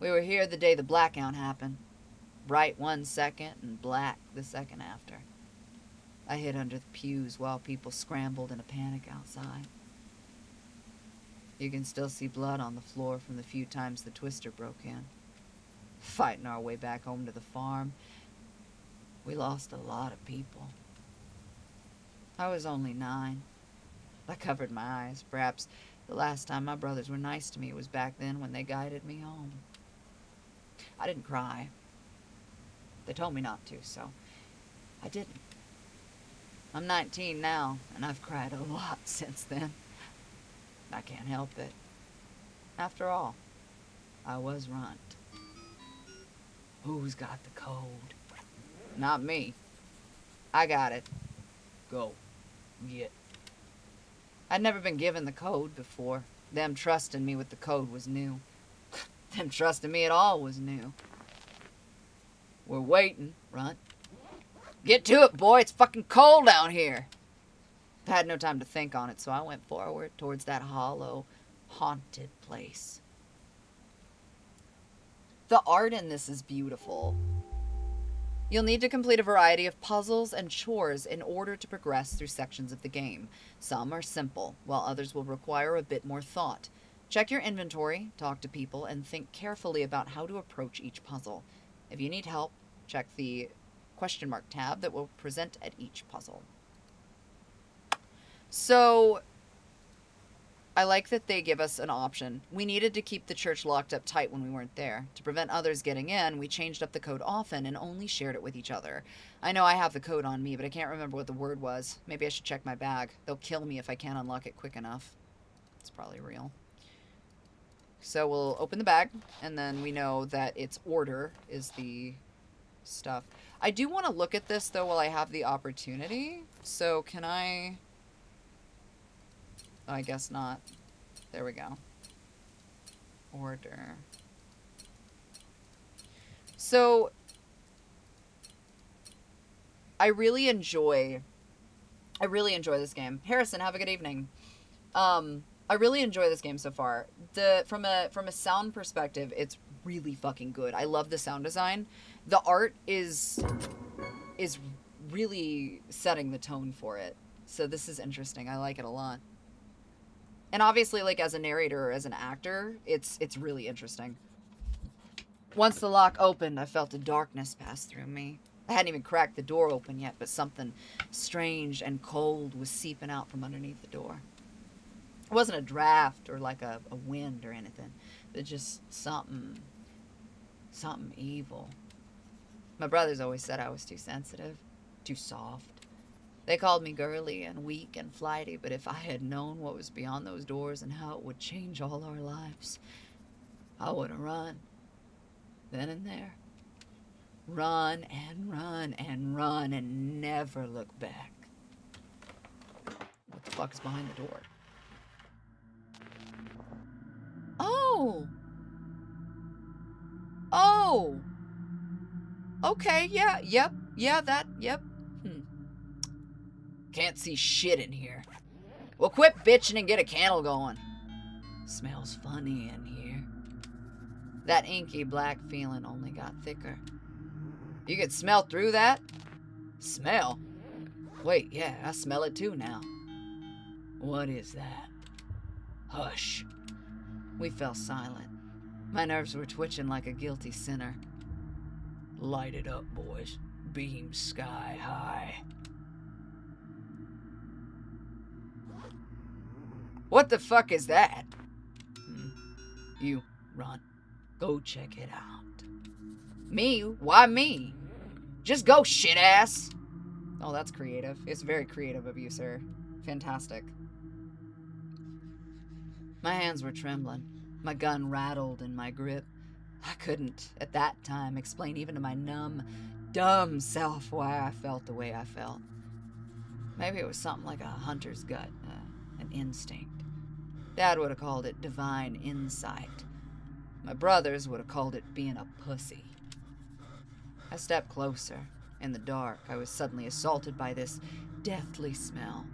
We were here the day the blackout happened. Bright 1 second and black the second after. I hid under the pews while people scrambled in a panic outside. You can still see blood on the floor from the few times the twister broke in. Fighting our way back home to the farm, we lost a lot of people. I was only 9. I covered my eyes. Perhaps the last time my brothers were nice to me was back then when they guided me home. I didn't cry. They told me not to, so I didn't. I'm 19 now, and I've cried a lot since then. I can't help it. After all, I was runt. Who's got the code? Not me. I got it. Go. Get. I'd never been given the code before. Them trusting me with the code was new. Them trusting me at all was new. We're waiting, runt. Get to it, boy. It's fucking cold out here. I had no time to think on it, so I went forward towards that hollow, haunted place. The art in this is beautiful. You'll need to complete a variety of puzzles and chores in order to progress through sections of the game. Some are simple, while others will require a bit more thought. Check your inventory, talk to people, and think carefully about how to approach each puzzle. If you need help, check the question mark tab that will present at each puzzle. So, I like that they give us an option. We needed to keep the church locked up tight when we weren't there. To prevent others getting in, we changed up the code often and only shared it with each other. I know I have the code on me, but I can't remember what the word was. Maybe I should check my bag. They'll kill me if I can't unlock it quick enough. It's probably real. So we'll open the bag, and then we know that its order is the stuff. I do want to look at this, though, while I have the opportunity. So can I... I guess not. There we go. Order. So, I really enjoy this game. Harrison, have a good evening. I really enjoy this game so far. From a sound perspective, it's really fucking good. I love the sound design. The art is really setting the tone for it. So this is interesting. I like it a lot. And obviously, like, as a narrator or as an actor, it's really interesting. Once the lock opened, I felt a darkness pass through me. I hadn't even cracked the door open yet, but something strange and cold was seeping out from underneath the door. It wasn't a draft or like a wind or anything, but just something evil. My brothers always said I was too sensitive, too soft. They called me girly and weak and flighty, but if I had known what was beyond those doors and how it would change all our lives, I would have run. Then and there. Run and run and run and never look back. What the fuck is behind the door? Oh! Oh! Okay, yeah, yep, yep. Can't see shit in here. Well, quit bitching and get a candle going. Smells funny in here. That inky black feeling only got thicker. You could smell through that? Smell? Wait, yeah, I smell it too now. What is that? Hush. We fell silent. My nerves were twitching like a guilty sinner. Light it up, boys. Beam sky high. What the fuck is that? You, run. Go check it out. Me? Why me? Just go, shit ass. Oh, that's creative. It's very creative of you, sir. Fantastic. My hands were trembling. My gun rattled in my grip. I couldn't, at that time, explain even to my numb, dumb self why I felt the way I felt. Maybe it was something like a hunter's gut, an instinct. Dad would have called it divine insight. My brothers would have called it being a pussy. I stepped closer. In the dark, I was suddenly assaulted by this deathly smell.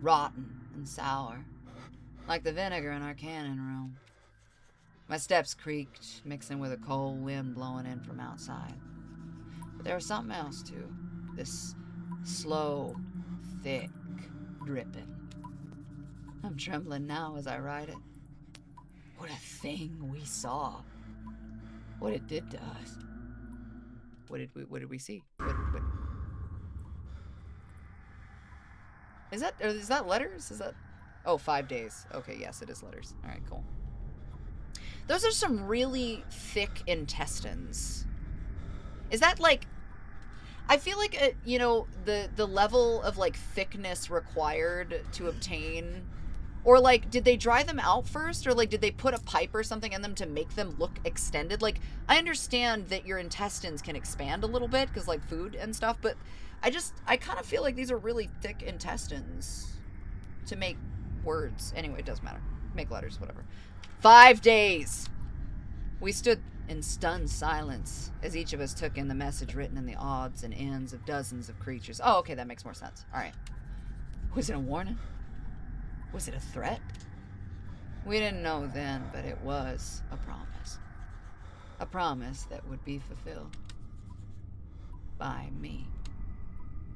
Rotten and sour, like the vinegar in our cannon room. My steps creaked, mixing with a cold wind blowing in from outside. But there was something else, too. This slow, thick dripping. I'm trembling now as I write it. What a thing we saw. What it did to us. What did we see? What? Is that letters? Is that... Oh, 5 days. Okay, yes, it is letters. All right, cool. Those are some really thick intestines. Is that like... I feel like you know, the level of like thickness required to obtain, or like did they dry them out first, or like did they put a pipe or something in them to make them look extended? Like I understand that your intestines can expand a little bit because like food and stuff, but I kind of feel like these are really thick intestines to make words. Anyway, it doesn't matter. Make letters, whatever. 5 days. We stood in stunned silence as each of us took in the message written in the odds and ends of dozens of creatures. Oh, okay, that makes more sense. All right. Was it a warning? Was it a threat? We didn't know then, but it was a promise. A promise that would be fulfilled by me.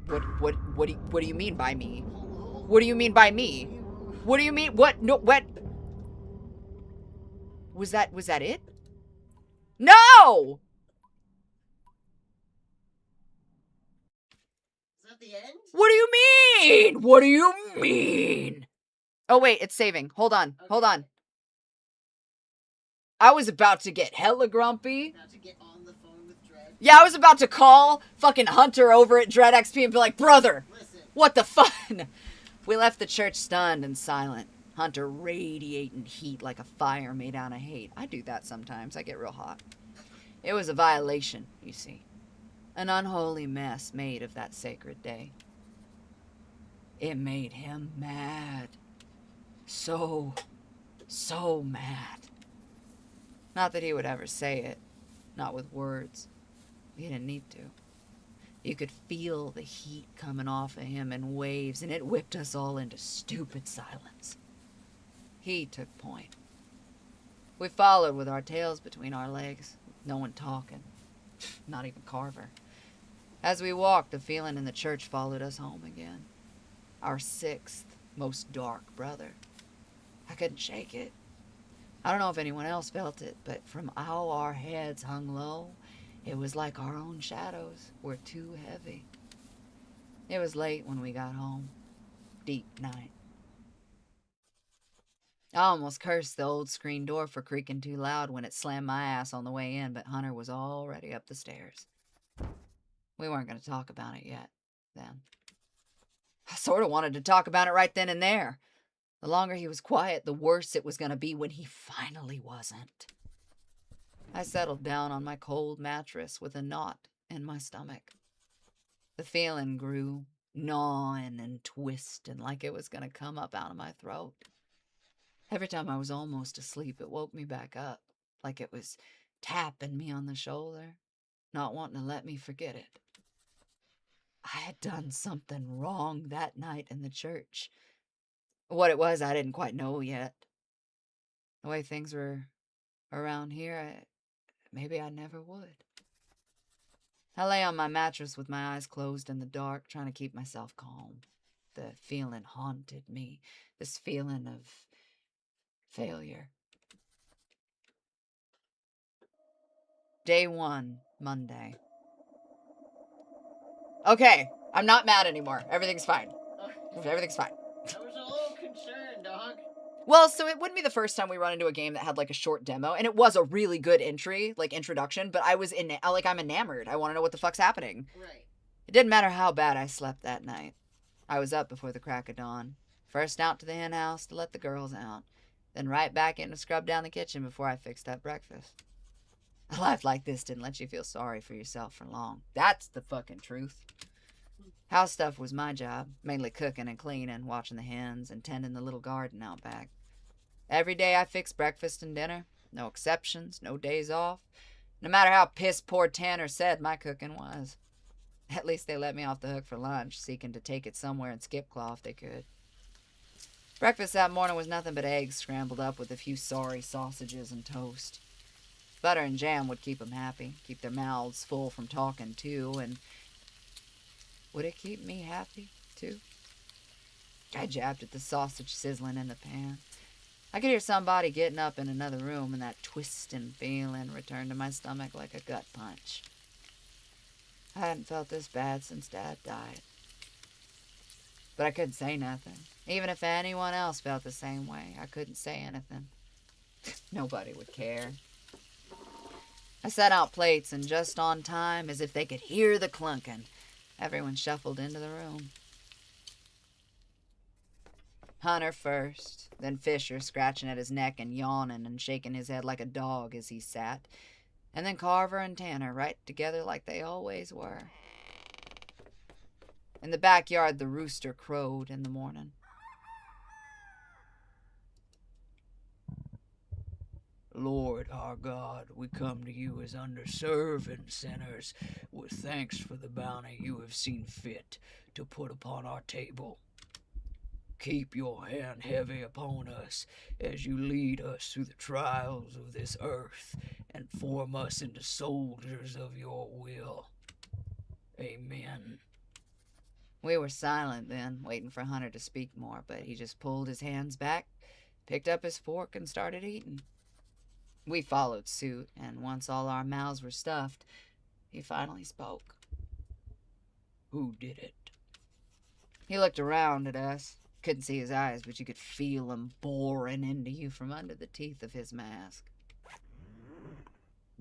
What do you mean by me? What do you mean by me? What do you mean? What? No, what? Was that it? No! Is that the end? What do you mean? What do you mean? Oh, wait, it's saving. Hold on. Okay. Hold on. I was about to get hella grumpy. About to get on the phone with Dread. Yeah, I was about to call fucking Hunter over at Dread XP and be like, brother, Listen. what the fun? We left the church stunned and silent. Hunter radiating heat like a fire made out of hate. I do that sometimes. I get real hot. It was a violation, you see. An unholy mess made of that sacred day. It made him mad. So mad. Not that he would ever say it. Not with words. He didn't need to. You could feel the heat coming off of him in waves, and it whipped us all into stupid silence. He took point. We followed with our tails between our legs, no one talking. Not even Carver. As we walked, the feeling in the church followed us home again. Our sixth, most dark brother. I couldn't shake it. I don't know if anyone else felt it, but from how our heads hung low, it was like our own shadows were too heavy. It was late when we got home. Deep night. I almost cursed the old screen door for creaking too loud when it slammed my ass on the way in, but Hunter was already up the stairs. We weren't going to talk about it yet, then. I sort of wanted to talk about it right then and there. The longer he was quiet, the worse it was going to be when he finally wasn't. I settled down on my cold mattress with a knot in my stomach. The feeling grew, gnawing and twisting like it was going to come up out of my throat. Every time I was almost asleep, it woke me back up, like it was tapping me on the shoulder, not wanting to let me forget it. I had done something wrong that night in the church. What it was, I didn't quite know yet. The way things were around here, maybe I never would. I lay on my mattress with my eyes closed in the dark, trying to keep myself calm. The feeling haunted me, this feeling of failure. Day 1, Monday. Okay, I'm not mad anymore. Everything's fine. Everything's fine. I was a little concerned, dog. Well, so it wouldn't be the first time we run into a game that had like a short demo, and it was a really good introduction, but I'm enamored. I want to know what the fuck's happening. Right. It didn't matter how bad I slept that night. I was up before the crack of dawn. First out to the hen house to let the girls out, then right back in to scrub down the kitchen before I fixed up breakfast. A life like this didn't let you feel sorry for yourself for long. That's the fucking truth. House stuff was my job, mainly cooking and cleaning, watching the hens, and tending the little garden out back. Every day I fixed breakfast and dinner. No exceptions, no days off. No matter how piss poor Tanner said my cooking was. At least they let me off the hook for lunch, seeking to take it somewhere in Skipclaw if they could. Breakfast that morning was nothing but eggs scrambled up with a few sorry sausages and toast. Butter and jam would keep them happy, keep their mouths full from talking too, and would it keep me happy too? I jabbed at the sausage sizzling in the pan. I could hear somebody getting up in another room, and that twisting feeling returned to my stomach like a gut punch. I hadn't felt this bad since Dad died. But I couldn't say nothing. Even if anyone else felt the same way, I couldn't say anything. Nobody would care. I set out plates, and just on time, as if they could hear the clunking, Everyone shuffled into the room. Hunter first, then Fisher scratching at his neck and yawning and shaking his head like a dog as he sat, and then Carver and Tanner right together like they always were. In the backyard, the rooster crowed in the morning. Lord our God, we come to you as underserving sinners, with thanks for the bounty you have seen fit to put upon our table. Keep your hand heavy upon us as you lead us through the trials of this earth and form us into soldiers of your will. Amen. We were silent then, waiting for Hunter to speak more, but he just pulled his hands back, picked up his fork, and started eating. We followed suit, and once all our mouths were stuffed, he finally spoke. Who did it? He looked around at us. Couldn't see his eyes, but you could feel him boring into you from under the teeth of his mask.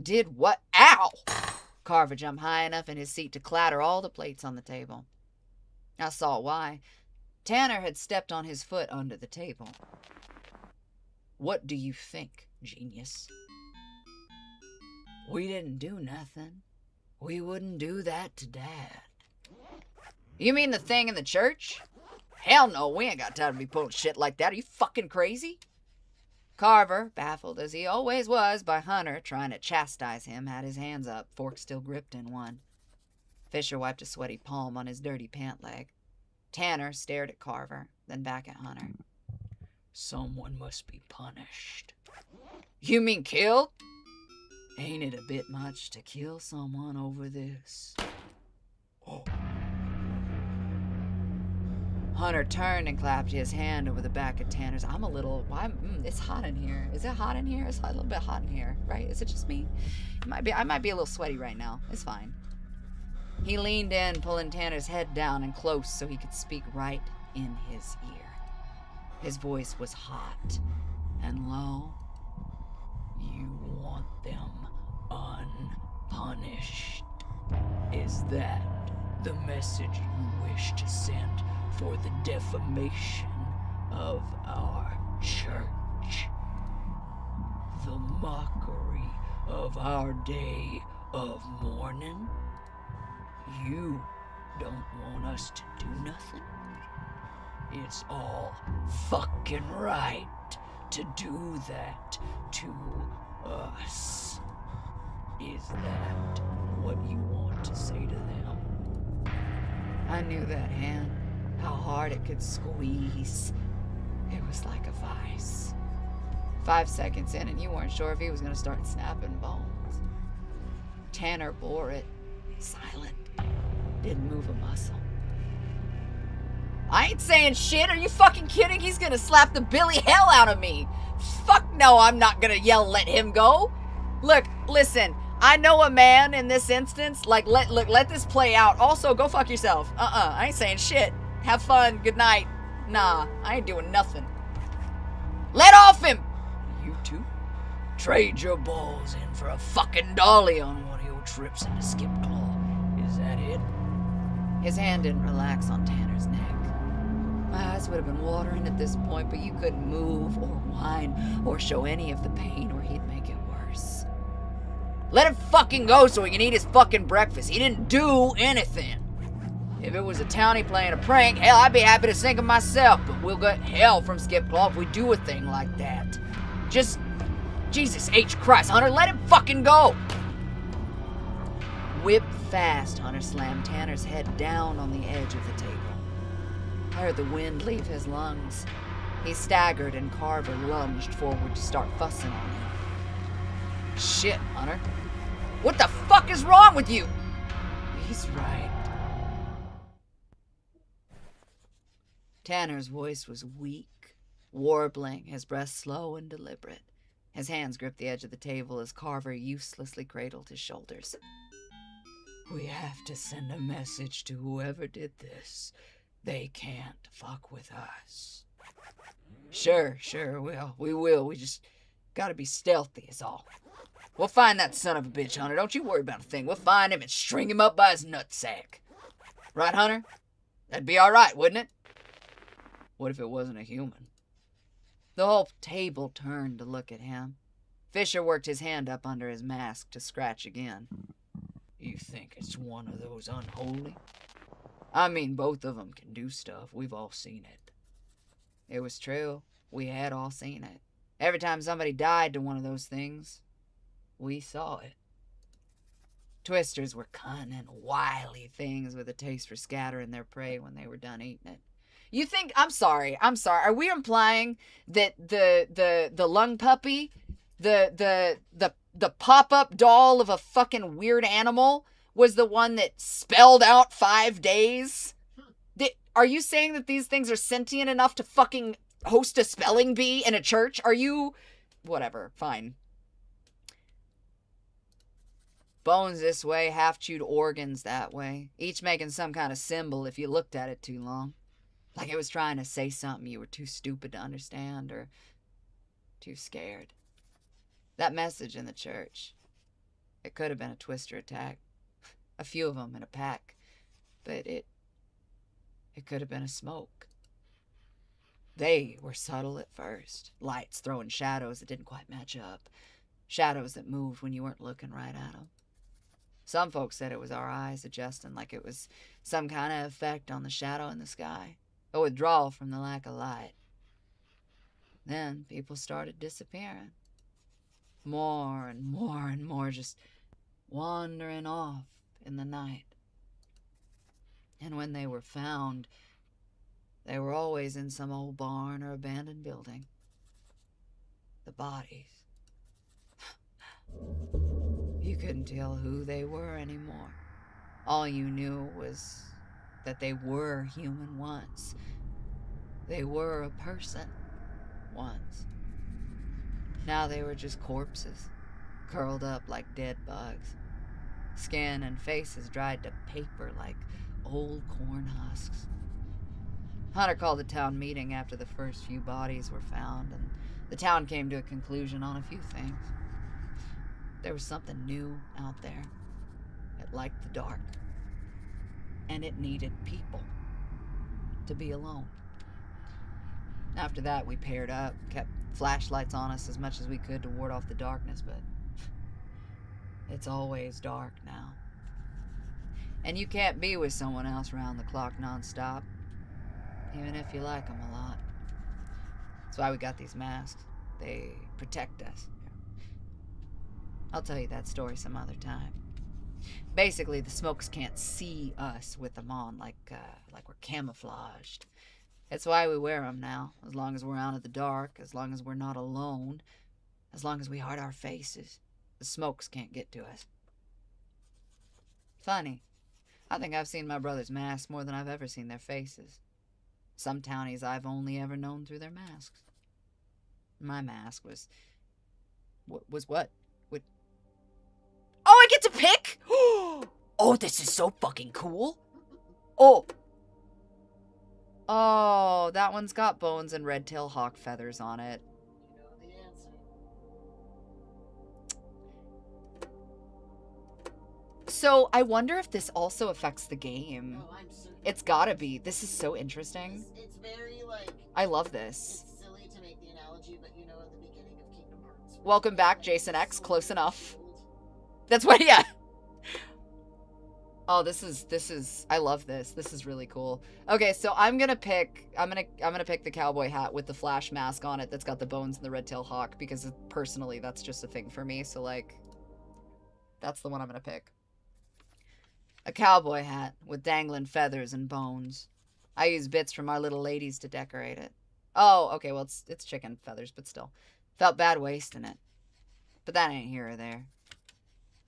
Did what? Ow! Carver jumped high enough in his seat to clatter all the plates on the table. I saw why. Tanner had stepped on his foot under the table. What do you think, genius? We didn't do nothing. We wouldn't do that to Dad. You mean the thing in the church? Hell no, we ain't got time to be pulling shit like that. Are you fucking crazy? Carver, baffled as he always was by Hunter trying to chastise him, had his hands up, fork still gripped in one. Fisher wiped a sweaty palm on his dirty pant leg. Tanner stared at Carver, then back at Hunter. Someone must be punished. You mean killed? Ain't it a bit much to kill someone over this? Oh. Hunter turned and clapped his hand over the back of Tanner's. It's hot in here. Is it hot in here? It's a little bit hot in here, right? Is it just me? I might be a little sweaty right now. It's fine. He leaned in, pulling Tanner's head down and close so he could speak right in his ear. His voice was hot and low. You want them unpunished. Is that the message you wish to send for the defamation of our church? The mockery of our day of mourning? You don't want us to do nothing? It's all fucking right to do that to us. Is that what you want to say to them? I knew that hand, how hard it could squeeze. It was like a vice. 5 seconds in and you weren't sure if he was going to start snapping bones. Tanner bore it, silent, didn't move a muscle. I ain't saying shit. Are you fucking kidding? He's gonna slap the Billy hell out of me. Fuck no, I'm not gonna yell, let him go. Look, listen, I know a man in this instance. Let this play out. Also, go fuck yourself. I ain't saying shit. Have fun. Good night. Nah, I ain't doing nothing. Let off him. You two? Trade your balls in for a fucking dolly on one of your trips into Skip Claw. Is that it? His hand didn't relax on Tanner's neck. My eyes would have been watering at this point, but you couldn't move or whine or show any of the pain or he'd make it worse. Let him fucking go so he can eat his fucking breakfast. He didn't do anything. If it was a townie playing a prank, hell, I'd be happy to sink him myself, but we'll get hell from Skip Claw if we do a thing like that. Just, Jesus H. Christ, Hunter, let him fucking go! Whip fast, Hunter slammed Tanner's head down on the edge of the table. I heard the wind leave his lungs. He staggered and Carver lunged forward to start fussing on him. Shit, Hunter. What the fuck is wrong with you? He's right. Tanner's voice was weak, warbling, his breath slow and deliberate. His hands gripped the edge of the table as Carver uselessly cradled his shoulders. We have to send a message to whoever did this. They can't fuck with us. Sure, we will. We just gotta be stealthy is all. We'll find that son of a bitch, Hunter. Don't you worry about a thing. We'll find him and string him up by his nutsack. Right, Hunter? That'd be alright, wouldn't it? What if it wasn't a human? The whole table turned to look at him. Fisher worked his hand up under his mask to scratch again. You think it's one of those unholy? I mean, both of them can do stuff. We've all seen it. It was true. We had all seen it. Every time somebody died to one of those things, we saw it. Twisters were cunning, wily things with a taste for scattering their prey when they were done eating it. You think, I'm sorry, are we implying that the lung puppy, the pop-up doll of a fucking weird animal was the one that spelled out 5 days? Are you saying that these things are sentient enough to fucking host a spelling bee in a church? Are you... Whatever, fine. Bones this way, half-chewed organs that way, each making some kind of symbol if you looked at it too long. Like it was trying to say something you were too stupid to understand or too scared. That message in the church, it could have been a twister attack. A few of them in a pack. But it could have been a smoke. They were subtle at first. Lights throwing shadows that didn't quite match up. Shadows that moved when you weren't looking right at them. Some folks said it was our eyes adjusting, like it was some kind of effect on the shadow in the sky. A withdrawal from the lack of light. Then people started disappearing. More and more and more just wandering off in the night. And when they were found, they were always in some old barn or abandoned building. The bodies. You couldn't tell who they were anymore. All you knew was that they were human once. They were a person once. Now they were just corpses, curled up like dead bugs. Skin and faces dried to paper like old corn husks. Hunter called a town meeting after the first few bodies were found, and the town came to a conclusion on a few things. There was something new out there. It liked the dark. And it needed people to be alone. After that, we paired up, kept flashlights on us as much as we could to ward off the darkness, but it's always dark now. And you can't be with someone else round the clock nonstop, even if you like them a lot. That's why we got these masks. They protect us. I'll tell you that story some other time. Basically, the smokes can't see us with them on, like we're camouflaged. That's why we wear them now, as long as we're out of the dark, as long as we're not alone, as long as we hide our faces. The smokes can't get to us. Funny. I think I've seen my brother's masks more than I've ever seen their faces. Some townies I've only ever known through their masks. My mask was what? Oh, I get to pick? Oh, this is so fucking cool. Oh, that one's got bones and red-tail hawk feathers on it. You know the answer. So, I wonder if this also affects the game. Oh, I'm certain. It's gotta be. This is so interesting. It's very, like... I love this. It's silly to make the analogy, but you know at the beginning of Kingdom Hearts... Welcome back, Jason X. Close enough. That's what, yeah. Oh, this is, I love this. This is really cool. Okay, so I'm gonna pick the cowboy hat with the flash mask on it that's got the bones and the red-tail hawk, because personally, that's just a thing for me, so like, that's the one I'm gonna pick. A cowboy hat with dangling feathers and bones. I use bits from our little ladies to decorate it. Oh, okay, well, it's chicken feathers, but still. Felt bad wasting it. But that ain't here or there.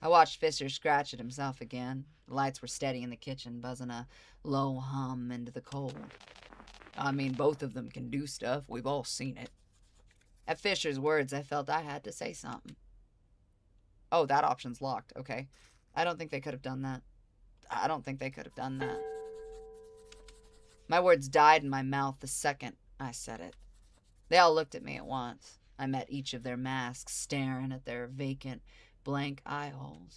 I watched Fisher scratch at himself again. The lights were steady in the kitchen, buzzing a low hum into the cold. I mean, both of them can do stuff. We've all seen it. At Fisher's words, I felt I had to say something. Oh, that option's locked. Okay. I don't think they could have done that. My words died in my mouth the second I said it. They all looked at me at once. I met each of their masks staring at their vacant, blank eye holes.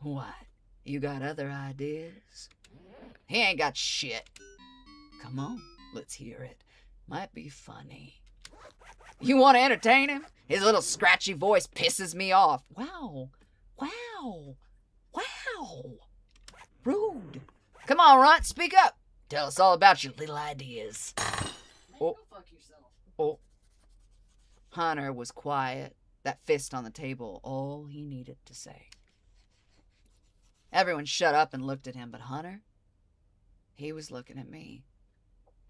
What? You got other ideas? He ain't got shit. Come on, let's hear it. Might be funny. You want to entertain him? His little scratchy voice pisses me off. Wow. Wow. Wow. Rude. Come on, Runt, speak up. Tell us all about your little ideas. Go fuck yourself. Oh. Hunter was quiet, that fist on the table, all he needed to say. Everyone shut up and looked at him, but Hunter, he was looking at me.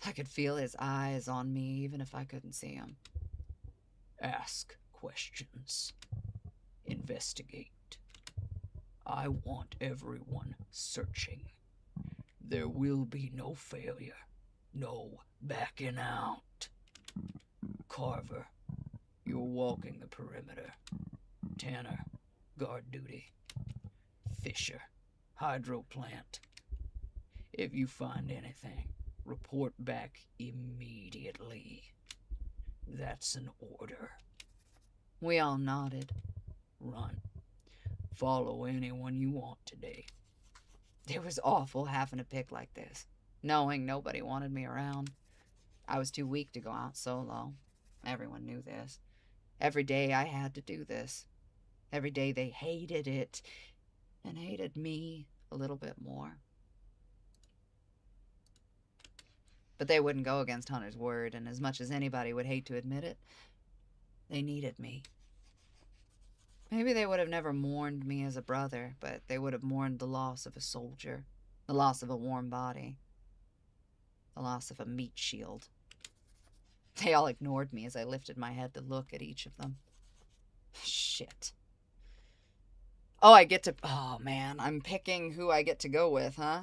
I could feel his eyes on me even if I couldn't see him. Ask questions. Investigate. I want everyone searching. There will be no failure, no backing out. Carver, you're walking the perimeter. Tanner, guard duty. Fisher, hydro plant. If you find anything, report back immediately. That's an order. We all nodded. Run. Follow anyone you want today. It was awful having to pick like this, knowing nobody wanted me around. I was too weak to go out solo. Everyone knew this. Every day I had to do this. Every day they hated it, and hated me a little bit more. But they wouldn't go against Hunter's word, and as much as anybody would hate to admit it, they needed me. Maybe they would have never mourned me as a brother, but they would have mourned the loss of a soldier, the loss of a warm body, the loss of a meat shield. They all ignored me as I lifted my head to look at each of them. Shit. Oh man, I'm picking who I get to go with, huh?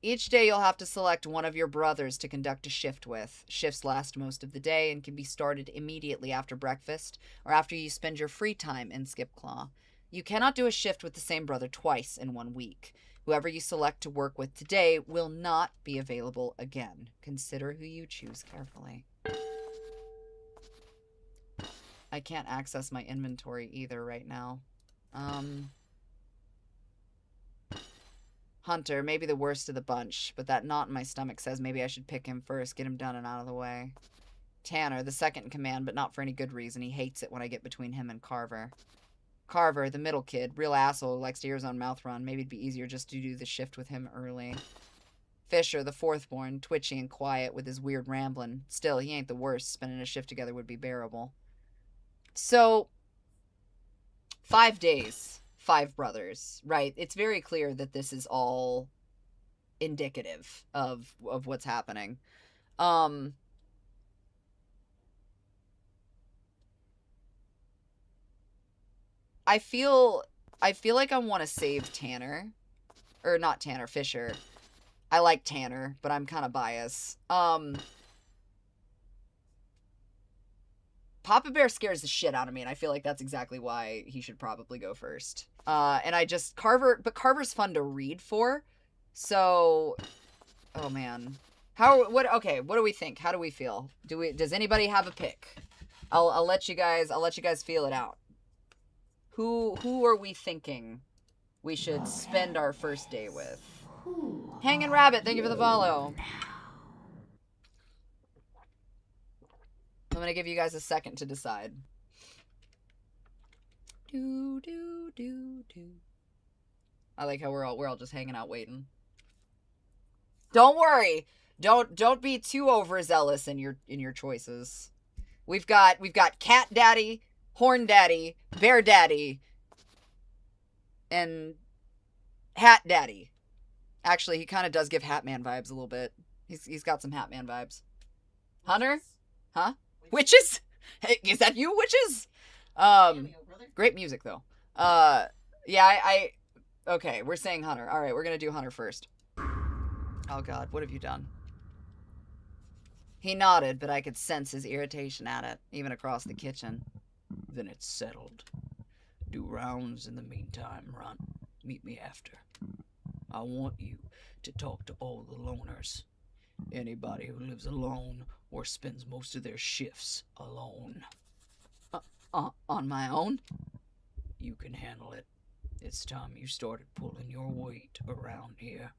Each day you'll have to select one of your brothers to conduct a shift with. Shifts last most of the day and can be started immediately after breakfast or after you spend your free time in Skipclaw. You cannot do a shift with the same brother twice in 1 week. Whoever you select to work with today will not be available again. Consider who you choose carefully. I can't access my inventory either right now. Hunter, maybe the worst of the bunch, but that knot in my stomach says maybe I should pick him first, get him done and out of the way. Tanner, the second in command, but not for any good reason. He hates it when I get between him and Carver. Carver, the middle kid, real asshole, likes to hear his own mouth run. Maybe it'd be easier just to do the shift with him early. Fisher, the fourth-born, twitchy and quiet with his weird rambling. Still, he ain't the worst. Spending a shift together would be bearable. So, 5 days. 5 brothers, right? It's very clear that this is all indicative of what's happening. I feel like I want to save Tanner. Or not Tanner, Fisher. I like Tanner, but I'm kind of biased. Papa Bear scares the shit out of me, and I feel like that's exactly why he should probably go first. And I just, Carver's fun to read for, so, oh man. Okay, what do we think? How do we feel? Does anybody have a pick? I'll let you guys feel it out. Who are we thinking we should spend our first day with? Hanging Rabbit, thank you for the follow. I'm gonna give you guys a second to decide. I like how we're all just hanging out waiting. Don't worry. Don't be too overzealous in your choices. We've got Cat Daddy, Horn Daddy, Bear Daddy, and Hat Daddy. Actually, he kind of does give Hatman vibes a little bit. He's got some Hatman vibes. Hunter? Huh? Witches? Hey, is that you, witches? Great music, though. Yeah, okay, we're saying Hunter. Alright, we're gonna do Hunter first. Oh god, what have you done? He nodded, but I could sense his irritation at it, even across the kitchen. Then it's settled. Do rounds in the meantime, Run. Meet me after. I want you to talk to all the loners. Anybody who lives alone or spends most of their shifts alone. On my own? You can handle it. It's time you started pulling your weight around here.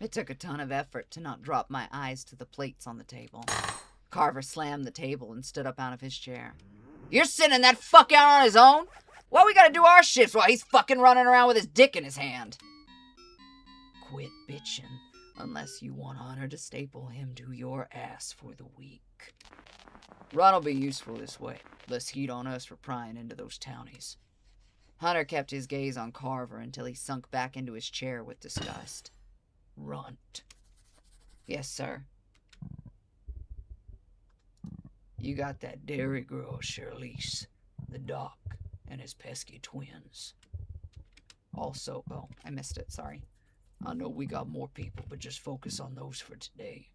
It took a ton of effort to not drop my eyes to the plates on the table. Carver slammed the table and stood up out of his chair. You're sending that fuck out on his own? Why we gotta do our shifts while he's fucking running around with his dick in his hand? Quit bitching, unless you want Hunter to staple him to your ass for the week. Run'll be useful this way, less heat on us for prying into those townies. Hunter kept his gaze on Carver until he sunk back into his chair with disgust. Runt. Yes, sir. You got that dairy girl, Charlize, the doc, and his pesky twins. Also, Oh, I missed it, sorry. I know we got more people, but just focus on those for today.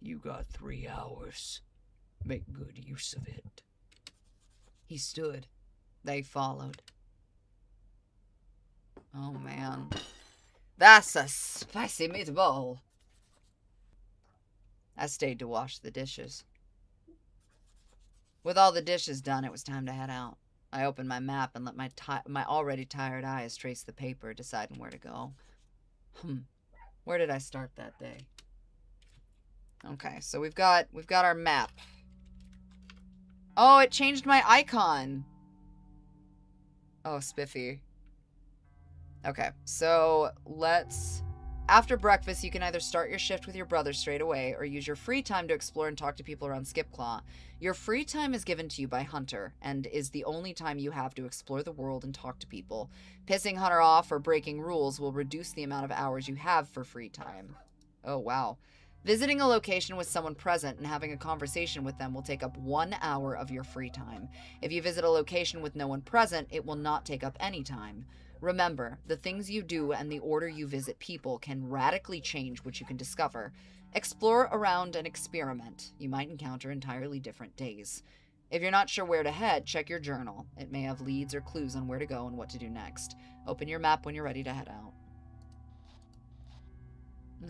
You got 3 hours. Make good use of it. He stood. They followed. Oh, man. That's a spicy meatball. I stayed to wash the dishes. With all the dishes done, it was time to head out. I opened my map and let my already tired eyes trace the paper, deciding where to go. Where did I start that day? Okay, so we've got our map. Oh, it changed my icon. Oh, spiffy. Okay, so let's... After breakfast, you can either start your shift with your brother straight away or use your free time to explore and talk to people around Skipclaw. Your free time is given to you by Hunter and is the only time you have to explore the world and talk to people. Pissing Hunter off or breaking rules will reduce the amount of hours you have for free time. Oh, wow. Visiting a location with someone present and having a conversation with them will take up 1 hour of your free time. If you visit a location with no one present, it will not take up any time. Remember, the things you do and the order you visit people can radically change what you can discover. Explore around and experiment. You might encounter entirely different days. If you're not sure where to head, check your journal. It may have leads or clues on where to go and what to do next. Open your map when you're ready to head out.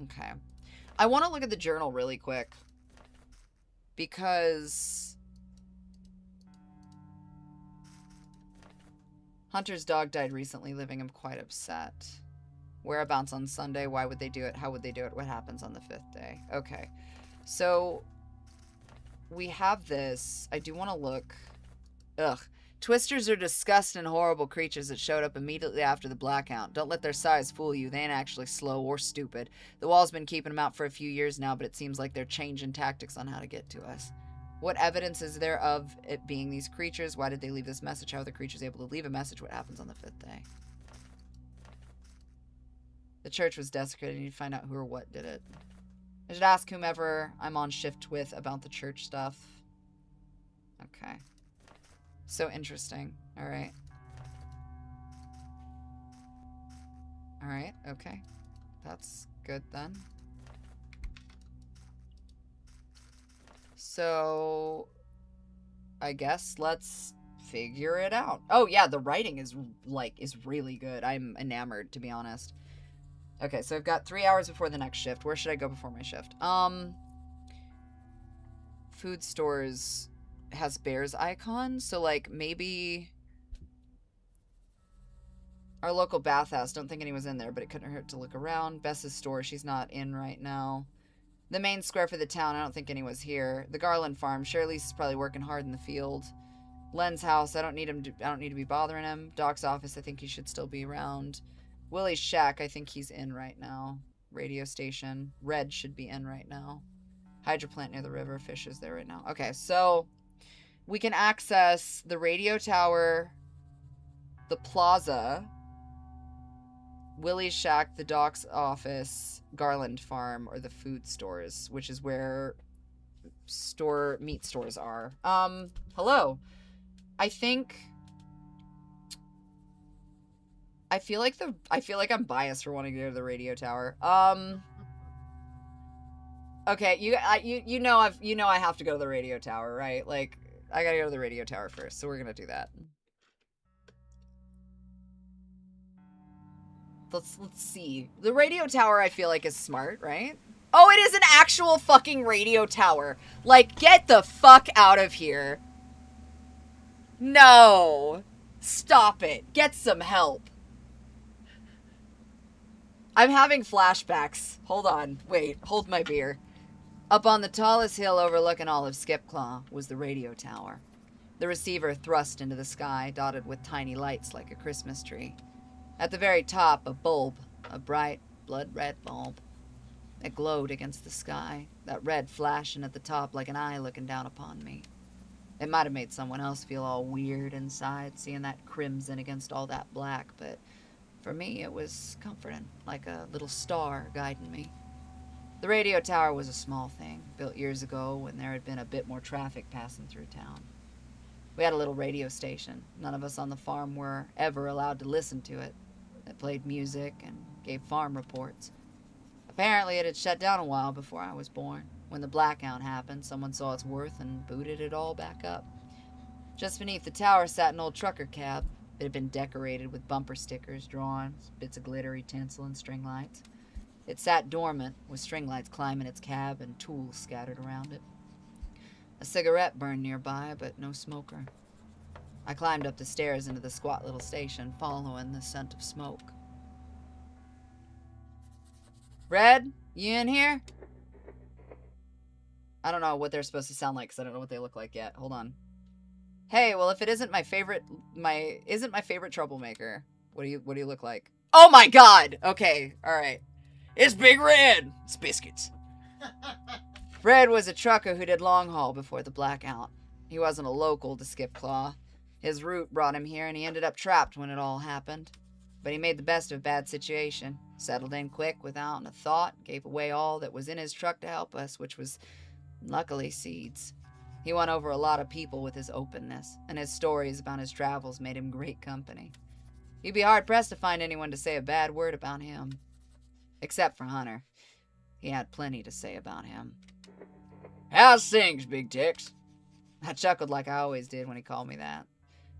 Okay. I want to look at the journal really quick. Because... Hunter's dog died recently, leaving him quite upset. Whereabouts on Sunday? Why would they do it? How would they do it? What happens on the 5th day? Okay. So, we have this. I do want to look. Ugh. Twisters are disgusting, horrible creatures that showed up immediately after the blackout. Don't let their size fool you. They ain't actually slow or stupid. The wall's been keeping them out for a few years now, but it seems like they're changing tactics on how to get to us. What evidence is there of it being these creatures? Why did they leave this message? How are the creatures able to leave a message? What happens on the 5th day? The church was desecrated. I need to find out who or what did it. I should ask whomever I'm on shift with about the church stuff. Okay. So interesting. Alright. Alright, okay. That's good then. So, I guess let's figure it out. Oh yeah, the writing is really good. I'm enamored, to be honest. Okay, so I've got 3 hours before the next shift. Where should I go before my shift? Food stores has bears icon, so like maybe our local bathhouse. Don't think anyone's in there, but it couldn't hurt to look around. Bess's store, she's not in right now. The main square for the town, I don't think anyone's here. The Garland farm, Shirley's is probably working hard in the field. Len's house, I don't need to be bothering him. Doc's office, I think he should still be around. Willie's shack, I think he's in right now. Radio station, Red should be in right now. Hydro plant near the river, Fish is there right now. Okay, so we can access the radio tower, the plaza, Willie's shack, the doc's office, Garland farm, or the food stores, which is where meat stores are. Hello. I feel like I'm biased for wanting to go to the radio tower. Okay, you know I have to go to the radio tower, right? Like, I gotta go to the radio tower first, so we're gonna do that. Let's see. The radio tower I feel like is smart, right? Oh, it is an actual fucking radio tower. Like, get the fuck out of here. No. Stop it. Get some help. I'm having flashbacks. Hold on. Wait. Hold my beer. Up on the tallest hill overlooking all of Skipclaw was the radio tower. The receiver thrust into the sky, dotted with tiny lights like a Christmas tree. At the very top, a bulb, a bright, blood-red bulb. It glowed against the sky, that red flashing at the top like an eye looking down upon me. It might have made someone else feel all weird inside, seeing that crimson against all that black, but for me it was comforting, like a little star guiding me. The radio tower was a small thing, built years ago when there had been a bit more traffic passing through town. We had a little radio station. None of us on the farm were ever allowed to listen to it. It played music and gave farm reports. Apparently it had shut down a while before I was born. When the blackout happened, someone saw its worth and booted it all back up. Just beneath the tower sat an old trucker cab. It had been decorated with bumper stickers, drawings, bits of glittery tinsel, and string lights. It sat dormant, with string lights climbing its cab and tools scattered around it. A cigarette burned nearby, but no smoker. I climbed up the stairs into the squat little station, following the scent of smoke. Red, you in here? I don't know what they're supposed to sound like because I don't know what they look like yet. Hold on. Hey, well, if it isn't my favorite troublemaker, what do you look like? Oh my God! Okay, all right. It's Big Red. It's biscuits. Red was a trucker who did long haul before the blackout. He wasn't a local to Skipclaw. His route brought him here, and he ended up trapped when it all happened. But he made the best of a bad situation, settled in quick without a thought, gave away all that was in his truck to help us, which was, luckily, seeds. He won over a lot of people with his openness, and his stories about his travels made him great company. You'd be hard-pressed to find anyone to say a bad word about him. Except for Hunter. He had plenty to say about him. How's things, Big Tex? I chuckled like I always did when he called me that.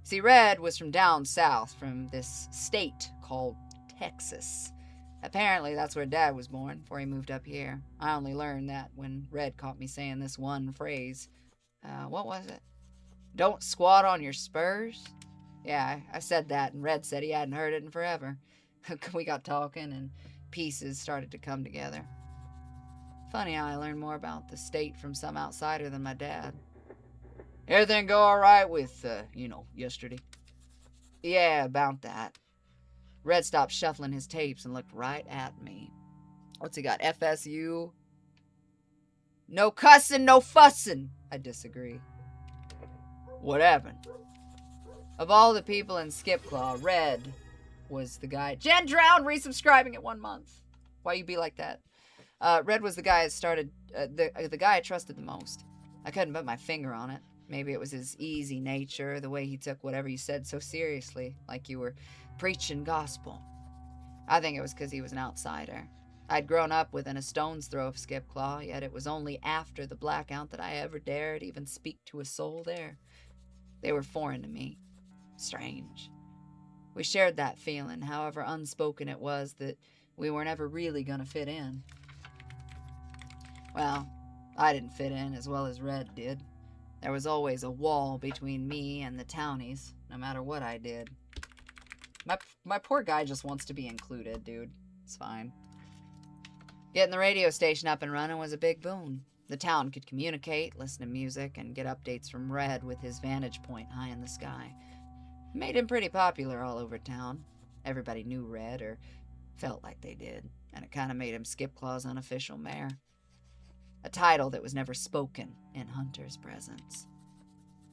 See, Red was from down south, from this state called Texas. Apparently, that's where Dad was born before he moved up here. I only learned that when Red caught me saying this one phrase. What was it? Don't squat on your spurs? Yeah, I said that, and Red said he hadn't heard it in forever. We got talking, and pieces started to come together. Funny how I learned more about the state from some outsider than my dad. Everything go all right with, yesterday? Yeah, about that. Red stopped shuffling his tapes and looked right at me. What's he got, FSU? No cussing, no fussing. I disagree. What happened? Of all the people in Skipclaw, Red was the guy. Jen drowned resubscribing at 1 month. Why you be like that? Red was the guy that started, the guy I trusted the most. I couldn't put my finger on it. Maybe it was his easy nature, the way he took whatever you said so seriously, like you were preaching gospel. I think it was because he was an outsider. I'd grown up within a stone's throw of Skipclaw, yet it was only after the blackout that I ever dared even speak to a soul there. They were foreign to me. Strange. We shared that feeling, however unspoken it was, that we were never really gonna fit in. Well, I didn't fit in as well as Red did. There was always a wall between me and the townies, no matter what I did. My poor guy just wants to be included, dude. It's fine. Getting the radio station up and running was a big boon. The town could communicate, listen to music, and get updates from Red with his vantage point high in the sky. It made him pretty popular all over town. Everybody knew Red, or felt like they did, and it kind of made him Skipclaw's unofficial mayor. A title that was never spoken in Hunter's presence.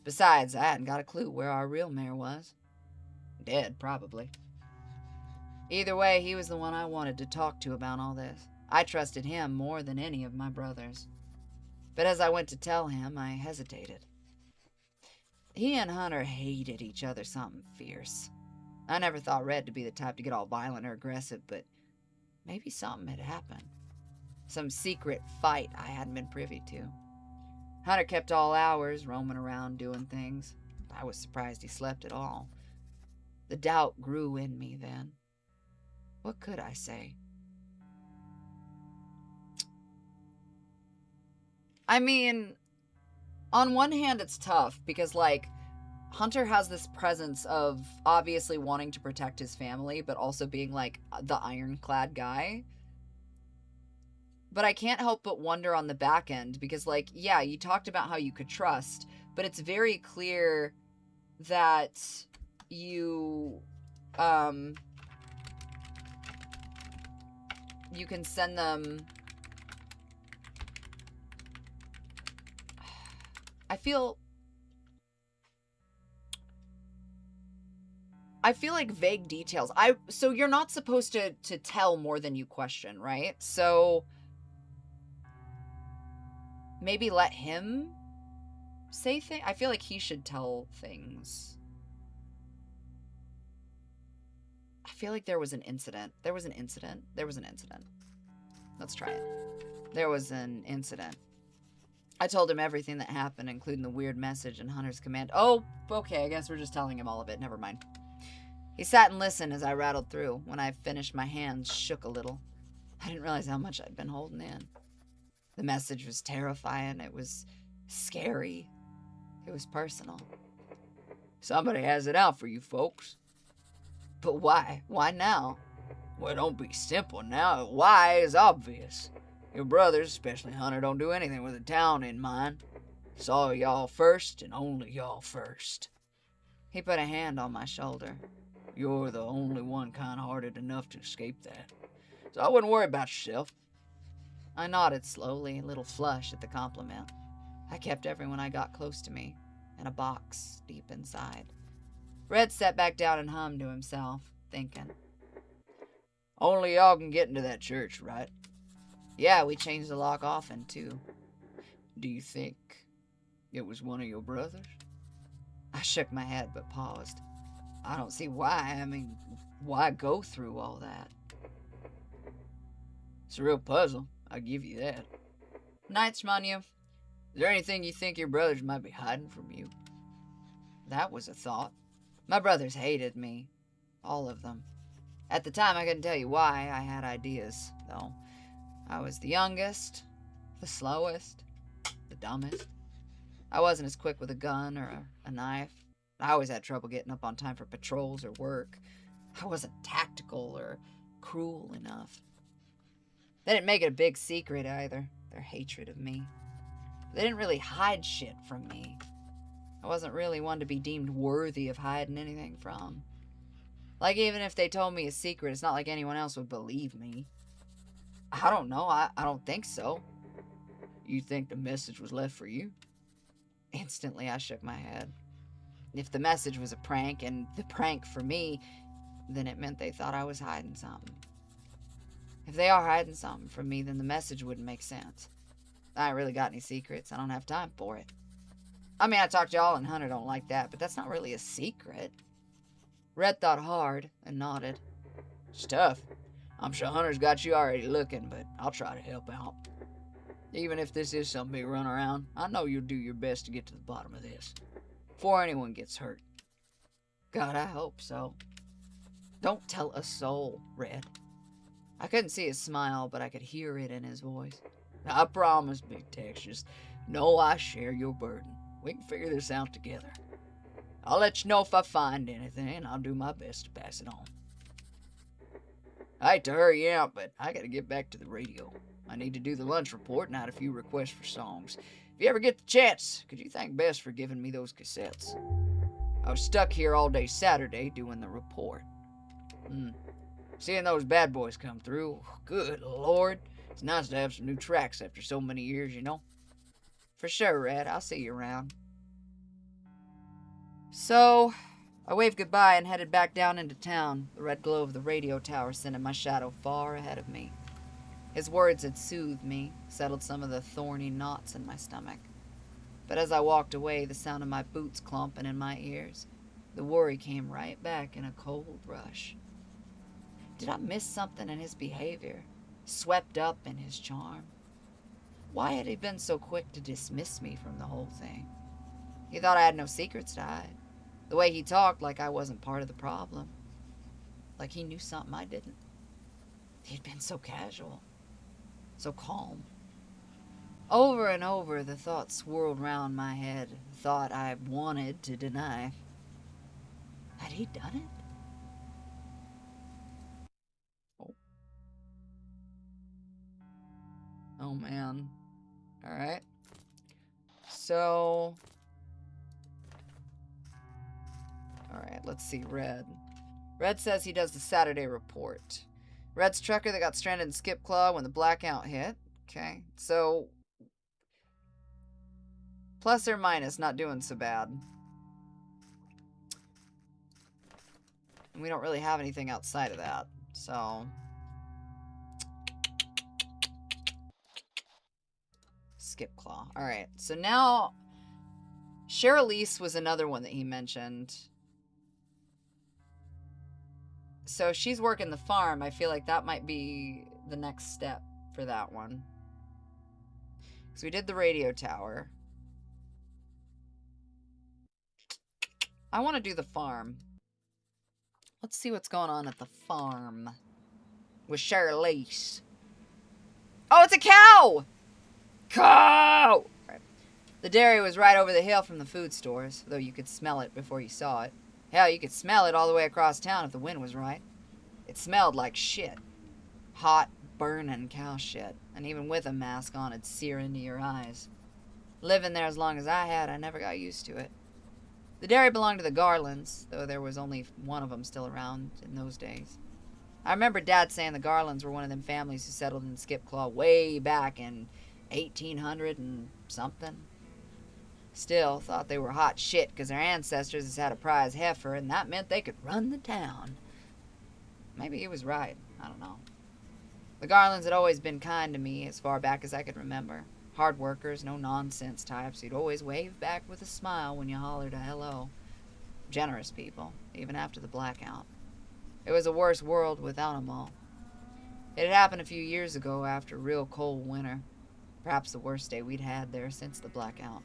Besides, I hadn't got a clue where our real mayor was. Dead, probably. Either way, he was the one I wanted to talk to about all this. I trusted him more than any of my brothers. But as I went to tell him, I hesitated. He and Hunter hated each other something fierce. I never thought Red to be the type to get all violent or aggressive, but maybe something had happened. Some secret fight I hadn't been privy to. Hunter kept all hours, roaming around doing things. I was surprised he slept at all. The doubt grew in me then. What could I say? I mean, on one hand it's tough because, Hunter has this presence of obviously wanting to protect his family, but also being like the ironclad guy. But I can't help but wonder on the back end because, like, yeah, you talked about how you could trust, but it's very clear that you you can send them. I feel like vague details. So you're not supposed to tell more than you question, right? So maybe let him say things. I feel like he should tell things. I feel like there was an incident. Let's try it. There was an incident. I told him everything that happened, including the weird message and Hunter's command. Oh, okay, I guess we're just telling him all of it. Never mind. He sat and listened as I rattled through. When I finished, my hands shook a little. I didn't realize how much I'd been holding in. The message was terrifying. It was scary. It was personal. Somebody has it out for you folks. But why? Why now? Well, don't be simple now. Why is obvious. Your brothers, especially Hunter, don't do anything with the town in mind. It's all y'all first and only y'all first. He put a hand on my shoulder. You're the only one kind-hearted enough to escape that. So I wouldn't worry about yourself. I nodded slowly, a little flushed at the compliment. I kept everyone I got close to me in a box deep inside. Red sat back down and hummed to himself, thinking. Only y'all can get into that church, right? Yeah, we changed the lock often, too. Do you think it was one of your brothers? I shook my head but paused. I don't see why. I mean, why go through all that? It's a real puzzle, I'll give you that. Night, Shmanu. Is there anything you think your brothers might be hiding from you? That was a thought. My brothers hated me. All of them. At the time, I couldn't tell you why. I had ideas, though. I was the youngest, the slowest, the dumbest. I wasn't as quick with a gun or a knife. I always had trouble getting up on time for patrols or work. I wasn't tactical or cruel enough. They didn't make it a big secret either, their hatred of me. They didn't really hide shit from me. I wasn't really one to be deemed worthy of hiding anything from. Like, even if they told me a secret, it's not like anyone else would believe me. I don't know. I don't think so. You think the message was left for you? Instantly, I shook my head. If the message was a prank, and the prank for me, then it meant they thought I was hiding something. If they are hiding something from me, then the message wouldn't make sense. I ain't really got any secrets. I don't have time for it. I mean, I talked to y'all and Hunter don't like that, but that's not really a secret. Red thought hard and nodded. It's tough. I'm sure Hunter's got you already looking, but I'll try to help out. Even if this is some big runaround, I know you'll do your best to get to the bottom of this. Before anyone gets hurt. God, I hope so. Don't tell a soul, Red. I couldn't see his smile, but I could hear it in his voice. I promise, Big Tex. Just know I share your burden. We can figure this out together. I'll let you know if I find anything, and I'll do my best to pass it on. I hate to hurry you out, but I gotta get back to the radio. I need to do the lunch report and I had a few requests for songs. If you ever get the chance, could you thank Bess for giving me those cassettes? I was stuck here all day Saturday doing the report. Seeing those bad boys come through, good Lord. It's nice to have some new tracks after so many years, you know. For sure, Red. I'll see you around. So, I waved goodbye and headed back down into town, the red glow of the radio tower sending my shadow far ahead of me. His words had soothed me, settled some of the thorny knots in my stomach. But as I walked away, the sound of my boots clomping in my ears, the worry came right back in a cold rush. Did I miss something in his behavior, swept up in his charm? Why had he been so quick to dismiss me from the whole thing? He thought I had no secrets to hide. The way he talked, like I wasn't part of the problem. Like he knew something I didn't. He'd been so casual, so calm. Over and over, the thought swirled round my head. Thought I wanted to deny. Had he done it? Oh man. Alright. So... Alright, let's see. Red. Red says he does the Saturday report. Red's trucker that got stranded in Skip Claw when the blackout hit. Okay. So... Plus or minus, not doing so bad. And we don't really have anything outside of that. So... Skip Claw. Alright, so now... Cheryl was another one that he mentioned. So she's working the farm. I feel like that might be the next step for that one. So we did the radio tower. I want to do the farm. Let's see what's going on at the farm. With Cheryl. Oh, it's a cow! Cow! Right. The dairy was right over the hill from the food stores, though you could smell it before you saw it. Hell, you could smell it all the way across town if the wind was right. It smelled like shit. Hot, burning cow shit. And even with a mask on, it'd sear into your eyes. Living there as long as I had, I never got used to it. The dairy belonged to the Garlands, though there was only one of them still around in those days. I remember Dad saying the Garlands were one of them families who settled in Skip Claw way back in 1800 and something. Still, thought they were hot shit because their ancestors had a prize heifer, and that meant they could run the town. Maybe he was right. I don't know. The Garlands had always been kind to me as far back as I could remember. Hard workers, no nonsense types who'd always wave back with a smile when you hollered a hello. Generous people, even after the blackout. It was a worse world without 'em all. It had happened a few years ago after a real cold winter. Perhaps the worst day we'd had there since the blackout.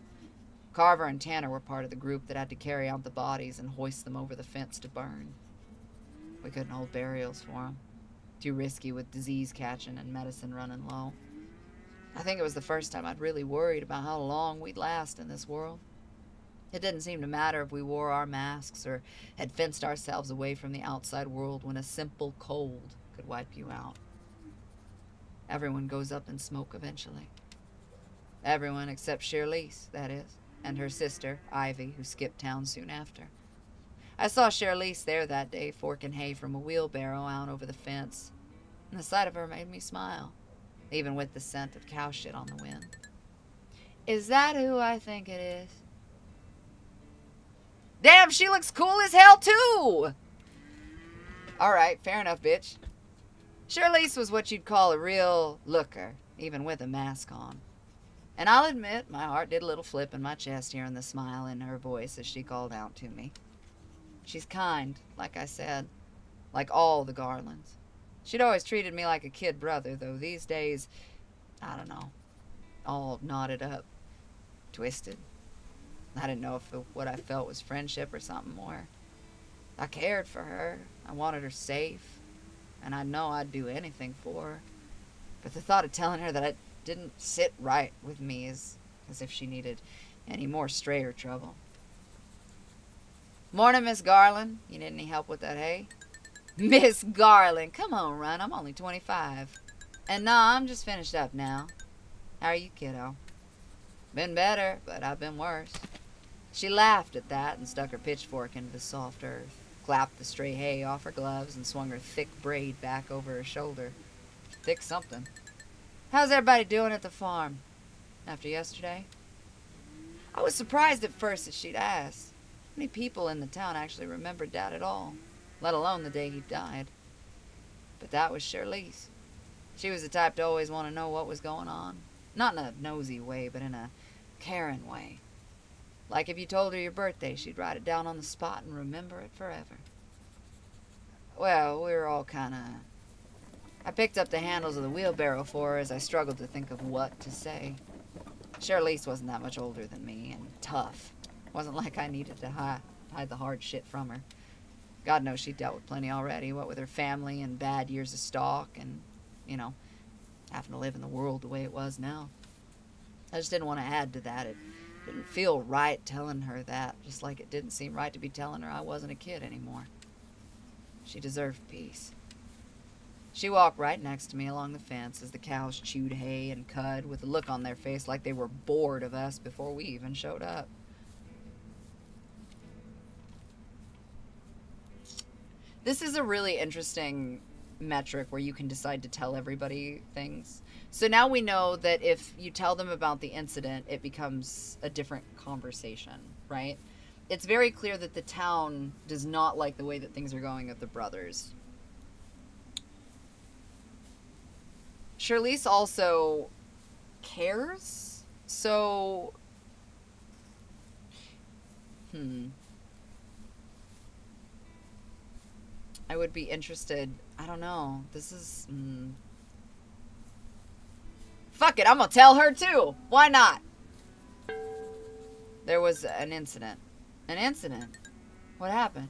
Carver and Tanner were part of the group that had to carry out the bodies and hoist them over the fence to burn. We couldn't hold burials for 'em. Too risky with disease catching and medicine running low. I think it was the first time I'd really worried about how long we'd last in this world. It didn't seem to matter if we wore our masks or had fenced ourselves away from the outside world when a simple cold could wipe you out. Everyone goes up in smoke eventually. Everyone except Cheryl, that is, and her sister, Ivy, who skipped town soon after. I saw Cheryl there that day, forking hay from a wheelbarrow out over the fence, and the sight of her made me smile, even with the scent of cow shit on the wind. Is that who I think it is? Damn, she looks cool as hell, too! Alright, fair enough, bitch. Cheryl was what you'd call a real looker, even with a mask on. And I'll admit, my heart did a little flip in my chest hearing the smile in her voice as she called out to me. She's kind, like I said, like all the Garlands. She'd always treated me like a kid brother, though these days, I don't know, all knotted up, twisted. I didn't know if what I felt was friendship or something more. I cared for her. I wanted her safe, and I know I'd do anything for her. But the thought of telling her that it didn't sit right with me is as if she needed any more strayer trouble. Morning, Miss Garland. You need any help with that hay? Miss Garland, come on, run. I'm only 25. And nah, I'm just finished up now. How are you, kiddo? Been better, but I've been worse. She laughed at that and stuck her pitchfork into the soft earth, clapped the stray hay off her gloves, and swung her thick braid back over her shoulder. Thick something. How's everybody doing at the farm? After yesterday? I was surprised at first that she'd asked. How many people in the town actually remembered Dad at all, let alone the day he died? But that was Cheryl. She was the type to always want to know what was going on. Not in a nosy way, but in a caring way. Like if you told her your birthday, she'd write it down on the spot and remember it forever. Well, we were all kind of... I picked up the handles of the wheelbarrow for her as I struggled to think of what to say. Cheryl wasn't that much older than me, and tough. Wasn't like I needed to hide the hard shit from her. God knows she dealt with plenty already, what with her family and bad years of stalk and, having to live in the world the way it was now. I just didn't want to add to that. It didn't feel right telling her that, just like it didn't seem right to be telling her I wasn't a kid anymore. She deserved peace. She walked right next to me along the fence as the cows chewed hay and cud with a look on their face like they were bored of us before we even showed up. This is a really interesting metric where you can decide to tell everybody things. So now we know that if you tell them about the incident, it becomes a different conversation, right? It's very clear that the town does not like the way that things are going with the brothers. Charlize also cares, so... I would be interested. I don't know. This is... Fuck it, I'm gonna tell her too. Why not? There was an incident. An incident? What happened?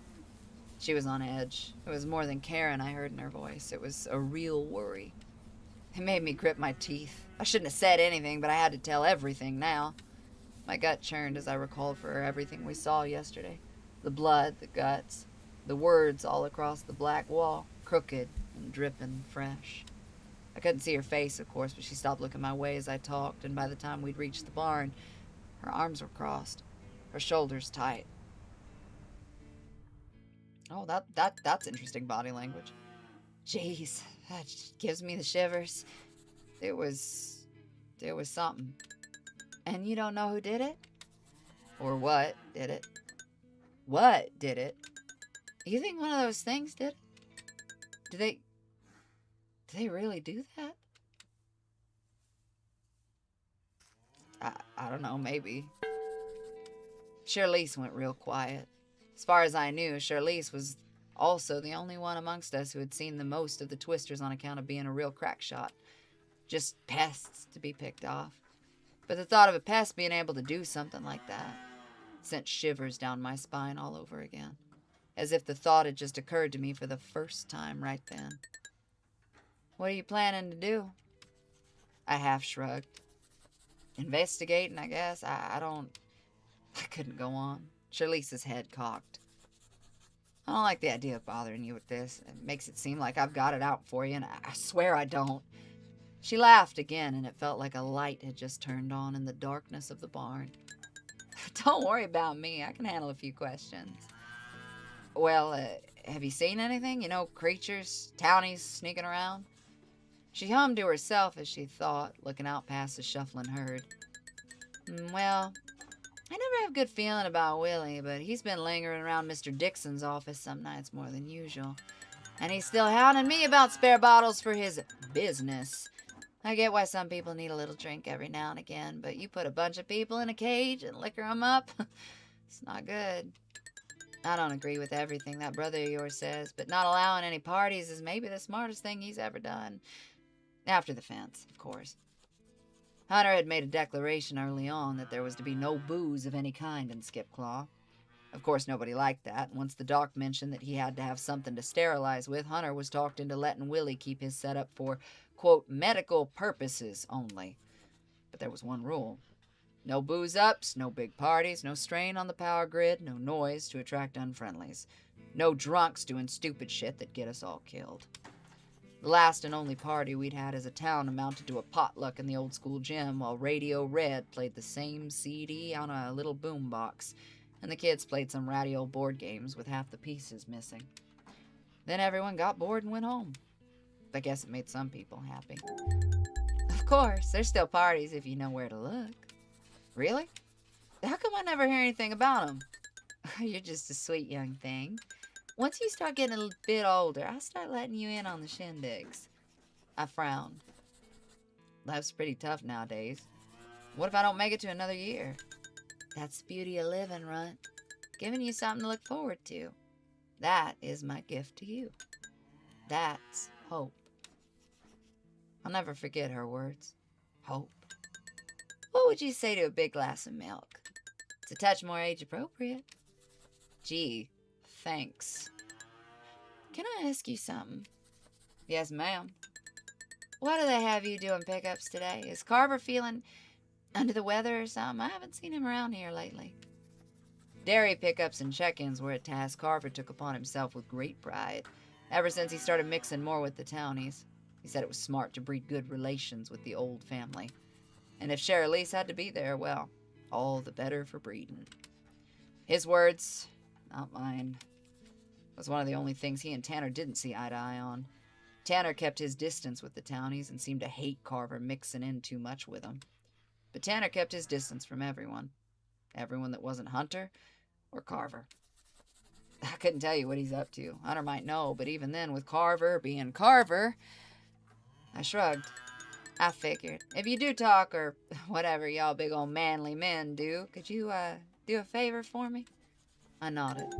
She was on edge. It was more than Karen I heard in her voice. It was a real worry. It made me grip my teeth. I shouldn't have said anything, but I had to tell everything now. My gut churned as I recalled for her everything we saw yesterday. The blood, the guts, the words all across the black wall, crooked and dripping fresh. I couldn't see her face, of course, but she stopped looking my way as I talked, and by the time we'd reached the barn, her arms were crossed, her shoulders tight. Oh, that's interesting body language. Jeez, that just gives me the shivers. There was something. And you don't know who did it? Or what did it? What did it? You think one of those things did it? Do they really do that? I don't know, maybe. Charlize went real quiet. As far as I knew, Charlize was also the only one amongst us who had seen the most of the twisters on account of being a real crack shot. Just pests to be picked off. But the thought of a pest being able to do something like that sent shivers down my spine all over again, as if the thought had just occurred to me for the first time right then. What are you planning to do? I half shrugged. Investigating, I guess. I couldn't go on. Charlize's head cocked. I don't like the idea of bothering you with this. It makes it seem like I've got it out for you, and I swear I don't. She laughed again, and it felt like a light had just turned on in the darkness of the barn. Don't worry about me. I can handle a few questions. Well, have you seen anything? You know, creatures, townies sneaking around? She hummed to herself as she thought, looking out past the shuffling herd. Well, I never have a good feeling about Willie, but he's been lingering around Mr. Dixon's office some nights more than usual. And he's still hounding me about spare bottles for his business. I get why some people need a little drink every now and again, but you put a bunch of people in a cage and liquor them up, it's not good. I don't agree with everything that brother of yours says, but not allowing any parties is maybe the smartest thing he's ever done. After the fence, of course. Hunter had made a declaration early on that there was to be no booze of any kind in Skipclaw. Of course, nobody liked that, and once the doc mentioned that he had to have something to sterilize with, Hunter was talked into letting Willie keep his setup for, quote, medical purposes only. But there was one rule. No booze-ups, no big parties, no strain on the power grid, no noise to attract unfriendlies. No drunks doing stupid shit that get us all killed. The last and only party we'd had as a town amounted to a potluck in the old school gym while Radio Red played the same CD on a little boombox, and the kids played some ratty old board games with half the pieces missing. Then everyone got bored and went home. I guess it made some people happy. Of course, there's still parties if you know where to look. Really? How come I never hear anything about them? You're just a sweet young thing. Once you start getting a bit older, I'll start letting you in on the shindigs. I frowned. Life's pretty tough nowadays. What if I don't make it to another year? That's the beauty of living, Runt. Giving you something to look forward to. That is my gift to you. That's hope. I'll never forget her words. Hope. What would you say to a big glass of milk? It's a touch more age-appropriate. Gee, thanks. Can I ask you something? Yes, ma'am. Why do they have you doing pickups today? Is Carver feeling under the weather or something? I haven't seen him around here lately. Dairy pickups and check-ins were a task Carver took upon himself with great pride, ever since he started mixing more with the townies. He said it was smart to breed good relations with the old family. And if Cherilise had to be there, well, all the better for breeding. His words, not mine. Was one of the only things he and Tanner didn't see eye to eye on. Tanner kept his distance with the townies and seemed to hate Carver mixing in too much with them. But Tanner kept his distance from everyone. Everyone that wasn't Hunter or Carver. I couldn't tell you what he's up to. Hunter might know, but even then, with Carver being Carver, I shrugged. I figured, if you do talk, or whatever y'all big old manly men do, could you, do a favor for me? I nodded.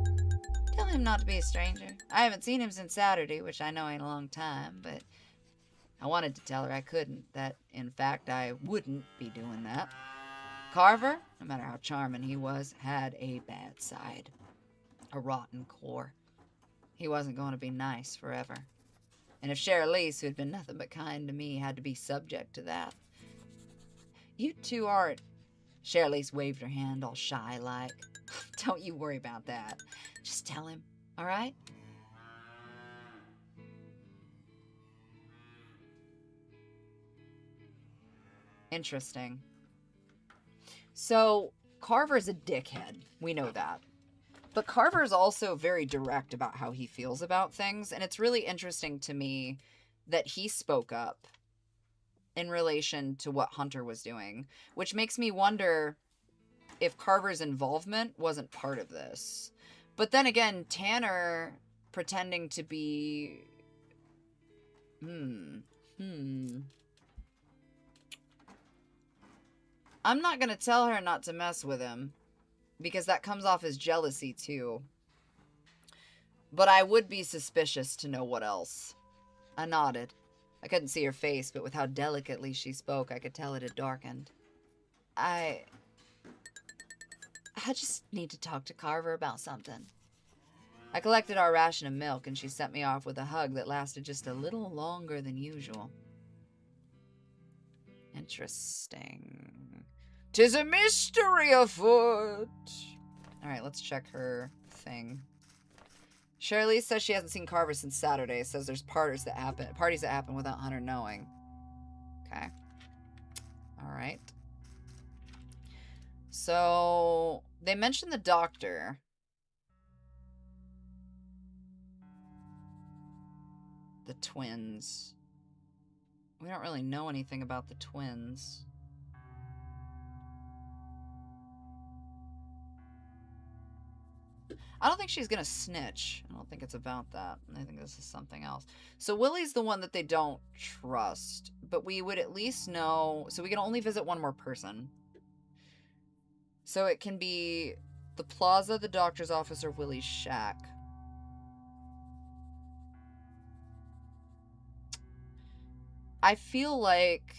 Tell him not to be a stranger. I haven't seen him since Saturday, which I know ain't a long time, but I wanted to tell her I couldn't, that, in fact, I wouldn't be doing that. Carver, no matter how charming he was, had a bad side. A rotten core. He wasn't going to be nice forever. And if Cherilise, who had been nothing but kind to me, had to be subject to that. You two aren't... Cherilise waved her hand all shy-like. Don't you worry about that. Just tell him, all right? Interesting. So, Carver's a dickhead. We know that. But Carver's also very direct about how he feels about things, and it's really interesting to me that he spoke up in relation to what Hunter was doing, which makes me wonder if Carver's involvement wasn't part of this. But then again, Tanner pretending to be... I'm not going to tell her not to mess with him, because that comes off as jealousy too. But I would be suspicious to know what else. I nodded. I couldn't see her face, but with how delicately she spoke, I could tell it had darkened. I just need to talk to Carver about something. I collected our ration of milk, and she sent me off with a hug that lasted just a little longer than usual. Interesting. 'Tis a mystery afoot. Alright, let's check her thing. Shirley says she hasn't seen Carver since Saturday. Says there's parties that happen without Hunter knowing. Okay. Alright. So, they mentioned the doctor. The twins. We don't really know anything about the twins. I don't think she's gonna snitch. I don't think it's about that. I think this is something else. So Willie's the one that they don't trust. But we would at least know... So we can only visit one more person. So it can be the plaza, the doctor's office, or Willie's shack. I feel like...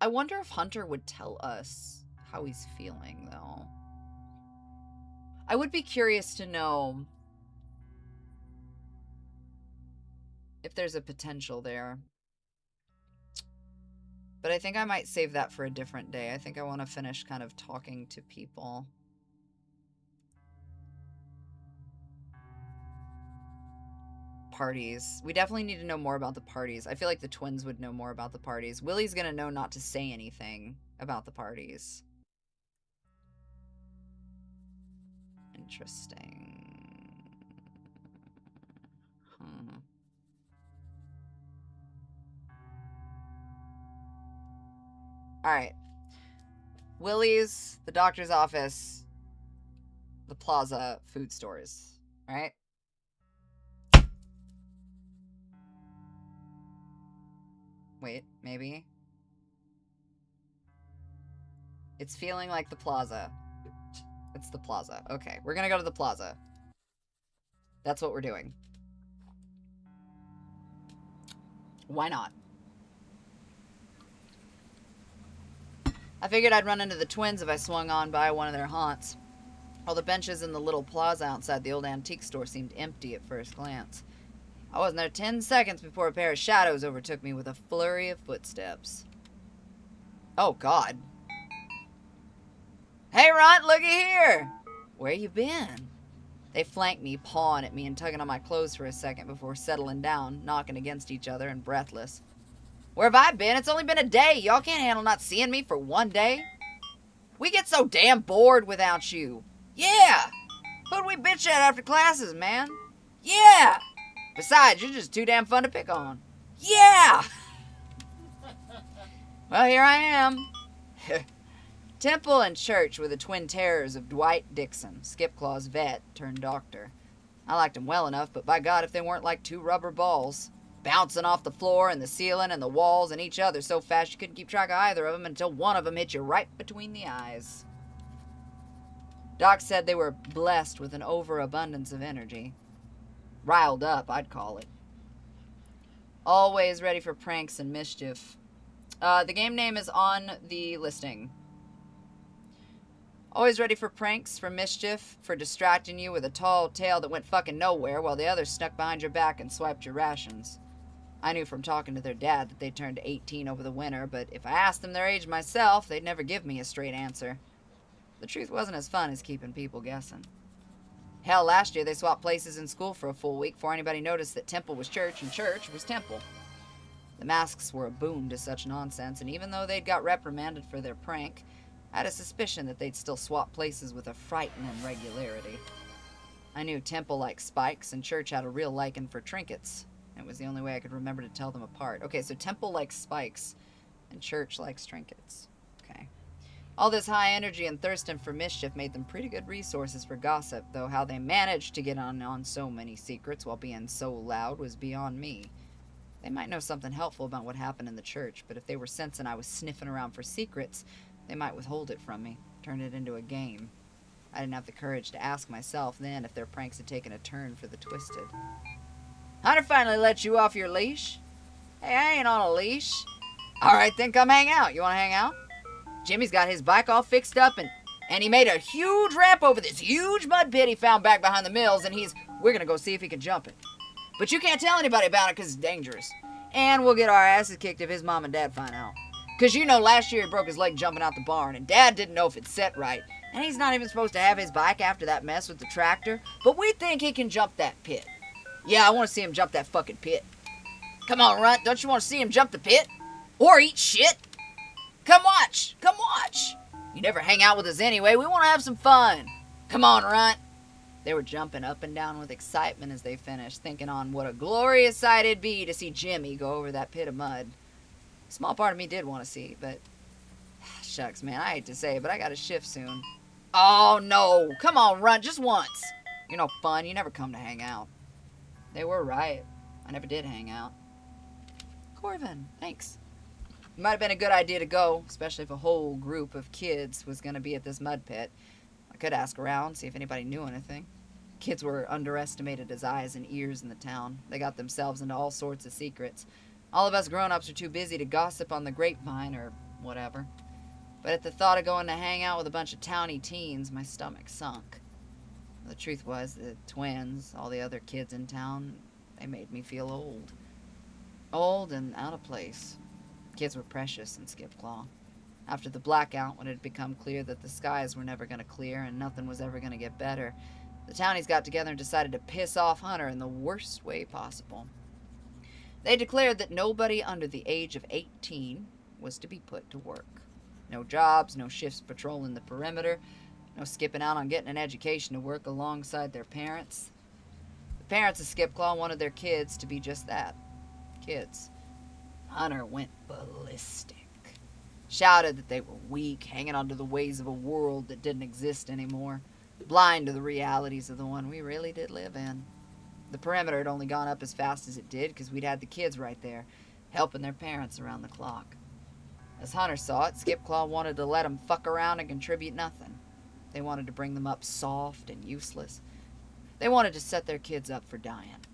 I wonder if Hunter would tell us how he's feeling, though. I would be curious to know if there's a potential there. But I think I might save that for a different day. I think I want to finish kind of talking to people. Parties. We definitely need to know more about the parties. I feel like the twins would know more about the parties. Willie's gonna know not to say anything about the parties. Interesting. Alright. Willie's, the doctor's office, the plaza, food stores. Alright? Wait, maybe? It's feeling like the plaza. It's the plaza. Okay, we're gonna go to the plaza. That's what we're doing. Why not? I figured I'd run into the twins if I swung on by one of their haunts. All the benches in the little plaza outside the old antique store seemed empty at first glance. I wasn't there 10 seconds before a pair of shadows overtook me with a flurry of footsteps. Oh, God. Hey, Runt, looky here! Where you been? They flanked me, pawing at me and tugging on my clothes for a second before settling down, knocking against each other and breathless. Where have I been? It's only been a day. Y'all can't handle not seeing me for one day. We get so damn bored without you. Yeah! Who'd we bitch at after classes, man? Yeah! Besides, you're just too damn fun to pick on. Yeah! Well, here I am. Temple and church were the twin terrors of Dwight Dixon, Skipclaw's vet turned doctor. I liked him well enough, but by God, if they weren't like two rubber balls, bouncing off the floor and the ceiling and the walls and each other so fast you couldn't keep track of either of them until one of them hit you right between the eyes. Doc said they were blessed with an overabundance of energy. Riled up, I'd call it. Always ready for pranks and mischief. The game name is on the listing. Always ready for pranks, for mischief, for distracting you with a tall tale that went fucking nowhere while the others snuck behind your back and swiped your rations. I knew from talking to their dad that they turned 18 over the winter, but if I asked them their age myself, they'd never give me a straight answer. The truth wasn't as fun as keeping people guessing. Hell, last year they swapped places in school for a full week before anybody noticed that Temple was church and church was Temple. The masks were a boon to such nonsense, and even though they'd got reprimanded for their prank, I had a suspicion that they'd still swap places with a frightening regularity. I knew Temple liked spikes, and church had a real liking for trinkets. It was the only way I could remember to tell them apart. Okay, so Temple likes spikes, and church likes trinkets. Okay. All this high energy and thirsting for mischief made them pretty good resources for gossip, though how they managed to get on so many secrets while being so loud was beyond me. They might know something helpful about what happened in the church, but if they were sensing I was sniffing around for secrets, they might withhold it from me, turn it into a game. I didn't have the courage to ask myself then if their pranks had taken a turn for the twisted. Hunter finally let you off your leash? Hey, I ain't on a leash. Alright then, come hang out. You wanna hang out? Jimmy's got his bike all fixed up and he made a huge ramp over this huge mud pit he found back behind the mills, and we're gonna go see if he can jump it. But you can't tell anybody about it because it's dangerous. And we'll get our asses kicked if his mom and dad find out. Because you know last year he broke his leg jumping out the barn, and Dad didn't know if it set right. And he's not even supposed to have his bike after that mess with the tractor. But we think he can jump that pit. Yeah, I want to see him jump that fucking pit. Come on, Runt, don't you want to see him jump the pit? Or eat shit? Come watch! Come watch! You never hang out with us anyway, we want to have some fun. Come on, Runt. They were jumping up and down with excitement as they finished, thinking on what a glorious sight it'd be to see Jimmy go over that pit of mud. A small part of me did want to see, but shucks, man, I hate to say it, but I got a shift soon. Oh, no. Come on, Runt, just once. You're no fun. You never come to hang out. They were right. I never did hang out. Corvin, thanks. It might have been a good idea to go, especially if a whole group of kids was going to be at this mud pit. I could ask around, see if anybody knew anything. Kids were underestimated as eyes and ears in the town. They got themselves into all sorts of secrets. All of us grown-ups are too busy to gossip on the grapevine or whatever. But at the thought of going to hang out with a bunch of towny teens, my stomach sunk. The truth was, the twins, all the other kids in town, they made me feel old. Old and out of place. Kids were precious in Skipclaw. After the blackout, when it had become clear that the skies were never going to clear and nothing was ever going to get better, the townies got together and decided to piss off Hunter in the worst way possible. They declared that nobody under the age of 18 was to be put to work. No jobs, no shifts patrolling the perimeter, no skipping out on getting an education to work alongside their parents. The parents of Skipclaw wanted their kids to be just that, kids. Hunter went ballistic. Shouted that they were weak, hanging onto the ways of a world that didn't exist anymore, blind to the realities of the one we really did live in. The perimeter had only gone up as fast as it did because we'd had the kids right there, helping their parents around the clock. As Hunter saw it, Skipclaw wanted to let them fuck around and contribute nothing. They wanted to bring them up soft and useless. They wanted to set their kids up for dying.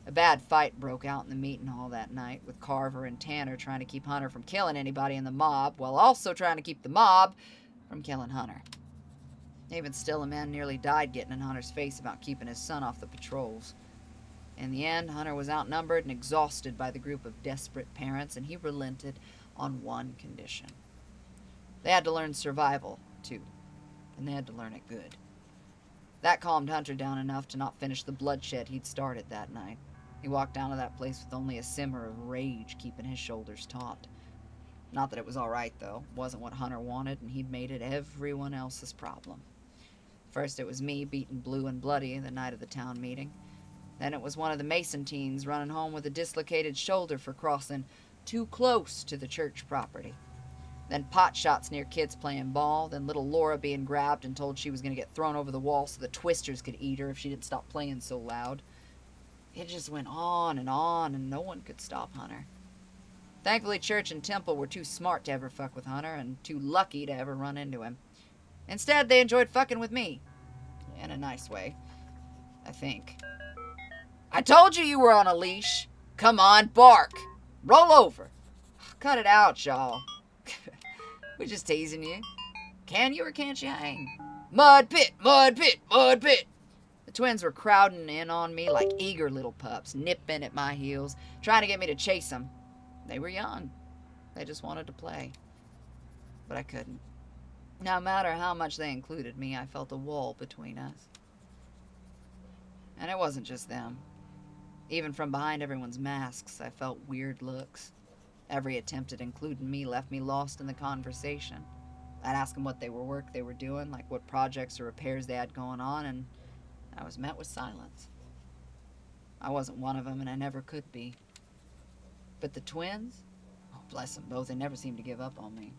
A bad fight broke out in the meeting hall that night, with Carver and Tanner trying to keep Hunter from killing anybody in the mob, while also trying to keep the mob from killing Hunter. Even still, a man nearly died getting in Hunter's face about keeping his son off the patrols. In the end, Hunter was outnumbered and exhausted by the group of desperate parents, and he relented on one condition. They had to learn survival, too, and they had to learn it good. That calmed Hunter down enough to not finish the bloodshed he'd started that night. He walked down to that place with only a simmer of rage keeping his shoulders taut. Not that it was alright, though. It wasn't what Hunter wanted, and he'd made it everyone else's problem. First it was me beaten blue and bloody the night of the town meeting. Then it was one of the Mason teens running home with a dislocated shoulder for crossing too close to the church property. Then pot shots near kids playing ball. Then little Laura being grabbed and told she was going to get thrown over the wall so the twisters could eat her if she didn't stop playing so loud. It just went on, and no one could stop Hunter. Thankfully, church and temple were too smart to ever fuck with Hunter and too lucky to ever run into him. Instead, they enjoyed fucking with me. In a nice way, I think. I told you were on a leash. Come on, bark. Roll over. Cut it out, y'all. We're just teasing you. Can you or can't you hang? Mud pit, mud pit, mud pit. The twins were crowding in on me like eager little pups, nipping at my heels, trying to get me to chase them. They were young. They just wanted to play. But I couldn't. No matter how much they included me, I felt a wall between us. And it wasn't just them. Even from behind everyone's masks, I felt weird looks. Every attempt at including me left me lost in the conversation. I'd ask them what work they were doing, like what projects or repairs they had going on, and I was met with silence. I wasn't one of them, and I never could be. But the twins? Oh, bless them both, they never seemed to give up on me.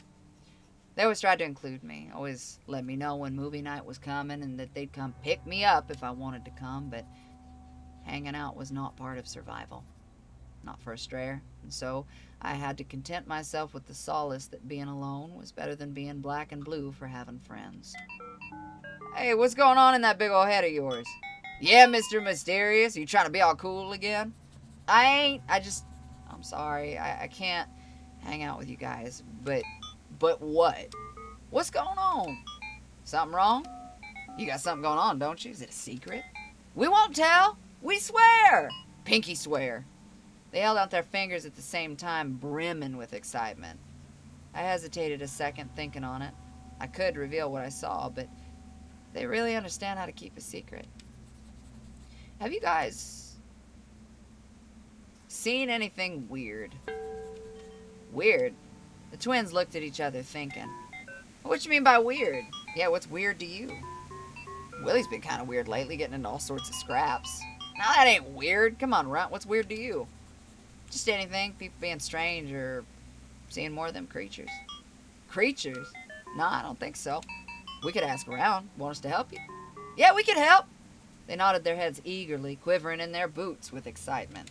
They always tried to include me, always let me know when movie night was coming and that they'd come pick me up if I wanted to come, but hanging out was not part of survival. Not for a strayer, and so I had to content myself with the solace that being alone was better than being black and blue for having friends. Hey, what's going on in that big old head of yours? Yeah, Mr. Mysterious, are you trying to be all cool again? I ain't, I'm sorry, I can't hang out with you guys, but what? What's going on? Something wrong? You got something going on, don't you? Is it a secret? We won't tell. We swear. Pinky swear. They held out their fingers at the same time, brimming with excitement. I hesitated a second, thinking on it. I could reveal what I saw, but they really understand how to keep a secret. Have you guys seen anything weird? Weird? The twins looked at each other, thinking. What you mean by weird? Yeah, what's weird to you? Willie's been kind of weird lately, getting into all sorts of scraps. Now that ain't weird. Come on, Runt, what's weird to you? Just anything, people being strange or seeing more of them creatures. Creatures? No, I don't think so. We could ask around. Want us to help you? Yeah, we could help. They nodded their heads eagerly, quivering in their boots with excitement.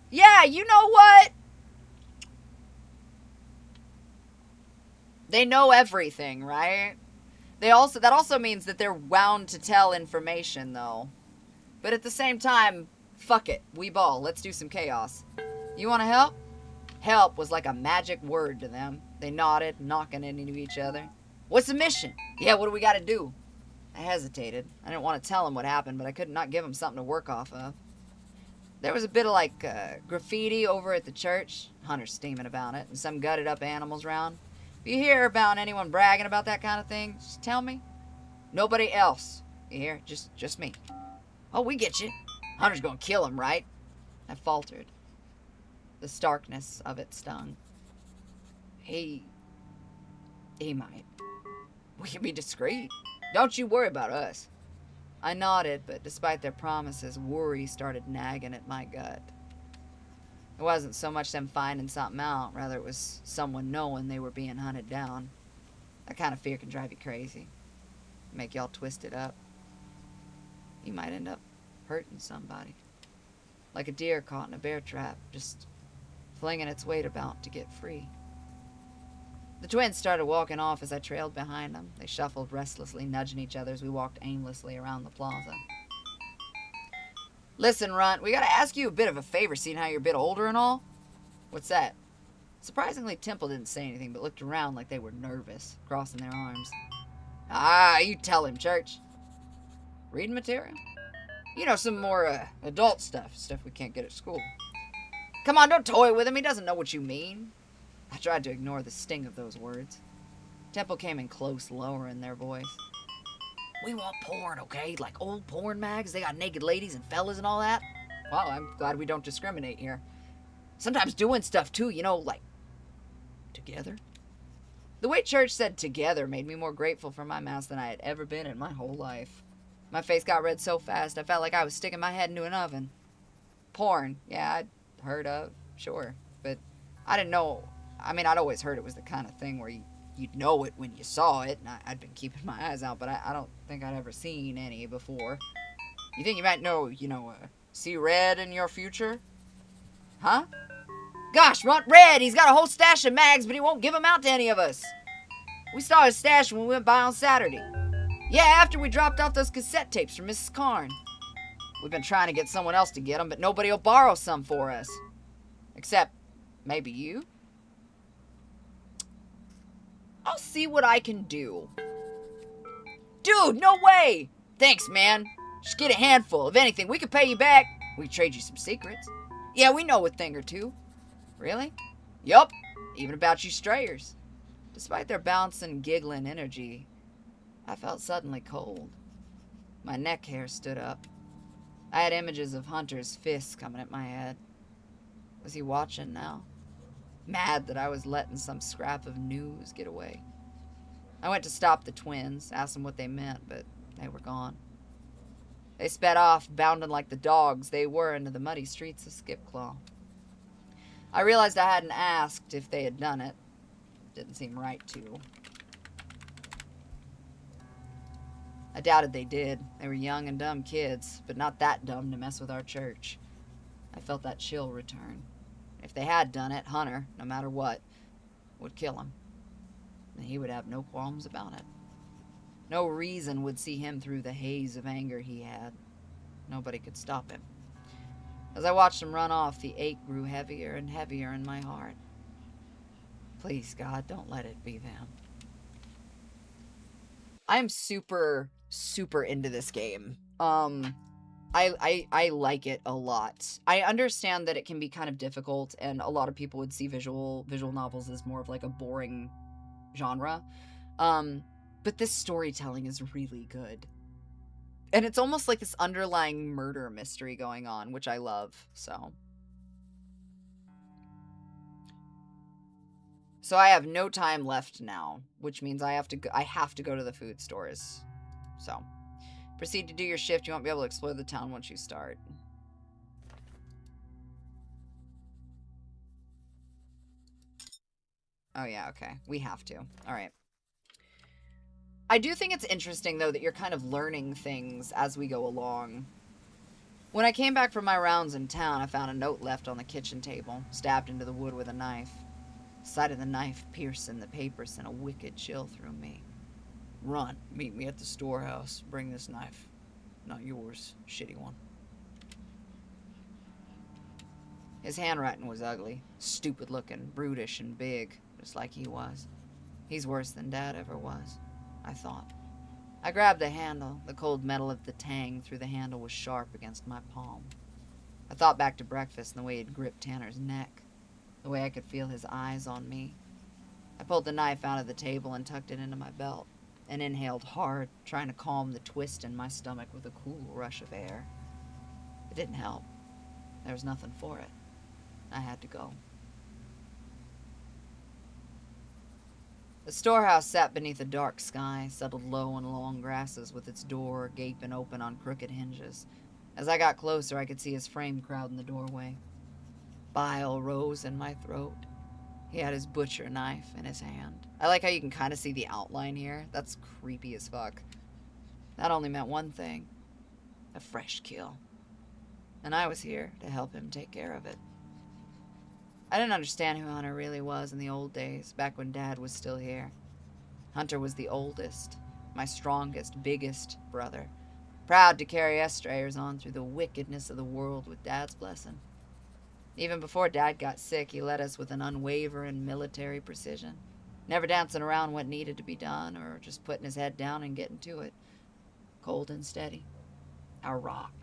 Yeah, you know what? They know everything, right? That also means that they're wound to tell information, though. But at the same time, fuck it. We ball. Let's do some chaos. You want to help? Help was like a magic word to them. They nodded, knocking into each other. What's the mission? Yeah, what do we got to do? I hesitated. I didn't want to tell them what happened, but I could not give them something to work off of. There was a bit of graffiti over at the church. Hunter's steaming about it, and some gutted up animals around. If you hear about anyone bragging about that kind of thing, just tell me. Nobody else. You hear? Just me. Oh, we get you. Hunter's gonna kill him, right? I faltered. The starkness of it stung. He might. We can be discreet. Don't you worry about us. I nodded, but despite their promises, worry started nagging at my gut. It wasn't so much them finding something out, rather it was someone knowing they were being hunted down. That kind of fear can drive you crazy. Make y'all twisted up. You might end up hurting somebody. Like a deer caught in a bear trap, just flinging its weight about to get free. The twins started walking off as I trailed behind them. They shuffled restlessly, nudging each other as we walked aimlessly around the plaza. Listen, Runt, we gotta ask you a bit of a favor, seeing how you're a bit older and all. What's that? Surprisingly, Temple didn't say anything, but looked around like they were nervous, crossing their arms. Ah, you tell him, Church. Reading material? You know, some more adult stuff we can't get at school. Come on, don't toy with him. He doesn't know what you mean. I tried to ignore the sting of those words. Temple came in close, lowering their voice. We want porn, okay? Like old porn mags. They got naked ladies and fellas and all that. Well, I'm glad we don't discriminate here. Sometimes doing stuff too, you know, like together. The way Church said together made me more grateful for my mask than I had ever been in my whole life. My face got red so fast I felt like I was sticking my head into an oven. Porn, yeah, I'd heard of, sure. But I didn't know. I mean, I'd always heard it was the kind of thing where you'd know it when you saw it, and I'd been keeping my eyes out, but I don't think I'd ever seen any before. You think you might know, see Red in your future? Huh? Gosh, want Red! He's got a whole stash of mags, but he won't give them out to any of us. We saw his stash when we went by on Saturday. Yeah, after we dropped off those cassette tapes from Mrs. Karn. We've been trying to get someone else to get them, but nobody will borrow some for us. Except, maybe you? I'll see what I can do. Dude, no way! Thanks, man. Just get a handful. If anything, we can pay you back. We can trade you some secrets. Yeah, we know a thing or two. Really? Yup. Even about you strayers. Despite their bouncing, giggling energy, I felt suddenly cold. My neck hair stood up. I had images of Hunter's fists coming at my head. Was he watching now? Mad that I was letting some scrap of news get away. I went to stop the twins, asked them what they meant, but they were gone. They sped off, bounding like the dogs they were into the muddy streets of Skipclaw. I realized I hadn't asked if they had done it. Didn't seem right to. I doubted they did. They were young and dumb kids, but not that dumb to mess with our church. I felt that chill return. If they had done it, Hunter, no matter what, would kill him. And he would have no qualms about it. No reason would see him through the haze of anger he had. Nobody could stop him. As I watched him run off, the ache grew heavier and heavier in my heart. Please, God, don't let it be them. I'm super, super into this game. I like it a lot. I understand that it can be kind of difficult, and a lot of people would see visual novels as more of like a boring genre. But this storytelling is really good. And it's almost like this underlying murder mystery going on, which I love, so. So I have no time left now, which means I have to go to the food stores. So, proceed to do your shift. You won't be able to explore the town once you start. Oh yeah, okay. We have to. All right. I do think it's interesting, though, that you're kind of learning things as we go along. When I came back from my rounds in town, I found a note left on the kitchen table, stabbed into the wood with a knife. The sight of the knife piercing the paper sent a wicked chill through me. Run. Meet me at the storehouse. Bring this knife. Not yours. Shitty one. His handwriting was ugly. Stupid looking, brutish and big, just like he was. He's worse than Dad ever was, I thought. I grabbed the handle. The cold metal of the tang through the handle was sharp against my palm. I thought back to breakfast and the way he'd gripped Tanner's neck. The way I could feel his eyes on me. I pulled the knife out of the table and tucked it into my belt, and inhaled hard, trying to calm the twist in my stomach with a cool rush of air. It didn't help. There was nothing for it. I had to go. The storehouse sat beneath a dark sky, settled low in long grasses with its door gaping open on crooked hinges. As I got closer, I could see his frame crowding the doorway. Bile rose in my throat. He had his butcher knife in his hand. I like how you can kind of see the outline here. That's creepy as fuck. That only meant one thing. A fresh kill. And I was here to help him take care of it. I didn't understand who Hunter really was in the old days, back when Dad was still here. Hunter was the oldest, my strongest, biggest brother, proud to carry us strayers on through the wickedness of the world with Dad's blessing. Even before Dad got sick, he led us with an unwavering military precision. Never dancing around what needed to be done or just putting his head down and getting to it. Cold and steady. Our rock.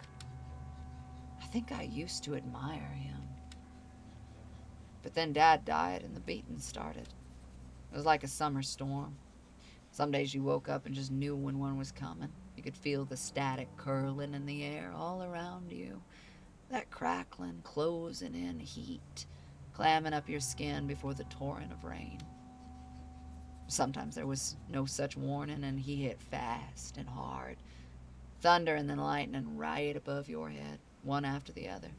I think I used to admire him. But then Dad died and the beating started. It was like a summer storm. Some days you woke up and just knew when one was coming. You could feel the static curling in the air all around you. That crackling, closing in heat, clamming up your skin before the torrent of rain. Sometimes there was no such warning and he hit fast and hard. Thunder and then lightning right above your head, one after the other.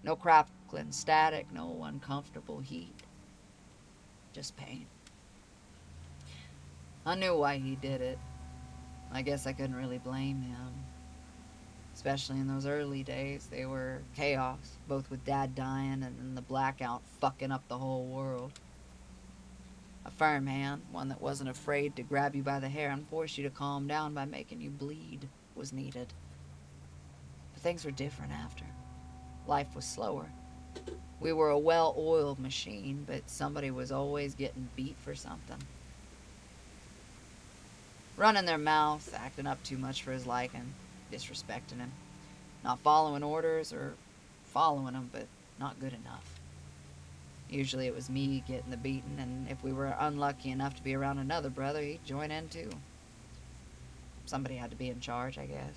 No crackling static, no uncomfortable heat. Just pain. I knew why he did it. I guess I couldn't really blame him. Especially in those early days, they were chaos, both with Dad dying and then the blackout fucking up the whole world. A firm hand, one that wasn't afraid to grab you by the hair and force you to calm down by making you bleed, was needed. But things were different after. Life was slower. We were a well-oiled machine, but somebody was always getting beat for something. Running their mouth, acting up too much for his liking, disrespecting him. Not following orders or following them, but not good enough. Usually it was me getting the beating, and if we were unlucky enough to be around another brother, he'd join in too. Somebody had to be in charge, I guess.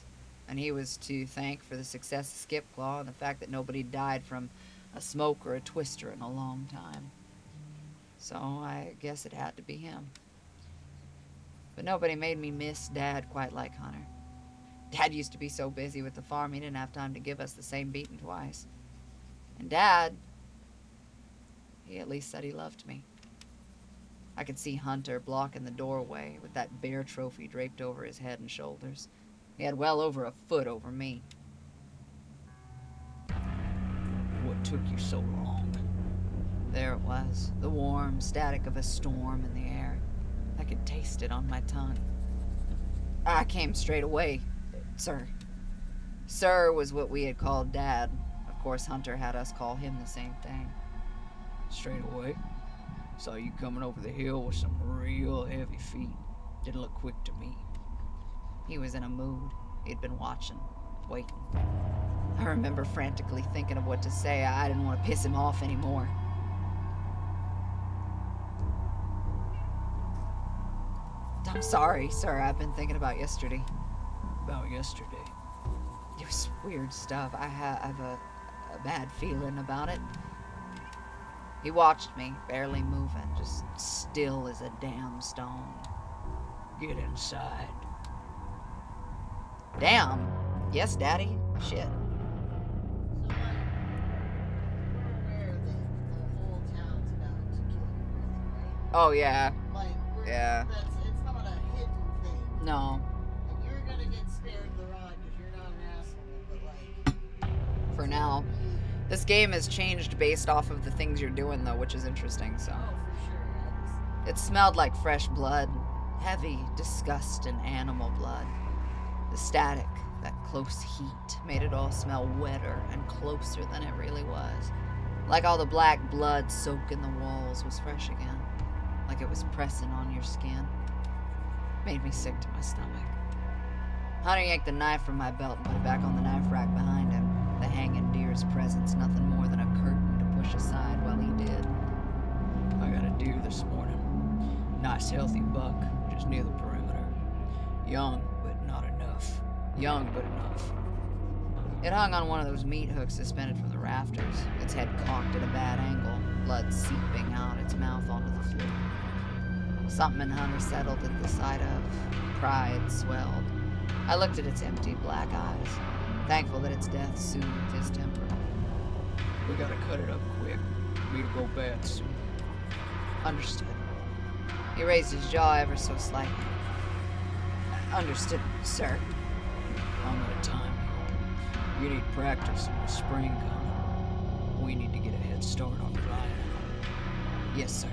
And he was to thank for the success of Skip Claw and the fact that nobody died from a smoke or a twister in a long time. So I guess it had to be him. But nobody made me miss Dad quite like Hunter. Dad used to be so busy with the farm he didn't have time to give us the same beating twice. And Dad, he at least said he loved me. I could see Hunter blocking the doorway with that bear trophy draped over his head and shoulders. He had well over a foot over me. What took you so long? There it was, the warm static of a storm in the air. I could taste it on my tongue. I came straight away, sir. Sir was what we had called Dad. Of course, Hunter had us call him the same thing. Straight away? Saw you coming over the hill with some real heavy feet. Didn't look quick to me. He was in a mood. He'd been watching, waiting. I remember frantically thinking of what to say. I didn't want to piss him off anymore. I'm sorry, sir. I've been thinking about yesterday. About yesterday? It was weird stuff. I have a bad feeling about it. He watched me, barely moving, just still as a damn stone. Get inside. Damn. Yes, Daddy. Shit. So, like, we're aware that the whole town's about to kill you, right? Oh, yeah. Like, Yeah. It's not a hidden thing. No. And you're gonna get spared the rod because you're not an asshole, but like... For now. This game has changed based off of the things you're doing, though, which is interesting, so... Oh, for sure. It smelled like fresh blood. Heavy, disgusting animal blood. The static, that close heat, made it all smell wetter and closer than it really was. Like all the black blood soaking the walls was fresh again. Like it was pressing on your skin. Made me sick to my stomach. Hunter yanked the knife from my belt and put it back on the knife rack behind him. The hanging deer's presence nothing more than a curtain to push aside while he did. I got a deer this morning. Nice healthy buck, just near the perimeter. Young, but not enough. Young, but enough. It hung on one of those meat hooks suspended from the rafters, its head cocked at a bad angle, blood seeping out its mouth onto the floor. Something in Hunter settled at the sight of. Pride swelled. I looked at its empty black eyes, thankful that its death soothed his temper. We gotta cut it up quick. Meat'll go bad soon. Understood. He raised his jaw ever so slightly. Understood, sir. I'm out of time. You need practice in the spring coming. We need to get a head start on flying. Yes, sir.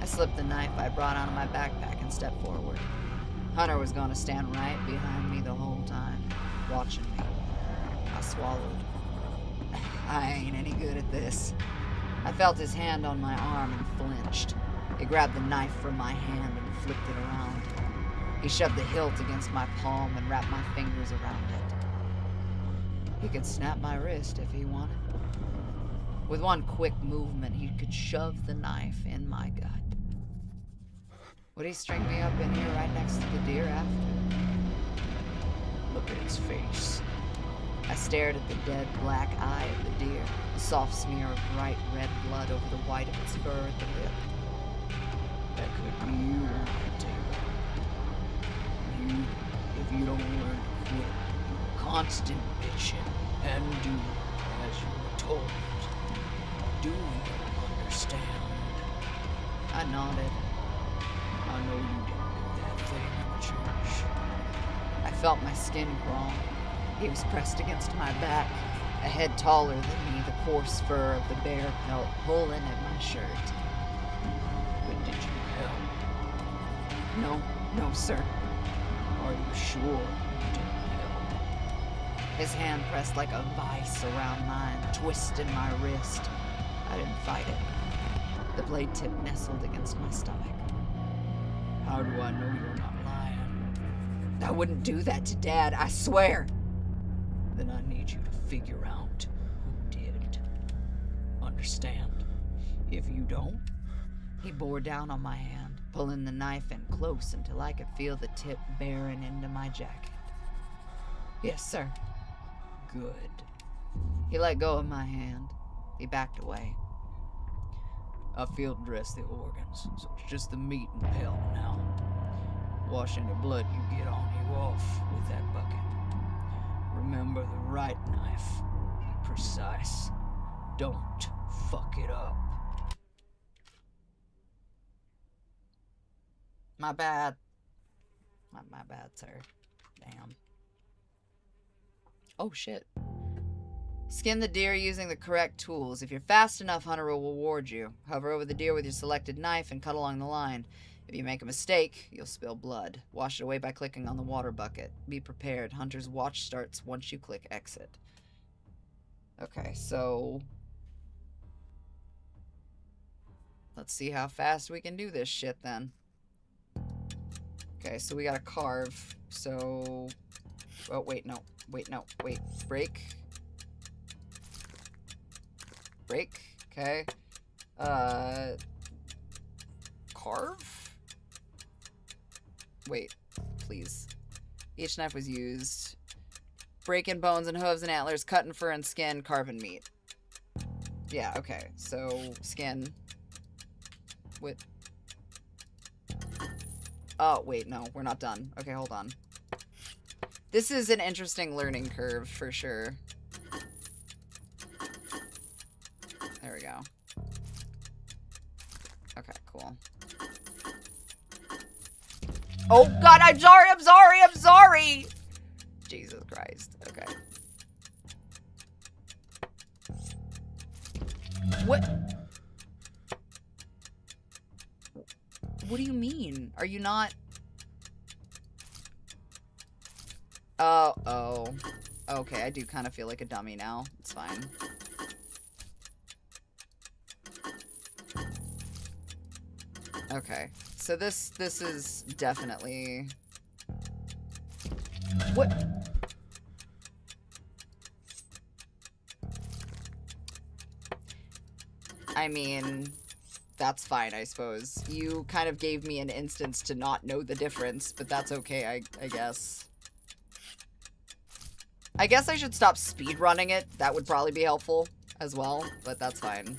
I slipped the knife I brought out of my backpack and stepped forward. Hunter was going to stand right behind me the whole time, watching me. I swallowed. I ain't any good at this. I felt his hand on my arm and flinched. He grabbed the knife from my hand and flipped it around. He shoved the hilt against my palm and wrapped my fingers around it. He could snap my wrist if he wanted. With one quick movement, he could shove the knife in my gut. Would he string me up in here right next to the deer after? Look at his face. I stared at the dead black eye of the deer, a soft smear of bright red blood over the white of its fur at the lip. That could be you on that table. You, if you don't learn to quit, you're constant bitching and do as you were told. Do you understand? I nodded. I know you didn't do that thing in the church. I felt my skin crawl. He was pressed against my back, a head taller than me, the coarse fur of the bear pelt pulling at my shirt. But did you help? No, sir. Are you sure you didn't help? His hand pressed like a vice around mine, twisting my wrist. I didn't fight it. The blade tip nestled against my stomach. How do I know you're not lying? I wouldn't do that to Dad, I swear. Then I need you to figure out who did. Understand? If you don't, He bore down on my hand, pulling the knife in close until I could feel the tip bearing into my jacket. Yes, sir. good. He let go of my hand. He backed away. I field dress the organs, so it's just the meat and pelt now. Wash any blood you get on you off with that bucket. Remember the right knife. Be precise. Don't fuck it up. My bad. My bad, sir. Damn. Oh, shit. Skin the deer using the correct tools. If you're fast enough, Hunter will reward you. Hover over the deer with your selected knife and cut along the line. If you make a mistake, you'll spill blood. Wash it away by clicking on the water bucket. Be prepared. Hunter's watch starts once you click exit. Okay, so... let's see how fast we can do this shit, then. Okay, so we gotta carve. So... oh, wait, no. Wait, no. Wait. Break. Break. Okay. Carve? Wait, please. Each knife was used. Break in bones and hooves and antlers, cut in fur and skin, carve in meat. Yeah, okay. So, skin. With... oh, wait, no. We're not done. Okay, hold on. This is an interesting learning curve, for sure. There we go. Okay, cool. Oh, God, I'm sorry! Jesus Christ. Okay. What? What do you mean? Are you not... oh. Okay, I do kind of feel like a dummy now. It's fine. Okay, so this is definitely... what? I mean, that's fine, I suppose. You kind of gave me an instance to not know the difference, but that's okay, I guess. I guess I should stop speedrunning it. That would probably be helpful as well, but that's fine.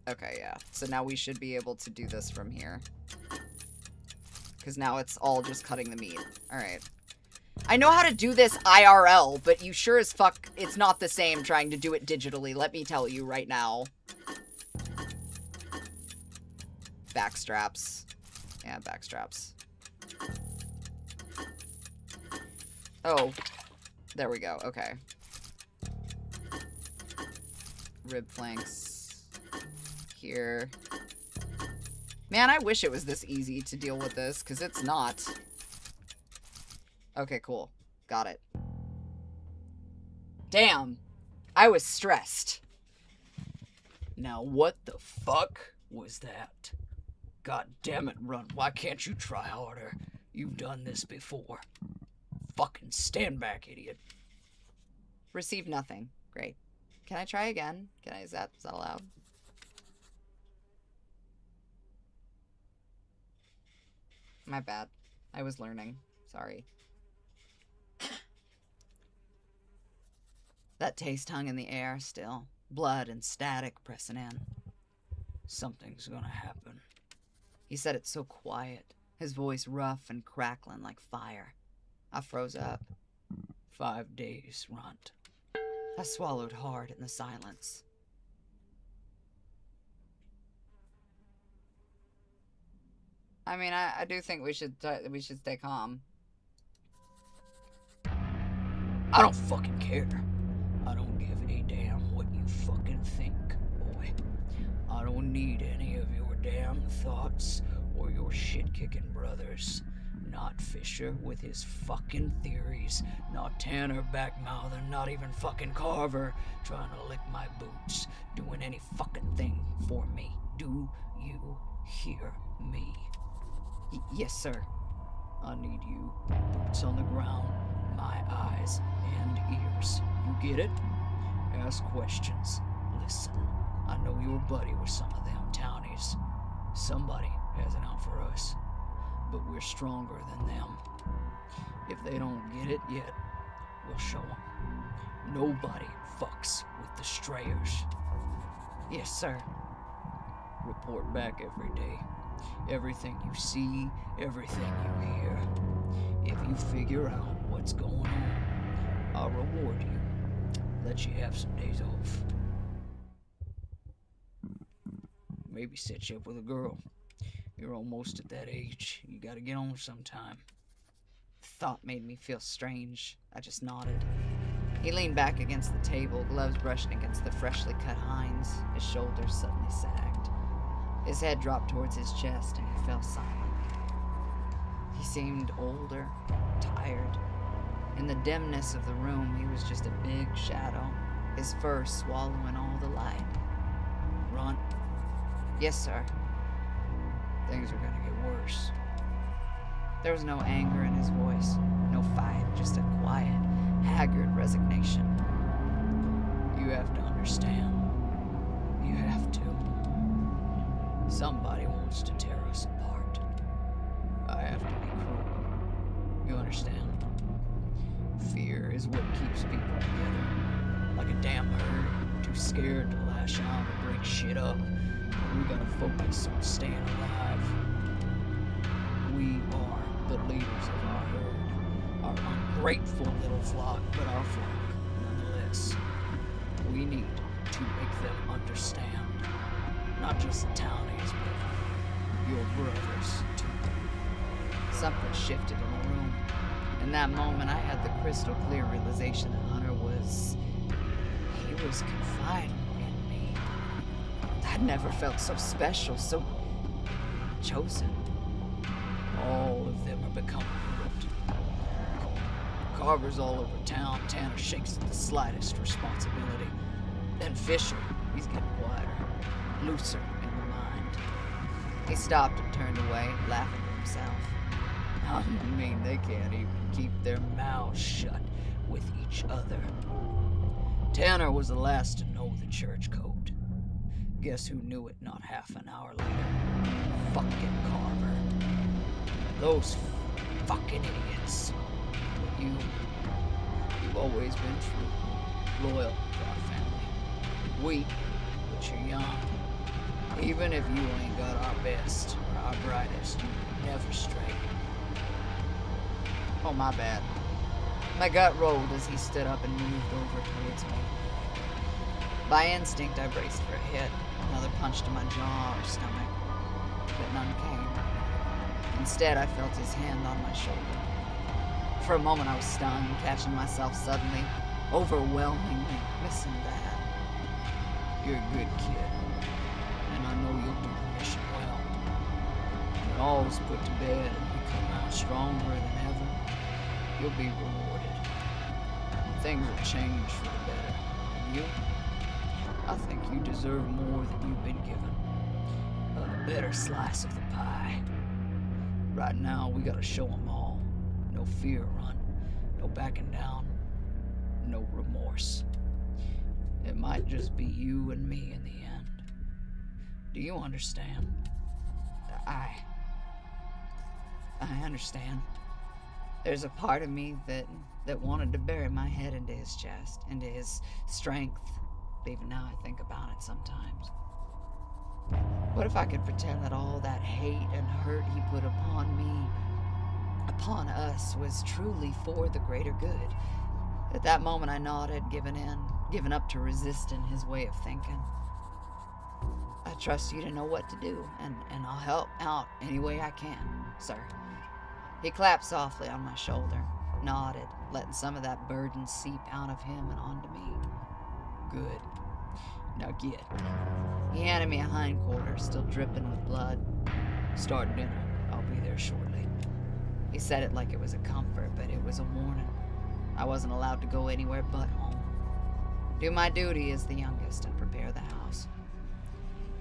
Okay, yeah. So now we should be able to do this from here. Because now it's all just cutting the meat. Alright. I know how to do this IRL, but you sure as fuck, it's not the same trying to do it digitally, let me tell you right now. Backstraps. Yeah, backstraps. Oh. There we go, okay. Rib flanks. Here. Man, I wish it was this easy to deal with this, because it's not. Okay, cool. Got it. Damn. I was stressed. Now what the fuck was that? God damn it, Runt. Why can't you try harder? You've done this before. Fucking stand back, idiot. Receive nothing. Great. Can I try again? Is that allowed? My bad. I was learning. Sorry. That taste hung in the air still. Blood and static pressing in. Something's gonna happen. He said it so quiet, his voice rough and crackling like fire. I froze up. 5 days, Runt. I swallowed hard in the silence. I mean, I do think we should stay calm. I don't fucking care. I don't give a damn what you fucking think, boy. I don't need any of your damn thoughts or your shit-kicking brothers. Not Fisher with his fucking theories. Not Tanner backmouthing. Not even fucking Carver trying to lick my boots. Doing any fucking thing for me. Do you hear me? Yes, sir. I need you. Boots on the ground. My eyes and ears. You get it? Ask questions. Listen. I know you're buddy with some of them townies. Somebody has it out for us. But we're stronger than them. If they don't get it yet, we'll show them. Nobody fucks with the Strayers. Yes, sir. Report back every day. Everything you see, everything you hear. If you figure out what's going on, I'll reward you. Let you have some days off. Maybe set you up with a girl. You're almost at that age. You gotta get on sometime. The thought made me feel strange. I just nodded. He leaned back against the table, gloves brushing against the freshly cut hinds. His shoulders suddenly sagged. His head dropped towards his chest, and he fell silent. He seemed older, tired. In the dimness of the room, he was just a big shadow, his fur swallowing all the light. Runt. Yes, sir. Things are gonna get worse. There was no anger in his voice, no fight, just a quiet, haggard resignation. You have to understand. You have to. Somebody wants to tear us apart. I have to be cruel. You understand? Fear is what keeps people together. Like a damn herd, too scared to lash out or break shit up. We gotta focus on staying alive. We are the leaders of our herd. Our ungrateful little flock, but our flock nonetheless. We need to make them understand. Not just the townies, but your brothers too. Something shifted in the room. In that moment, I had the crystal clear realization that Hunter was... he was confiding in me. I'd never felt so special, so... chosen. All of them are becoming ripped. Carver's all over town. Tanner shakes at the slightest responsibility. Then Fisher, he's getting quieter, looser in the mind. He stopped and turned away, laughing to himself. I mean, they can't even keep their mouths shut with each other. Tanner was the last to know the church code. Guess who knew it not half an hour later? Fucking Carver. Those fucking idiots. But you've always been true, loyal to our family. Weak, but you're young. Even if you ain't got our best or our brightest, you never stray. Oh, my bad. My gut rolled as he stood up and moved over towards me. By instinct, I braced for a hit, another punch to my jaw or stomach, but none came. Instead, I felt his hand on my shoulder. For a moment, I was stunned, catching myself suddenly, overwhelmingly missing that. You're a good kid, and I know you'll do the mission well. When all's put to bed and you come out stronger than ever, you'll be rewarded. things have changed for the better. And you? I think you deserve more than you've been given. A better slice of the pie. Right now, we gotta show 'em all. No fear run, no backing down, no remorse. It might just be you and me in the end. Do you understand? I understand. There's a part of me that wanted to bury my head into his chest, into his strength. Even now I think about it sometimes. What if I could pretend that all that hate and hurt he put upon me, upon us, was truly for the greater good? At that moment I nodded, given up to resisting his way of thinking. I trust you to know what to do, and I'll help out any way I can, sir. He clapped softly on my shoulder, nodded, letting some of that burden seep out of him and onto me. Good. Now get. He handed me a hindquarter, still dripping with blood. Start dinner. I'll be there shortly. He said it like it was a comfort, but it was a warning. I wasn't allowed to go anywhere but home. Do my duty as the youngest and prepare the house.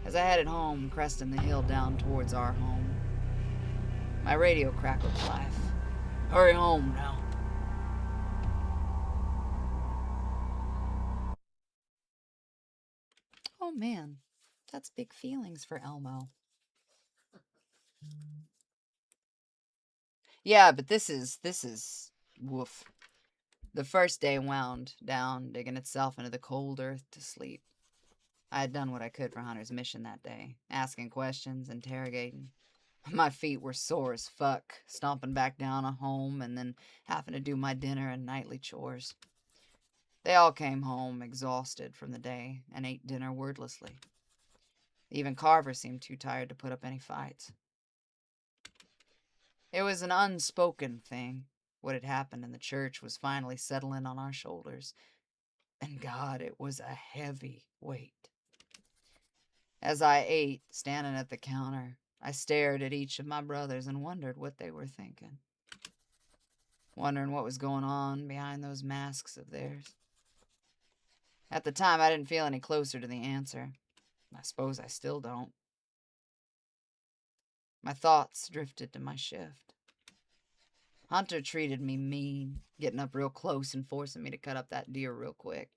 As I headed home, cresting the hill down towards our home, my radio crackled to life. Hurry home now. Oh man, that's big feelings for Elmo. Yeah, but this is woof. The first day wound down, digging itself into the cold earth to sleep. I had done what I could for Hunter's mission that day, asking questions, interrogating. My feet were sore as fuck, stomping back down a home and then having to do my dinner and nightly chores. They all came home, exhausted from the day, and ate dinner wordlessly. Even Carver seemed too tired to put up any fights. It was an unspoken thing. What had happened in the church was finally settling on our shoulders. And God, it was a heavy weight. As I ate, standing at the counter, I stared at each of my brothers and wondered what they were thinking. Wondering what was going on behind those masks of theirs. At the time, I didn't feel any closer to the answer. I suppose I still don't. My thoughts drifted to my shift. Hunter treated me mean, getting up real close and forcing me to cut up that deer real quick.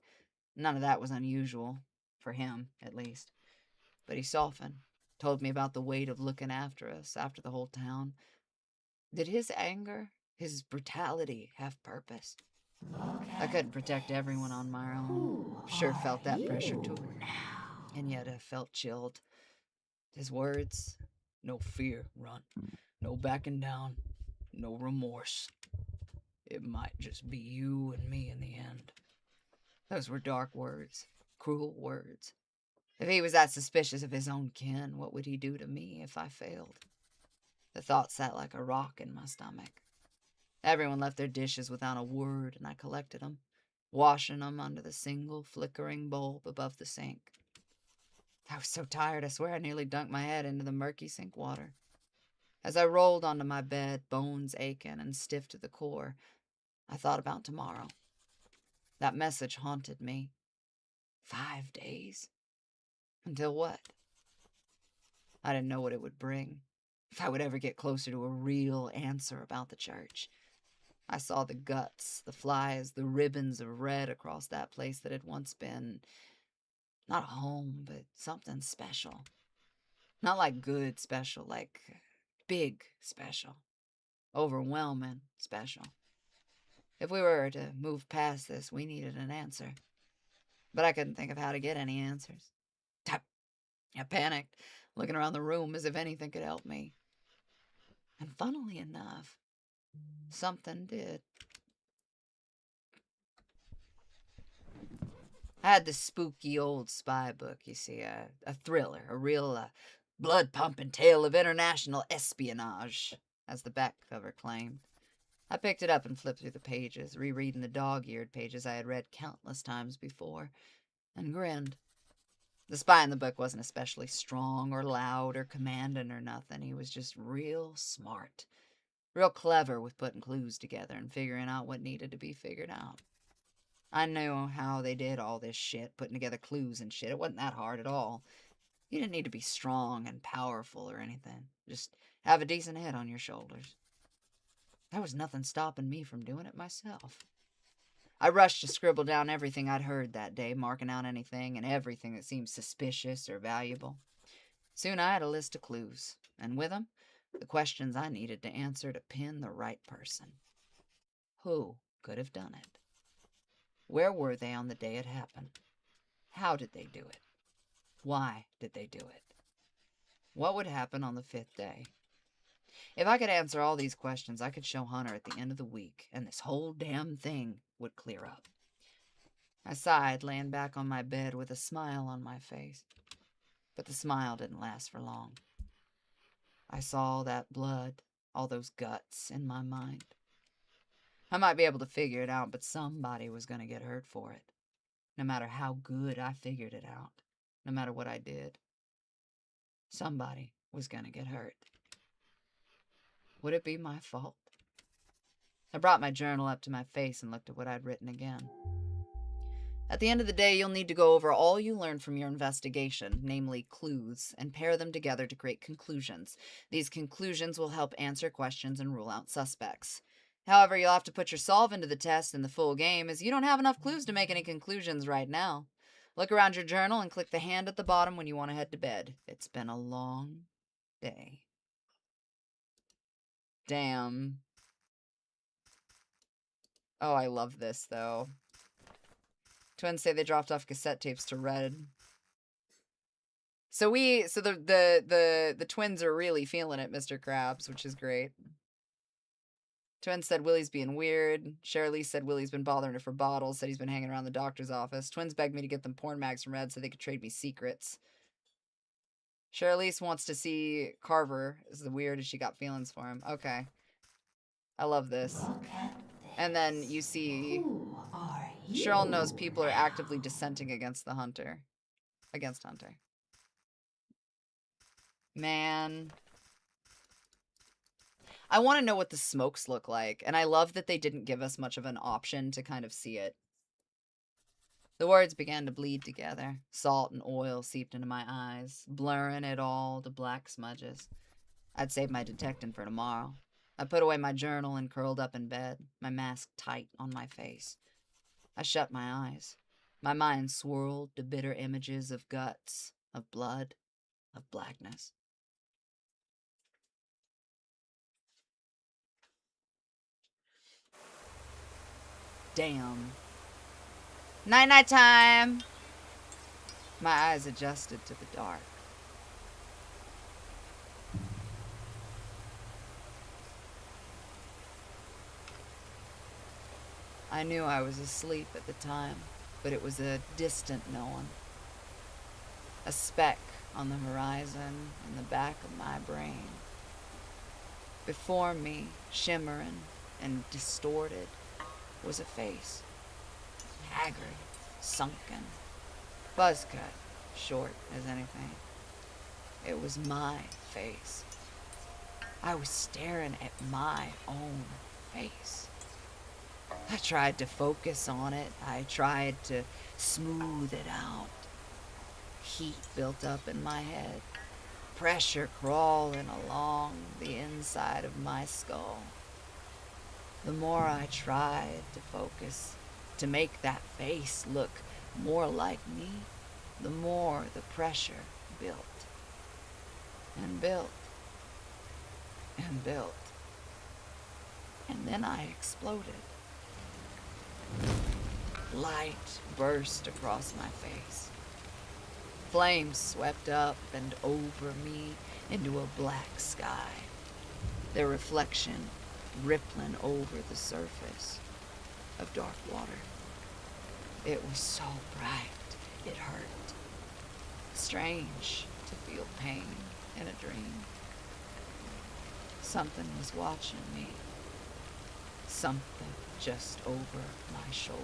None of that was unusual, for him, at least. But he softened, told me about the weight of looking after us, after the whole town. Did his anger, his brutality, have purpose? I couldn't protect everyone on my own. Sure felt that pressure too. And yet I felt chilled. His words, No fear, Runt. No backing down. No remorse. It might just be you and me in the end. those were dark words, cruel words. If he was that suspicious of his own kin, what would he do to me if I failed? The thought sat like a rock in my stomach. Everyone left their dishes without a word, and I collected them, washing them under the single flickering bulb above the sink. I was so tired, I swear I nearly dunked my head into the murky sink water. As I rolled onto my bed, bones aching and stiff to the core, I thought about tomorrow. That message haunted me. 5 days. Until what? I didn't know what it would bring. If I would ever get closer to a real answer about the church. I saw the guts, the flies, the ribbons of red across that place that had once been not a home, but something special. Not like good special, like big special. Overwhelming special. If we were to move past this, we needed an answer. But I couldn't think of how to get any answers. I panicked, looking around the room as if anything could help me. And funnily enough, something did. I had this spooky old spy book, you see, a thriller, a real blood-pumping tale of international espionage, as the back cover claimed. I picked it up and flipped through the pages, rereading the dog-eared pages I had read countless times before, and grinned. The spy in the book wasn't especially strong or loud or commanding or nothing. He was just real smart, real clever with putting clues together and figuring out what needed to be figured out. I knew how they did all this shit, putting together clues and shit. It wasn't that hard at all. You didn't need to be strong and powerful or anything. Just have a decent head on your shoulders. There was nothing stopping me from doing it myself. I rushed to scribble down everything I'd heard that day, marking out anything and everything that seemed suspicious or valuable. Soon I had a list of clues, and with them, the questions I needed to answer to pin the right person. Who could have done it? Where were they on the day it happened? How did they do it? Why did they do it? What would happen on the 5th day? If I could answer all these questions, I could show Hunter at the end of the week, and this whole damn thing would clear up. I sighed, laying back on my bed with a smile on my face. But the smile didn't last for long. I saw all that blood, all those guts in my mind. I might be able to figure it out, but somebody was going to get hurt for it. No matter how good I figured it out, no matter what I did, somebody was going to get hurt. Would it be my fault? I brought my journal up to my face and looked at what I'd written again. At the end of the day, you'll need to go over all you learned from your investigation, namely clues, and pair them together to create conclusions. These conclusions will help answer questions and rule out suspects. However, you'll have to put yourself into the test in the full game, as you don't have enough clues to make any conclusions right now. Look around your journal and click the hand at the bottom when you want to head to bed. It's been a long day. Damn. Oh, I love this, though. Twins say they dropped off cassette tapes to Red. So the twins are really feeling it, Mr. Krabs, which is great. Twins said Willie's being weird. Shirley said Willie's been bothering her for bottles, said he's been hanging around the doctor's office. Twins begged me to get them porn mags from Red so they could trade me secrets. Shirley wants to see Carver. Is the weird as she got feelings for him. Okay. I love this. And then you see Cheryl knows people are actively dissenting against the Hunter. Against Hunter. Man. I want to know what the smokes look like, and I love that they didn't give us much of an option to kind of see it. The words began to bleed together. Salt and oil seeped into my eyes, blurring it all to black smudges. I'd save my detecting for tomorrow. I put away my journal and curled up in bed, my mask tight on my face. I shut my eyes. My mind swirled to bitter images of guts, of blood, of blackness. Damn. Night-night time! My eyes adjusted to the dark. I knew I was asleep at the time, but it was a distant knowing. A speck on the horizon in the back of my brain. Before me, shimmering and distorted, was a face. Haggard, sunken, buzz cut, short as anything. It was my face. I was staring at my own face. I tried to focus on it. I tried to smooth it out. Heat built up in my head. Pressure crawling along the inside of my skull. The more I tried to focus, to make that face look more like me, the more the pressure built. And built. And built. And then I exploded. Light burst across my face. Flames swept up and over me into a black sky, their reflection rippling over the surface of dark water. It was so bright, it hurt. Strange to feel pain in a dream. Something was watching me. Something just over my shoulder.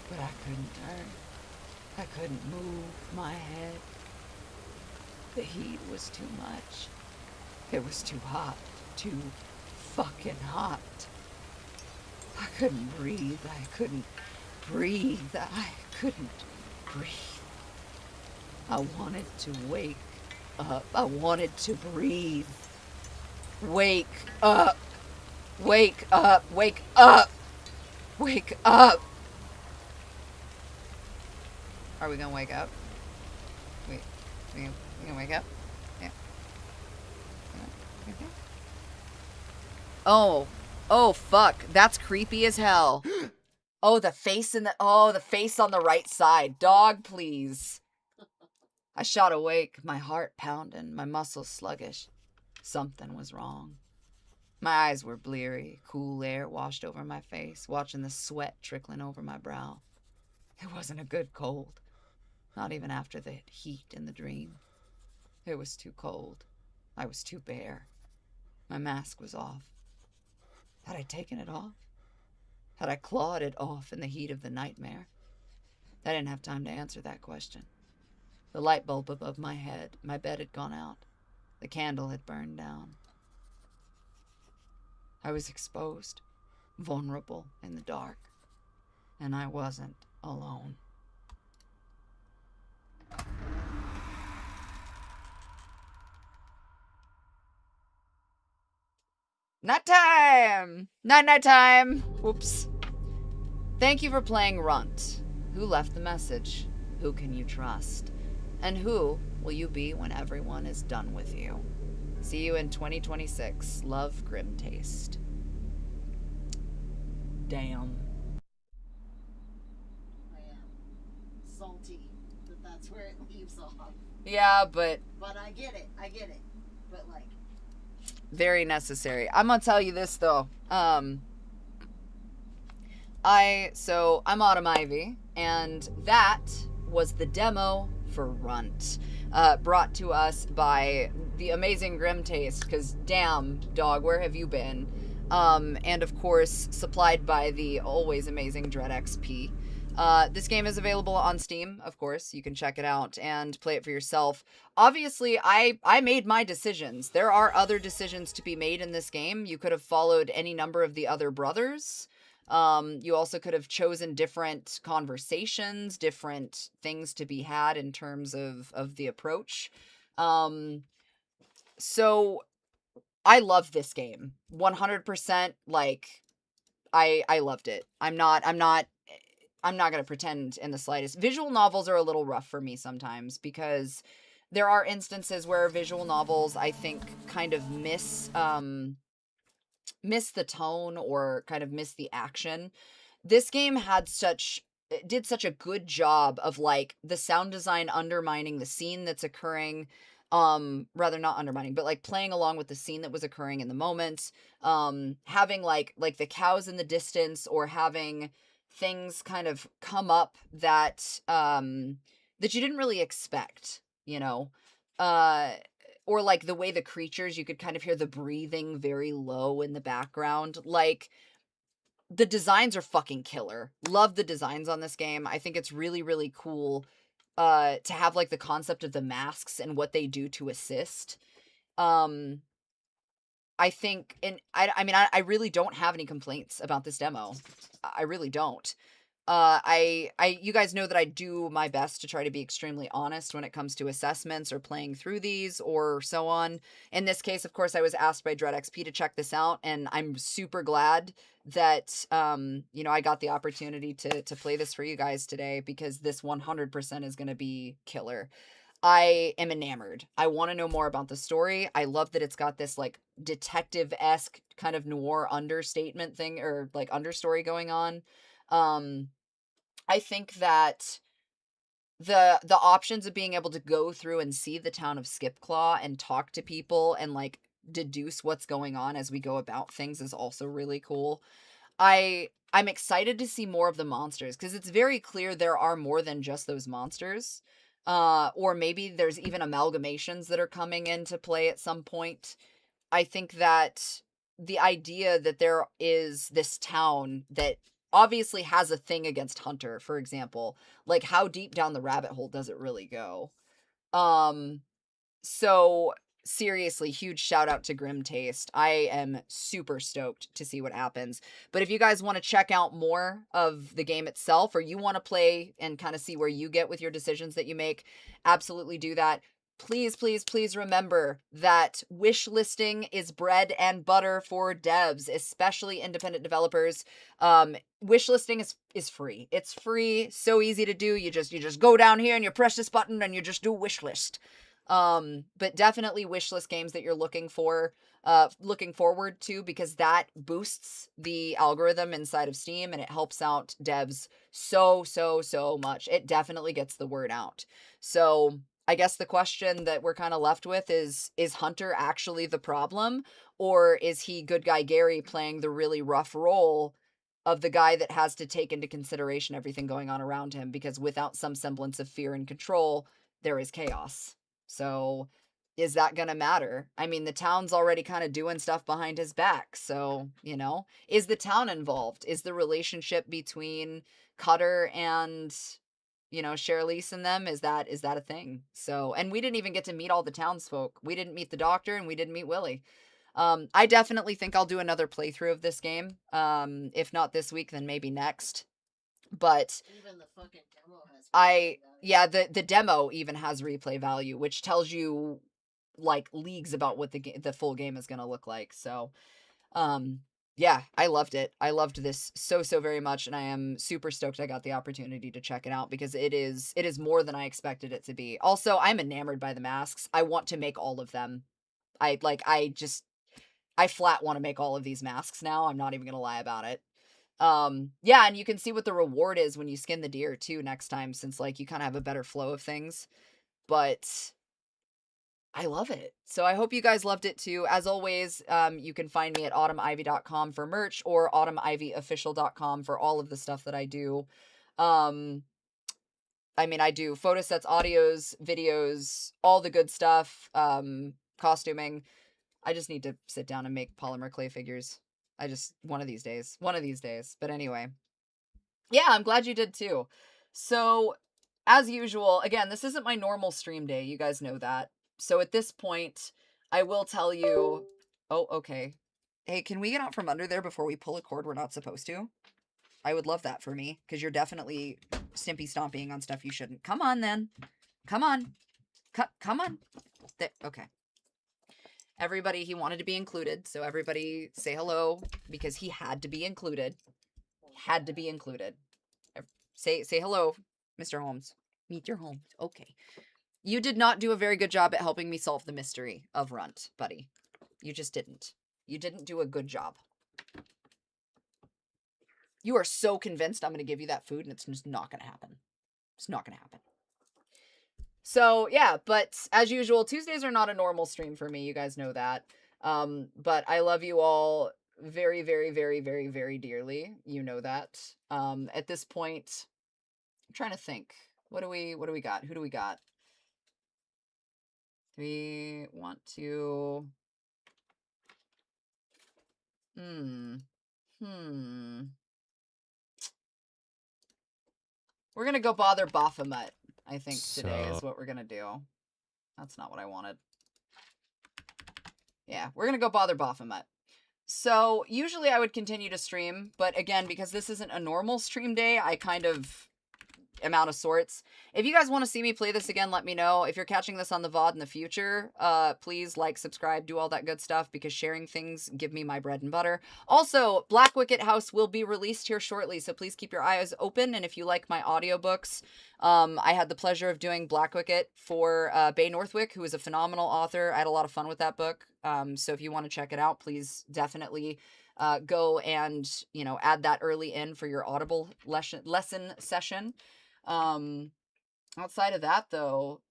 But I couldn't turn. I couldn't move my head. The heat was too much. It was too hot. Too fucking hot. I couldn't breathe. I couldn't breathe. I couldn't breathe. I wanted to wake up. I wanted to breathe. Wake up. Wake up. Wake up. Wake up. Are we gonna wake up? Wait. We gonna wake up? Yeah. Okay. Oh. Oh, fuck. That's creepy as hell. Oh, the face the face on the right side. Dog, please. I shot awake, my heart pounding, my muscles sluggish. Something was wrong. My eyes were bleary, cool air washed over my face, watching the sweat trickling over my brow. It wasn't a good cold, not even after the heat in the dream. It was too cold. I was too bare. My mask was off. Had I taken it off? Had I clawed it off in the heat of the nightmare? I didn't have time to answer that question. The light bulb above my head, my bed had gone out. The candle had burned down. I was exposed, vulnerable in the dark, and I wasn't alone. Night time! Night time! Whoops. Thank you for playing Runt. Who left the message? Who can you trust? And who will you be when everyone is done with you? See you in 2026. Love, Grim Taste. Damn. I am salty that that's where it leaves off. Yeah, but I get it. But like, very necessary. I'm gonna tell you this though. I'm Autumn Ivy, and that was the demo for Runt, brought to us by the amazing Grim Taste, because damn, dog, where have you been? And of course, supplied by the always amazing Dread XP. This game is available on Steam, of course. You can check it out and play it for yourself. Obviously, I made my decisions. There are other decisions to be made in this game. You could have followed any number of the other brothers. You also could have chosen different conversations, different things to be had in terms of the approach. So I love this game. 100%, like, I loved it. I'm not gonna pretend in the slightest. Visual novels are a little rough for me sometimes, because there are instances where visual novels, I think, kind of miss the tone or kind of miss the action. This game did such a good job of, like, the sound design undermining the scene that's occurring, rather not undermining, but like playing along with the scene that was occurring in the moment, having like the cows in the distance, or having things kind of come up that that you didn't really expect, you know, or like the way the creatures, you could kind of hear the breathing very low in the background. Like, the designs are fucking killer. Love the designs on this game. I think it's really, really cool to have like the concept of the masks and what they do to assist. I think, and I mean, I really don't have any complaints about this demo. I really don't. You guys know that I do my best to try to be extremely honest when it comes to assessments or playing through these or so on. In this case, of course, I was asked by Dread XP to check this out, and I'm super glad that, you know, I got the opportunity to play this for you guys today, because this 100% is going to be killer. I am enamored. I want to know more about the story. I love that it's got this like detective-esque kind of noir understatement thing, or like understory going on. I think that the options of being able to go through and see the town of Skipclaw and talk to people and like deduce what's going on as we go about things is also really cool. I'm excited to see more of the monsters, because it's very clear there are more than just those monsters. Or maybe there's even amalgamations that are coming into play at some point. I think that the idea that there is this town that obviously has a thing against Hunter, for example, like, how deep down the rabbit hole does it really go? So seriously, huge shout out to Grim Taste. I am super stoked to see what happens. But if you guys want to check out more of the game itself, or you want to play and kind of see where you get with your decisions that you make, absolutely do that. Please, please, please remember that wish listing is bread and butter for devs, especially independent developers. Wish listing is free. It's free, so easy to do. You just go down here and you press this button and you just do wish list. But definitely wish list games that you're looking forward to, because that boosts the algorithm inside of Steam and it helps out devs so much. It definitely gets the word out. So I guess the question that we're kind of left with is Hunter actually the problem, or is he good guy Gary playing the really rough role of the guy that has to take into consideration everything going on around him, because without some semblance of fear and control, there is chaos. So is that going to matter? I mean, the town's already kind of doing stuff behind his back. So, is the town involved? Is the relationship between Cutter and Cherilise and them, is that a thing? So, and we didn't even get to meet all the townsfolk. We didn't meet the doctor and we didn't meet Willie. I definitely think I'll do another playthrough of this game. If not this week, then maybe next. But Even the fucking demo has the demo even has replay value, which tells you like leagues about what the full game is going to look like. So, yeah, I loved it. I loved this so very much, and I am super stoked I got the opportunity to check it out, because it is more than I expected it to be. Also, I'm enamored by the masks. I want to make all of them. I flat want to make all of these masks now. I'm not even going to lie about it. Yeah, and you can see what the reward is when you skin the deer too next time, since like you kind of have a better flow of things. But I love it. So I hope you guys loved it too. As always, you can find me at autumnivy.com for merch, or autumnivyofficial.com for all of the stuff that I do. I mean, I do photosets, audios, videos, all the good stuff, costuming. I just need to sit down and make polymer clay figures. One of these days. But anyway. Yeah, I'm glad you did too. So, as usual, again, this isn't my normal stream day. You guys know that. So at this point, I will tell you... Oh, okay. Hey, can we get out from under there before we pull a cord we're not supposed to? I would love that for me, because you're definitely stimpy stomping on stuff you shouldn't. Come on, then. Come on. Come on. There. Okay. Everybody, he wanted to be included, so everybody say hello, because he had to be included. Had to be included. Say hello, Mr. Holmes. Meet your Holmes. Okay. You did not do a very good job at helping me solve the mystery of Runt, buddy. You just didn't. You didn't do a good job. You are so convinced I'm going to give you that food, and it's just not going to happen. It's not going to happen. So, yeah, but as usual, Tuesdays are not a normal stream for me. You guys know that. But I love you all very, very, very, very, very dearly. You know that. At this point, I'm trying to think. What do we got? Who do we got? We want to... We're gonna go bother Baphomet, I think, today is what we're gonna do. That's not what I wanted. Yeah, we're gonna go bother Baphomet. So, usually I would continue to stream, but again, because this isn't a normal stream day, I kind of am out of sorts. If you guys want to see me play this again, let me know. If you're catching this on the VOD in the future, please like, subscribe, do all that good stuff, because sharing things give me my bread and butter. Also, Black Wicket House will be released here shortly, so please keep your eyes open. And if you like my audiobooks, I had the pleasure of doing Black Wicket for Bay Northwick, who is a phenomenal author. I had a lot of fun with that book. So if you want to check it out, please definitely go and, add that early in for your Audible lesson session. Outside of that, though,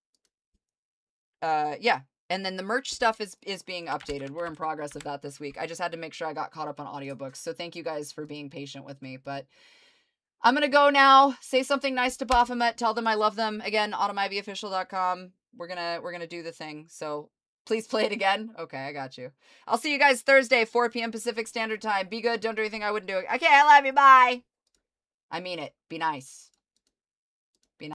yeah. And then the merch stuff is being updated. We're in progress of that this week. I just had to make sure I got caught up on audiobooks. So thank you guys for being patient with me. But I'm going to go now. Say something nice to Baphomet. Tell them I love them. Again, autumnivyofficial.com. We're going to do the thing. So please play it again. Okay, I got you. I'll see you guys Thursday, 4 p.m. Pacific Standard Time. Be good. Don't do anything I wouldn't do. Okay, I love you. Bye. I mean it. Be nice.